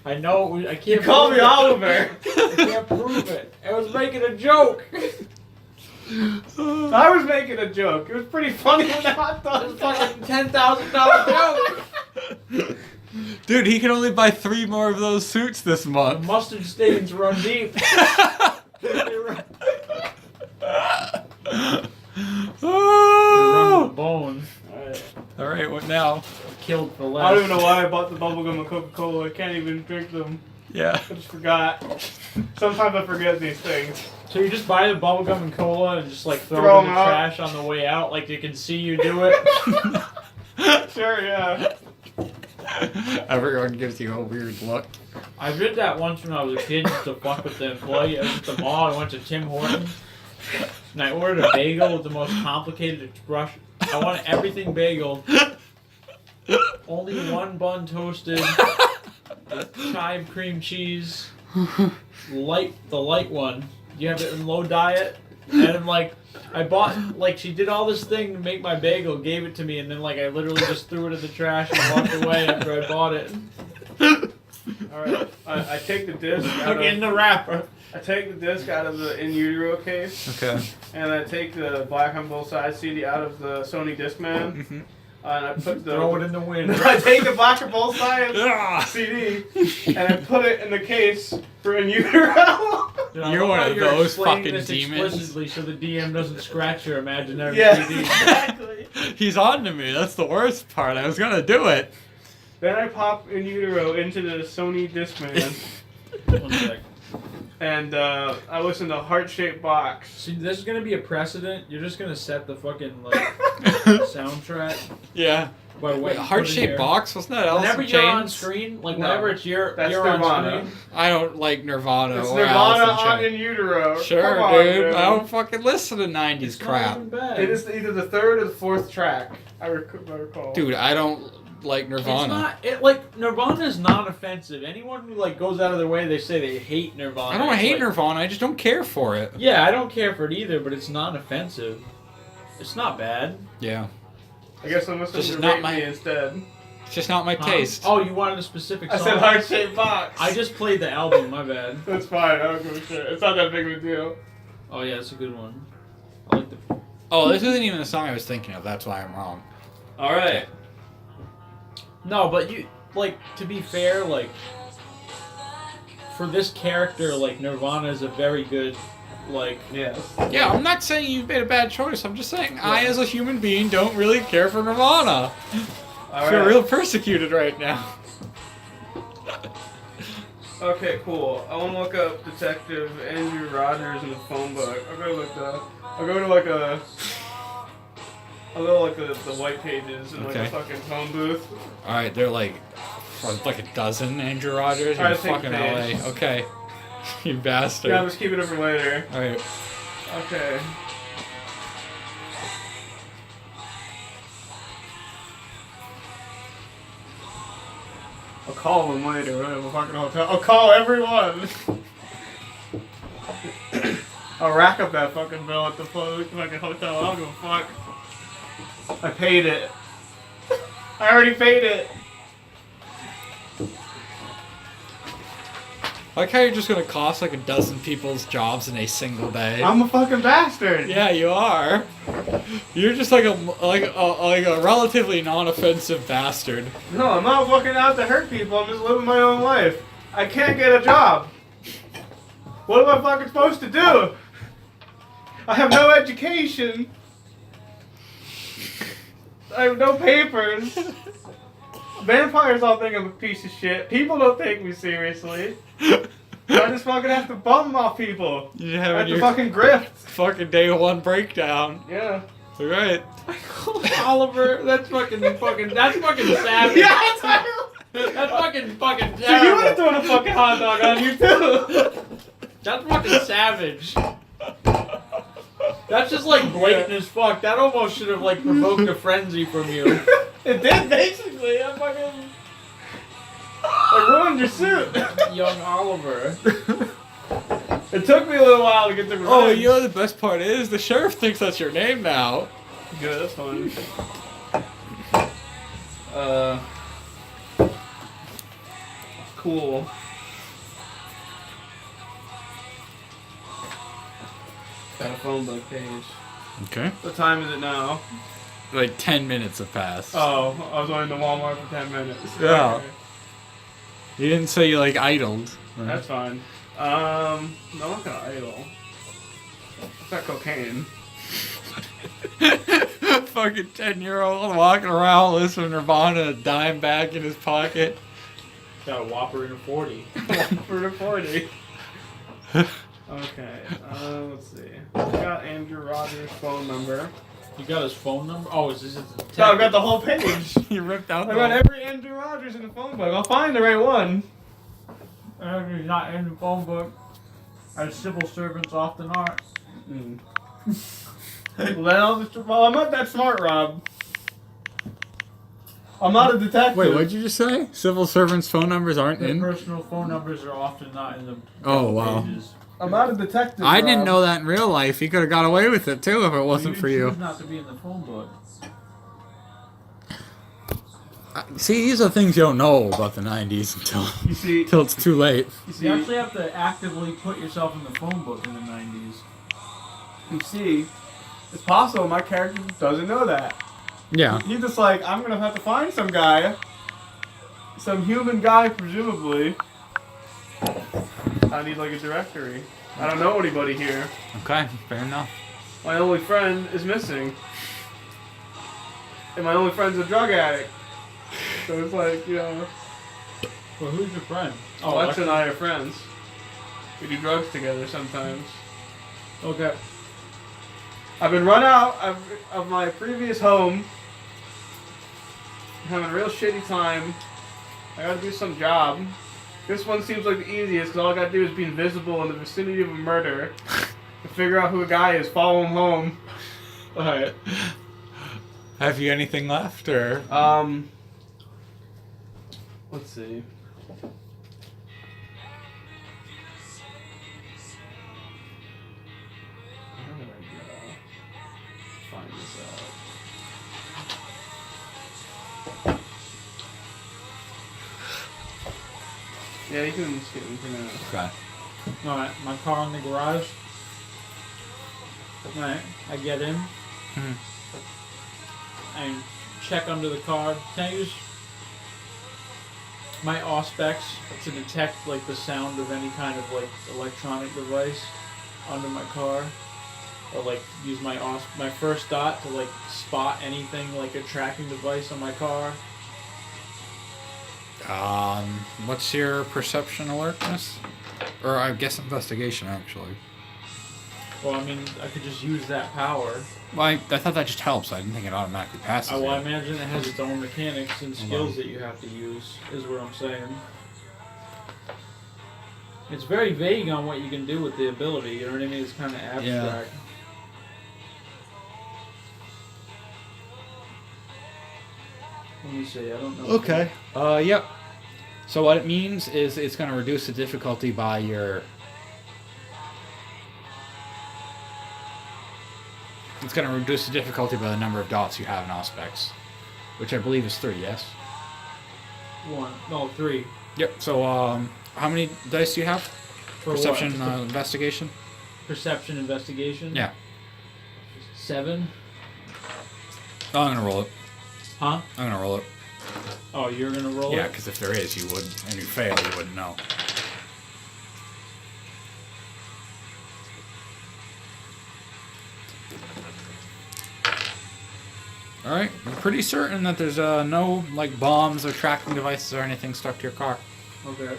I know. I can't. You call me prove it. Oliver. I can't prove it. I was making a joke. I was making a joke. It was pretty funny when the hot It was a dog. fucking $10,000 joke. Dude, he can only buy 3 more of those suits this The month. mustard stains run deep. They run to Oh! the bone. Alright. All right, what now? Killed for less. I don't even know why I bought the bubblegum and Coca-Cola. I can't even drink them. Yeah. I just forgot. Sometimes I forget these things. So you just buy the bubblegum and cola and just like throw Throw it in 'em the out. trash on the way out, like they can see you do it. Sure, yeah. Everyone gives you a weird look. I did that once when I was a kid just to fuck with the employee. I was at the mall. I went to Tim Hortons and I ordered a bagel with the most complicated expression. I wanted everything bagel. Only one bun toasted. Chive cream cheese. The light one. You have it in low diet. And I'm like, I bought, like, she did all this thing to make my bagel, gave it to me, and then, like, I literally just threw it in the trash and walked away after I bought it. Alright, I take the disc out Took it in the wrapper. I take the disc out of the in utero case, Okay. and I take the Black on Both Sides CD out of the Sony Discman, Mhm. and I put the Throw it in the wind. I take the Black on Both Sides Ah! CD, and I put it in the case for in utero. Dude, I You're love one how of you're those explaining fucking this demons. explicitly so the DM doesn't scratch your imaginary Yeah, CD. exactly. He's on to me. That's the worst part. I was gonna do it. Then I pop in utero into the Sony Discman, One sec. and I listen to Heart Shaped Box. See, this is gonna be a precedent. You're just gonna set the fucking like soundtrack Yeah. by Wait, what heart-shaped box? Wasn't that Whenever Alice in you're on Chains? screen, like No, whenever it's you're that's on Nirvana. screen. I don't like Nirvana It's or Nirvana Alice in on Chains. in utero. Sure, Come on, dude. I don't fucking listen to 90s It's not crap. even bad. It is either the third or the fourth track. I recall. Dude, I don't like It's Nirvana. not. It like Nirvana is not offensive. Anyone who like goes out of their way, they say they hate Nirvana. I don't It's hate like- Nirvana. I just don't care for it. Yeah, I don't care for it either, but it's not offensive. It's not bad. Yeah. I guess I'm listening This to is not Rate my- Me instead. It's just not my Huh? taste. Oh, you wanted a specific I song? said Heart Shaped Box. I just played the album. My bad. That's fine. I don't give a shit. It's not that big of a deal. Oh yeah, it's a good one. I like the. Oh, this isn't even the song I was thinking of. That's why I'm wrong. All right. No, but you like to be fair, like for this character, like Nirvana is a very good, like Yes. Yeah, I'm not saying you've made a bad choice. I'm just saying I, as a human being, don't really care for Nirvana. I feel real persecuted right now. Okay, cool. I want to look up Detective Andrew Rogers in the phone book. I'll go to the white pages in like Okay. a fucking phone booth. All right, they're like a dozen Andrew Rogers. You're All in right, take fucking page. LA. Okay. You bastard. Yeah, I'm just keeping it for later. All right. Okay. I'll call them later. We're in a fucking hotel. I'll call everyone. I'll rack up that fucking bill at the fucking hotel. I don't give a fuck. I paid it. I already paid it. I like how you're just gonna cost like a dozen people's jobs in a single day. I'm a fucking bastard. Yeah, you are. You're just like a relatively non-offensive bastard. No, I'm not fucking out to hurt people. I'm just living my own life. I can't get a job. What am I fucking supposed to do? I have no education. I have no papers. Vampires all think I'm a piece of shit. People don't take me seriously. I just fucking have to bum off people. You I have have to your fucking grift. fucking day one breakdown. Yeah. All right. Oliver. That's fucking savage. Yeah, that's how That's fucking terrible. So you would have thrown a fucking hot dog on you too. That's fucking savage. That's just like blatant as fuck. That almost should have like provoked a frenzy from you. It did basically. I ruined your suit. Young Oliver. It took me a little while to get the revenge. Oh, you know the best part is the sheriff thinks that's your name now. Good, that's fun. Cool. Got a phone book page. Okay. What time is it now? Like 10 minutes have passed. Oh, I was going to Walmart for 10 minutes. Yeah. Okay. You didn't say you like idled. That's fine. No, I'm not gonna idle. It's not cocaine. Fucking 10-year-old walking around listening to Nirvana, a dime bag in his pocket. Got a Whopper and a 40. For the 40. Okay, let's see. I got Andrew Rogers' phone number. You got his phone number? Oh, is this his No, I've got the whole page. You ripped out I got every Andrew Rogers in the phone book. I'll find the right one. He's not in the phone book, as civil servants often are. Well, I'm not that smart, Rob. I'm not a detective. Wait, what'd you just say? Civil servants' phone numbers aren't Their in? personal phone numbers are often not in the Oh, wow. pages. I'm not a detective. I didn't Rob. know that in real life. He could have got away with it too if it wasn't for you. choose not to be in the phone book. See, these are things you don't know about the 90s until it's too late. You actually have to actively put yourself in the phone book in the 90s. You see, it's possible my character doesn't know that. Yeah. He's just like, I'm gonna have to find some guy, some human guy, presumably. I need like a directory. I don't know anybody here. Okay, fair enough. My only friend is missing. And my only friend's a drug addict. So it's like, you know. Well, who's your friend? Oh, Lex and I are friends. We do drugs together sometimes. Okay. I've been run out of my previous home. I'm having a real shitty time. I gotta do some job. This one seems like the easiest because all I gotta do is be invisible in the vicinity of a murder. To figure out who the guy is, follow him home. Alright. Have you anything left, or? Let's see. Where did I go? Find this out. Yeah, you can skip me for now. Okay. Alright, my car in the garage. Alright, I get in. And check under the car. Can I use my Auspex to detect like the sound of any kind of like electronic device under my car? Or like use my my first dot to like spot anything like a tracking device on my car? What's your perception alertness? Or I guess investigation, actually. Well, I mean, I could just use that power. Well, I thought that just helps. I didn't think it automatically passes. Well, I you. imagine it has its own mechanics and skills that you have to use, is what I'm saying. It's very vague on what you can do with the ability, you know what I mean? It's kind of abstract. Yeah. Let me see, I don't know. Okay. Yep. So what it means is it's going to reduce the difficulty by your... It's going to reduce the difficulty by the number of dots you have in Auspex. Which I believe is 3, yes? 3. Yep. So, how many dice do you have? For Perception, what? investigation? Perception, investigation? Yeah. 7? Oh, I'm going to roll it. Huh? I'm going to roll it. Oh, you're gonna roll Yeah, it? because if there is, you would, and you fail, you wouldn't know. Alright, I'm pretty certain that there's no like bombs or tracking devices or anything stuck to your car. Okay.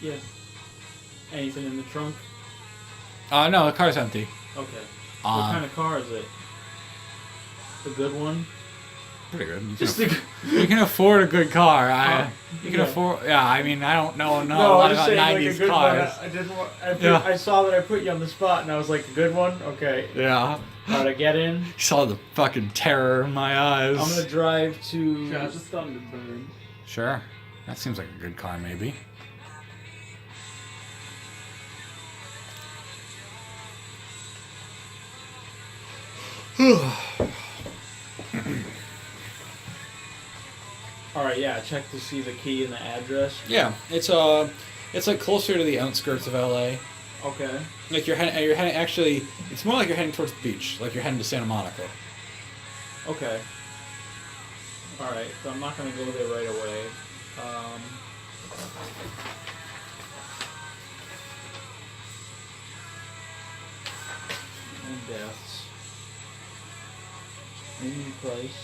Yeah. Anything in the trunk? No, the car's empty. Okay. What kind of car is it? The good one? Pretty good. You You can afford a good car. You can yeah. afford. Yeah, I mean, I don't know a I'm lot just about saying, 90s like a good cars. one. I didn't want. Yeah. I saw that I put you on the spot, and I was like, a good one? Okay. Yeah. Alright, I get in. You saw the fucking terror in my eyes. I'm gonna drive to. Yeah, it's a Thunderbird. Sure. That seems like a good car, maybe. Alright, yeah, check to see the key and the address. Yeah, it's like closer to the outskirts of LA. Okay. Like you're heading actually, it's more like you're heading towards the beach, like you're heading to Santa Monica. Okay. Alright, so I'm not gonna go there right away. And deaths. Medium price.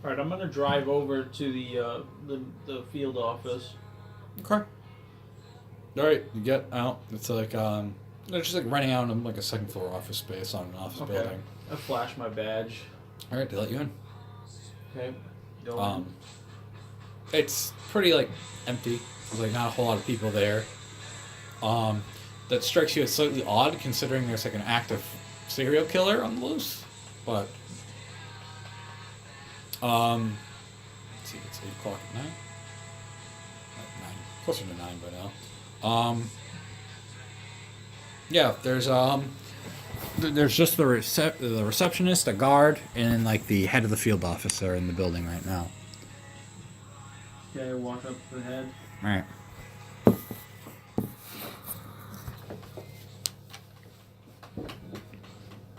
All right, I'm gonna drive over to the field office. Okay. All right, you get out. It's like they're just like renting out like a second floor office space on an office building. I flash my badge. All right, they let you in. Okay. Go in. It's pretty like empty. There's like not a whole lot of people there. That strikes you as slightly odd considering there's like an active serial killer on the loose. But let's see, it's 8 o'clock at night. At 9, closer to 9 by now. Yeah, there's just the receptionist, a guard, and like the head of the field office are in the building right now. Okay, I walk up to the head. Right.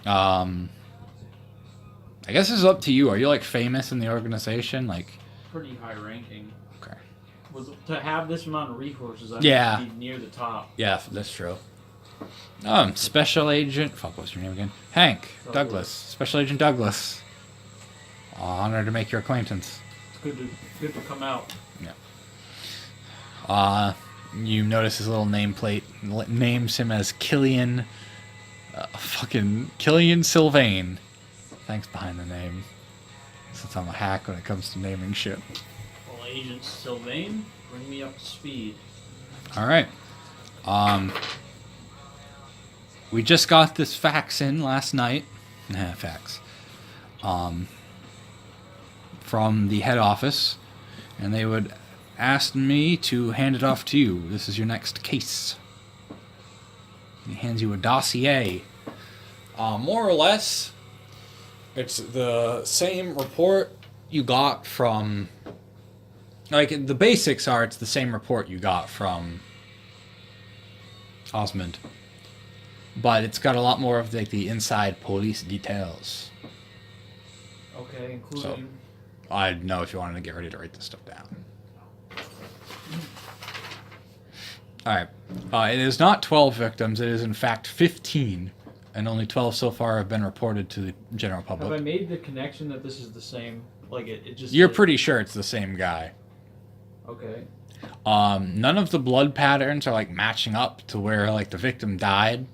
I guess this is up to you. Are you like famous in the organization? Like, Pretty high ranking. okay. To have this amount of resources, I Yeah. have to be near the top. Yeah, that's true. Special Agent. Fuck, what's your name again? Hank Douglas. Special Agent Douglas. Honored to make your acquaintance. It's good to come out. You notice his little nameplate names him as Killian. Fucking Killian Sylvain. Thanks behind the name. Since I'm a hack when it comes to naming shit. Well, Agent Sylvain, bring me up to speed. All right. We just got this fax in last night. Fax. From the head office, and they would ask me to hand it off to you. This is your next case. He hands you a dossier. More or less, it's the same report you got from... Like, the basics are it's the same report you got from Osmond. But it's got a lot more of like the inside police details. Okay, including... I'd know if you wanted to get ready to write this stuff down. Alright. It is not 12 victims. It is in fact 15. And only 12 so far have been reported to the general public. Have I made the connection that this is the same? Like, it just... You're pretty sure it's the same guy. Okay. None of the blood patterns are like matching up to where like the victim died.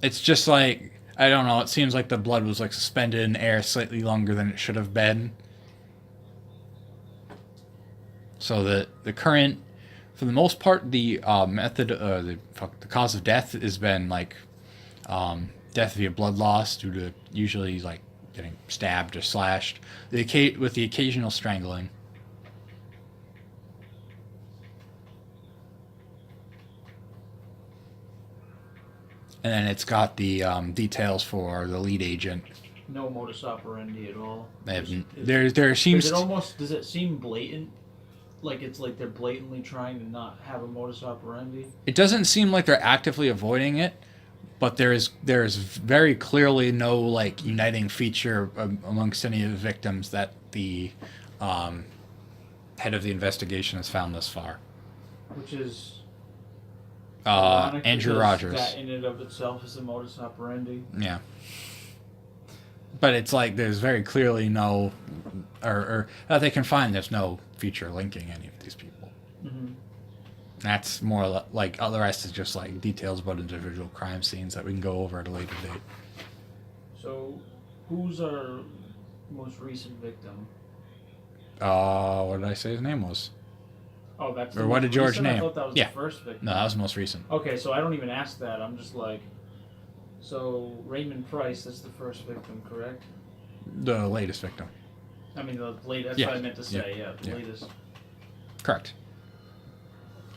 It's just like, I don't know, it seems like the blood was like suspended in air slightly longer than it should have been. So the current, for the most part, the method, the cause of death has been like death via blood loss due to usually like getting stabbed or slashed, with the occasional strangling. And then it's got the details for the lead agent. No modus operandi at all. There seems... Does it seem blatant? Like it's like they're blatantly trying to not have a modus operandi? It doesn't seem like they're actively avoiding it, but there is very clearly no like uniting feature amongst any of the victims that the head of the investigation has found thus far. Which is... Andrew Rogers. That in and of itself is a modus operandi. Yeah. But it's like there's very clearly no, or that they can find there's no feature linking any of these people. Mm-hmm. That's more like, the rest is just like details about individual crime scenes that we can go over at a later date. So, who's our most recent victim? What did I say his name was? Oh, that's... Or what did George name? I thought that was the first victim. No, that was the most recent. Okay, so I don't even ask that. I'm just like... So, Raymond Price, that's the first victim, correct? The latest victim. I mean, the latest... That's Yeah. what I meant to say, the Yeah. latest. Correct.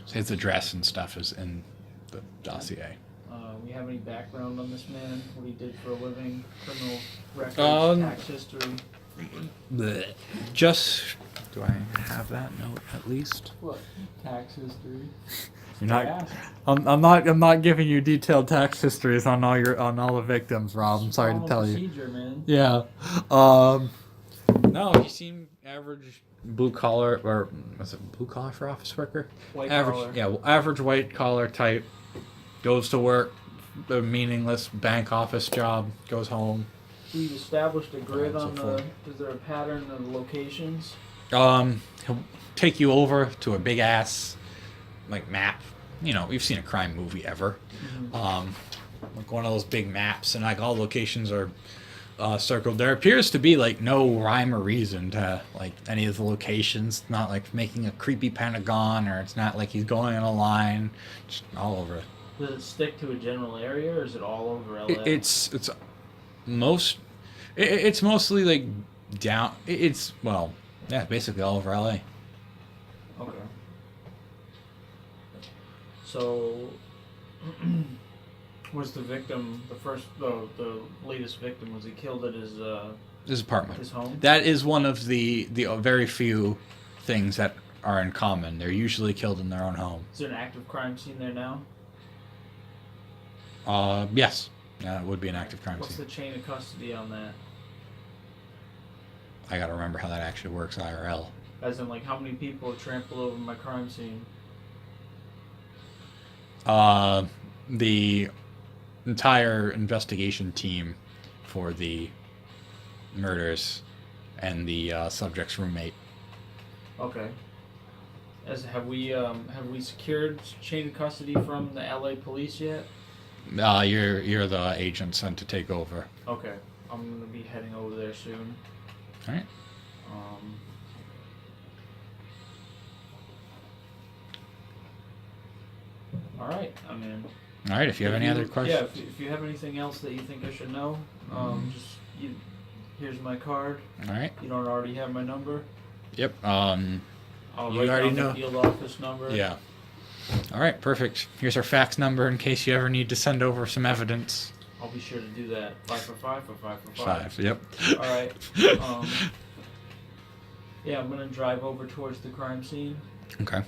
So his address and stuff is in the dossier. We have any background on this man? What he did for a living? Criminal records? Tax history? Blech. Just... Do I have that note at least? What? Tax history? You're not. I'm not giving you detailed tax histories on all the victims, Rob. I'm sorry to tell you. Procedure, man. Yeah. No, he seemed average blue collar, or was it blue collar for office worker? White average, collar. yeah, average white collar type. Goes to work, a meaningless bank office job. Goes home. we've established a grid so on the. Is there a pattern of locations? He'll take you over to a big ass like map. You know, you've seen a crime movie ever. Like one of those big maps, and like all locations are circled. There appears to be like no rhyme or reason to like any of the locations. Not like making a creepy pentagon, or it's not like he's going in a line. Just all over. Does it stick to a general area, or is it all over LA? It's mostly like down. It's well, yeah, basically all over LA. Okay. So, was the victim the latest victim? Was he killed at His apartment. his home? That is one of the very few things that are in common. They're usually killed in their own home. Is there an active crime scene there now? Yes. Yeah, it would be an active crime What's scene. the chain of custody on that? I gotta remember how that actually works IRL. As in, like, how many people trample over my crime scene? The entire investigation team for the murders and the subject's roommate. Okay. Have we secured chain of custody from the LA police yet? You're the agent sent to take over. Okay. I'm gonna be heading over there soon. All right. All right. I mean. All right. If you have any other questions. Yeah. If you have anything else that you think I should know, here's my card. All right. You don't already have my number. Yep. I'll You write already down know. the field office number. Yeah. All right. Perfect. Here's our fax number in case you ever need to send over some evidence. I'll be sure to do that. 5 for 5 for 5 for 5. 5. Yep. All right. Yeah, I'm gonna drive over towards the crime scene. Okay.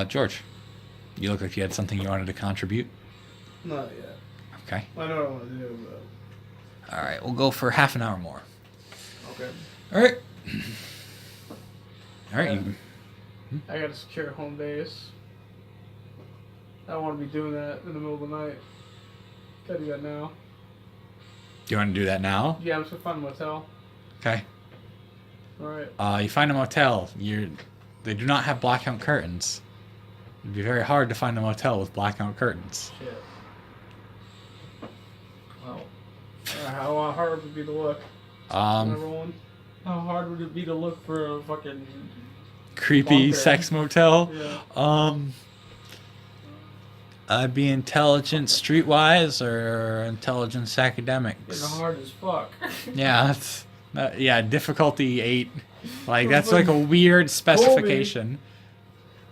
George, you look like you had something you wanted to contribute. Not yet. Okay. I know what I want to do, but... All right. We'll go for half an hour more. Okay. All right. All right. I gotta secure home base. I don't want to be doing that in the middle of the night. Gotta do that now. Do you want to do that now? Yeah, I'm just gonna find a motel. Okay. Alright. You find a motel. They do not have blackout curtains. It'd be very hard to find a motel with blackout curtains. Shit. Well, how hard would it be to look? Number one. How hard would it be to look for a fucking creepy bunker? sex motel. Yeah. I'd be intelligence streetwise or intelligence academics. It's hard as fuck. Yeah, that's difficulty 8. Like that's like a weird specification.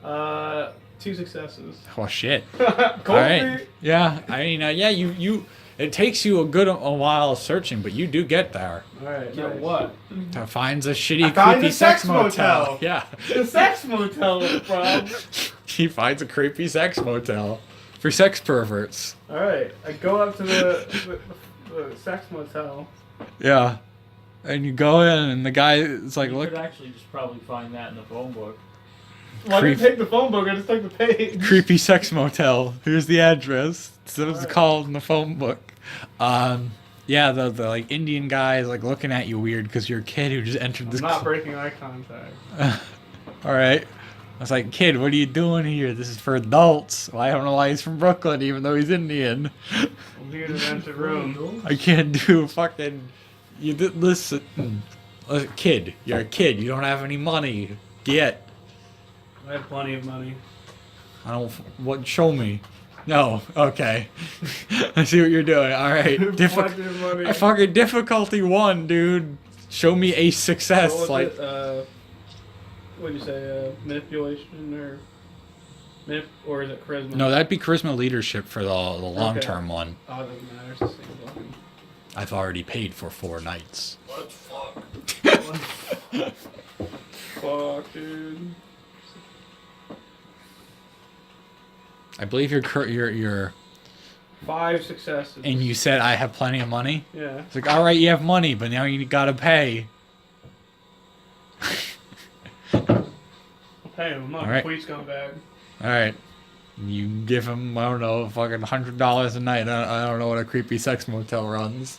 2 successes. Oh shit. Colby. All right. Yeah, I mean, you. It takes you a while searching, but you do get there. Alright. Get Nice. what? To find a shitty, I find creepy the sex sex motel. motel. Yeah. The sex motel is the problem. He finds a creepy sex motel for sex perverts. Alright. I go up to the sex motel. Yeah. And you go in, and the guy is like, You look, could actually just probably find that in the phone book. Well, I didn't take the phone book, I just took the page. creepy sex motel. Here's the address. So it's Alright. called in the phone book. Yeah, the like Indian guy is like looking at you weird because you're a kid who just entered I'm this. not breaking eye contact. All right. I was like, kid, what are you doing here? This is for adults. Well, I don't know why he's from Brooklyn, even though he's Indian. I'm here to rent a room. I can't do fucking. Listen, kid. You're a kid. You don't have any money. Get. I have plenty of money. I don't. What? Show me. No. Okay. I see what you're doing. All right. Plenty of money. I fucking difficulty 1, dude. Show me a success. What was Like. it? What do you say? Manipulation or is it charisma? No, that'd be charisma leadership for the long-term one. Oh, it doesn't matter. It's the same fucking. I've already paid for 4 nights. What fuck? Fuck, dude. I believe you're 5 successes. and you said I have plenty of money. Yeah. It's like, all right, you have money, but now you gotta pay. I'll pay him. I'm not All a right. complete scumbag. All right, you give him, I don't know, fucking $100 a night. I don't know what a creepy sex motel runs.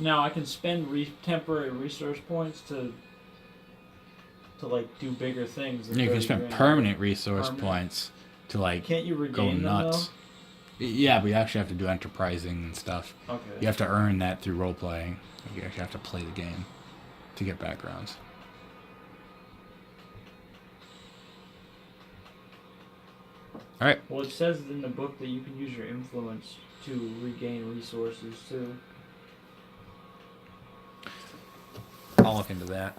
Now I can spend temporary resource points to like do bigger things. than You can 30 spend grand. permanent resource Permanent. points to like Can't you go regain them nuts. Yeah, but you actually have to do enterprising and stuff. though? Okay. You have to earn that through role playing. You actually have to play the game to get backgrounds. All right. Well, it says in the book that you can use your influence to regain resources too. I'll look into that.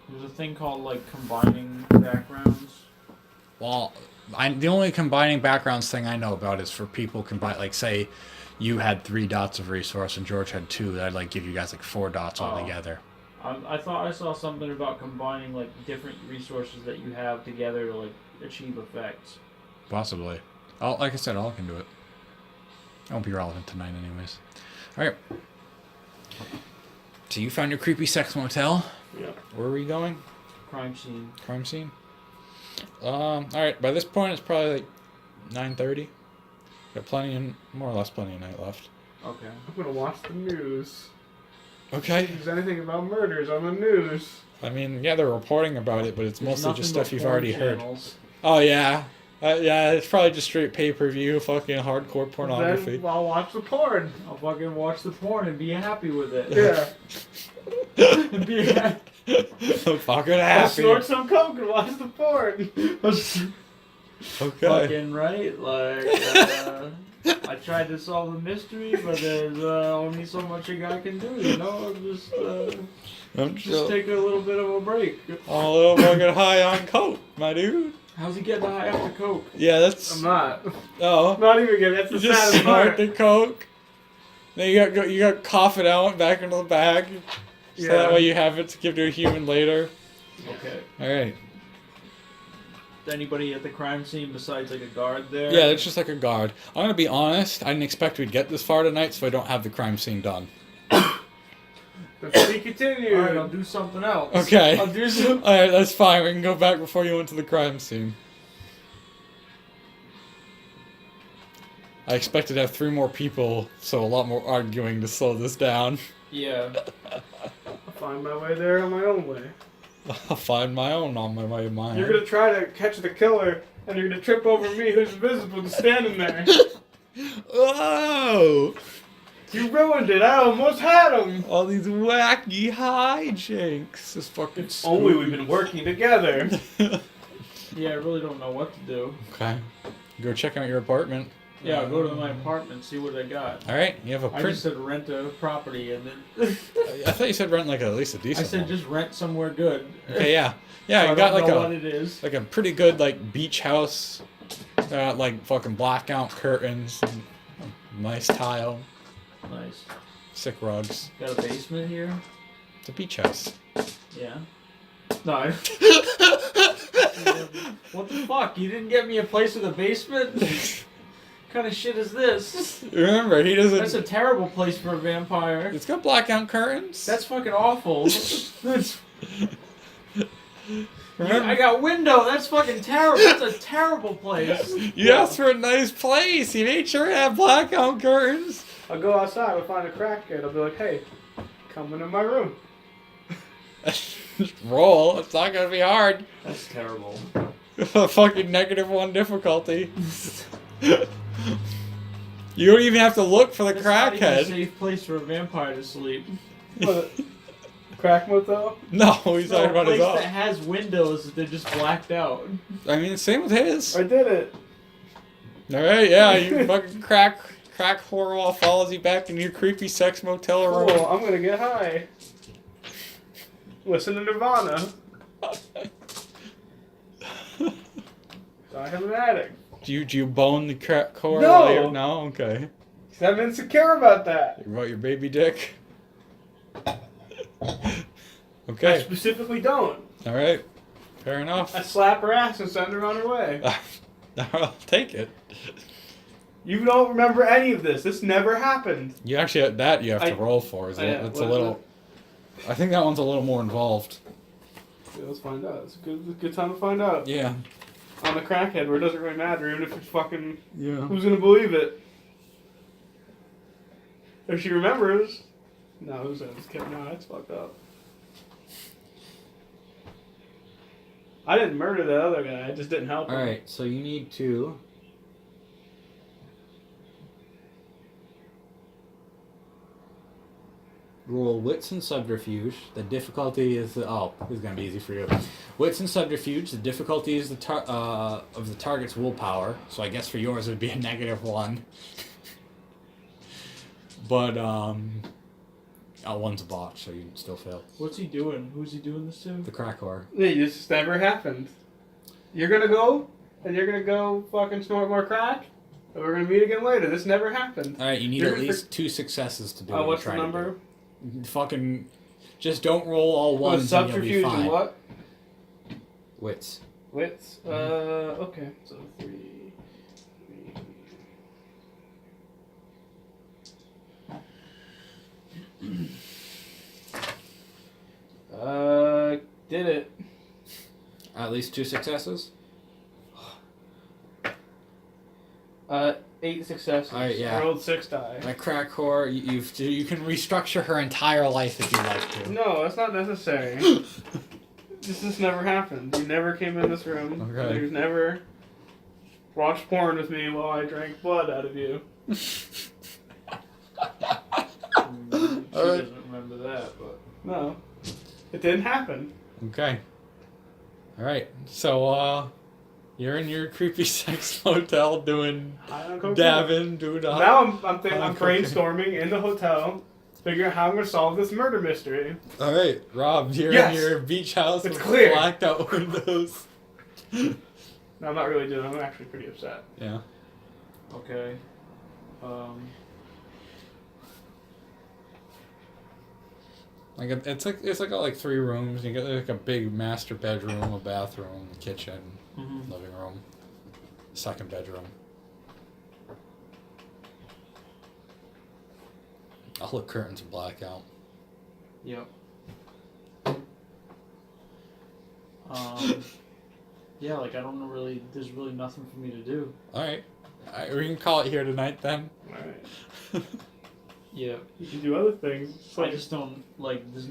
There's a thing called like combining backgrounds. Well, the only combining backgrounds thing I know about is for people combine. Like, say, you had 3 dots of resource and George had 2. That'd like give you guys like 4 dots all together. I thought I saw something about combining like different resources that you have together to like achieve effects. Possibly. Like I said, I'll look into it. It won't be relevant tonight, anyways. All right. So you found your creepy sex motel. Yeah. Where were you going? Crime scene. Crime scene. All right. By this point, it's probably like 9:30. Got more or less plenty of night left. Okay. I'm gonna watch the news. Okay. If there's anything about murders on the news. I mean, yeah, they're reporting about it, but it's There's mostly just nothing stuff but you've porn already heard. channels. Oh yeah. Yeah, it's probably just straight pay-per-view, fucking hardcore pornography. Then I'll watch the porn. I'll fucking watch the porn and be happy with it. Yeah. And be happy. Fucking I'll happy. snort some coke and watch the porn. Okay. Fucking right, like I tried to solve the mystery, but there's only so much a guy can do, you know. Just take a little bit of a break. I'm a little fucking high on coke, my dude. How's he getting high off the coke? Yeah, that's. I'm not. Oh. I'm not even good. That's You the just saddest snort part. the coke. Then you got cough it out back into the bag, so Yeah. that way you have it to give to a human later. Okay. All right. Anybody at the crime scene besides like a guard there? Yeah, it's just like a guard. I'm gonna be honest. I didn't expect we'd get this far tonight, so I don't have the crime scene done. Let's be continued. Alright, I'll do something else. Okay. I'll do some. All right, that's fine. We can go back before you went to the crime scene. I expected to have 3 more people, so a lot more arguing to slow this down. Yeah. I'll find my way there on my own way. I'll find my own on my way of mine. You're gonna try to catch the killer, and you're gonna trip over me, who's invisible, just standing there. Whoa! You ruined it. I almost had him. All these wacky hijinks. This fucking. Only we've been working together. Yeah, I really don't know what to do. Okay. Go check out your apartment. Yeah, I'll go to my apartment, see what I got. All right. You have a I print. just said rent a property, and then I thought you said rent like at least a I decent said one. just rent somewhere good. Okay. Yeah. Yeah. So You got I don't know like what it is. a pretty good like beach house. Like fucking blackout curtains, and nice tile, Nice. sick rugs. Got a basement here. It's a beach house. Yeah. No. What the fuck? You didn't get me a place with a basement? What kind of shit is this? Remember, he doesn't. That's a terrible place for a vampire. It's got blackout curtains. That's fucking awful. That's, Remember, I got window. That's fucking terrible. That's a terrible place. you asked for a nice place. He made sure it had blackout curtains. I'll go outside. I'll find a crackhead. I'll be like, hey, come into my room. Just roll. It's not gonna be hard. That's terrible. A fucking -1 difficulty. You don't even have to look for the That's not even a crackhead. safe place for a vampire to sleep. What? Crack motel? No, he's No, talking a about his place own. that has windows, they're just blacked out. I mean, same with his. I did it. All right, yeah, you fucking crack horror wall follows you back in your creepy sex motel room. Cool. I'm gonna get high. Listen to Nirvana. I am an addict. Do you bone the crack core? No. while you're- No? Okay. 'Cause I'm insecure about that. About your baby dick? I Okay. specifically don't. Alright. Fair enough. I slap her ass and send her on her way. I'll take it. You don't remember any of this. This never happened. You actually have that you have to I- roll for. Is I- it? It's a what- little. I think that one's a little more involved. Yeah, let's find out. It's a good time to find out. Yeah. On the crackhead, where it doesn't really matter, even if it's fucking. Yeah. Who's gonna believe it? If she remembers. No, who's that? Just kidding. No, that's fucked up. I didn't murder the other guy. I just didn't help him. Alright, so you need to... roll Wits and Subterfuge. The difficulty is... oh, this is going to be easy for you. Wits and Subterfuge. The difficulty is of the target's willpower. So I guess for yours it would be a -1. But, one's a botch, so you still fail. What's he doing? Who's he doing this to? The crack whore. Yeah, this just never happened. You're gonna go, and you're gonna go fucking snort more crack, and we're gonna meet again later. This never happened. Alright, you need at least 2 successes to do what What's you're the trying to number? do. Fucking... just don't roll all ones and you'll be Subterfuge fine. and what? Wits. Wits? Okay. So 3. Did it. At least 2 successes? 8 successes. Alright, yeah. I rolled 6 die. That crack whore, you can restructure her entire life if you'd like to. No, that's not necessary. This never happened. You never came in this room. Okay. You've never watched porn with me while I drank blood out of you. She Alright. doesn't remember that, but... No. It didn't happen. Okay. Alright, so, you're in your creepy sex motel doing dabbing, doing... Now I'm brainstorming in the hotel, figuring out how I'm going to solve this murder mystery. Alright, Rob, you're Yes! in your beach house It's with clear. blacked out windows. No, I'm not really doing it. I'm actually pretty upset. Yeah. Okay. Like it's like 3 rooms. You get like a big master bedroom, a bathroom, a kitchen, living room, second bedroom. All the curtains are blackout. Yep. Yeah, like I don't know really. There's really nothing for me to do. All right, we can call it here tonight then. Alright. Yeah. You can do other things. It's I like, just don't like. There's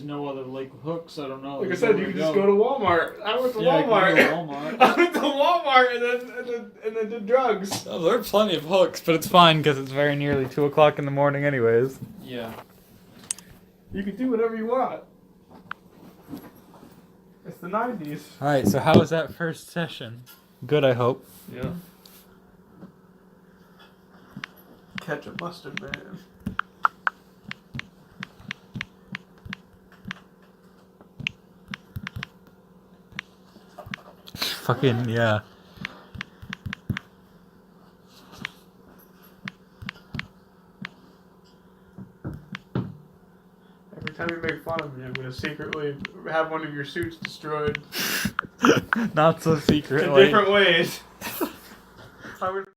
no other like hooks. I don't know. like I There's said, you nowhere can just go to Walmart. I went to Yeah, I Walmart. can go to Walmart. I went to Walmart and then did drugs. Oh, there are plenty of hooks, but it's fine because it's very nearly 2 o'clock in the morning, anyways. Yeah. You can do whatever you want. It's the 90s. All right, so how was that first session? Good, I hope. Yeah. Ketchup mustard, man. Fucking yeah. Every time you make fun of me, I'm gonna secretly have one of your suits destroyed Not so in secretly. different ways. I would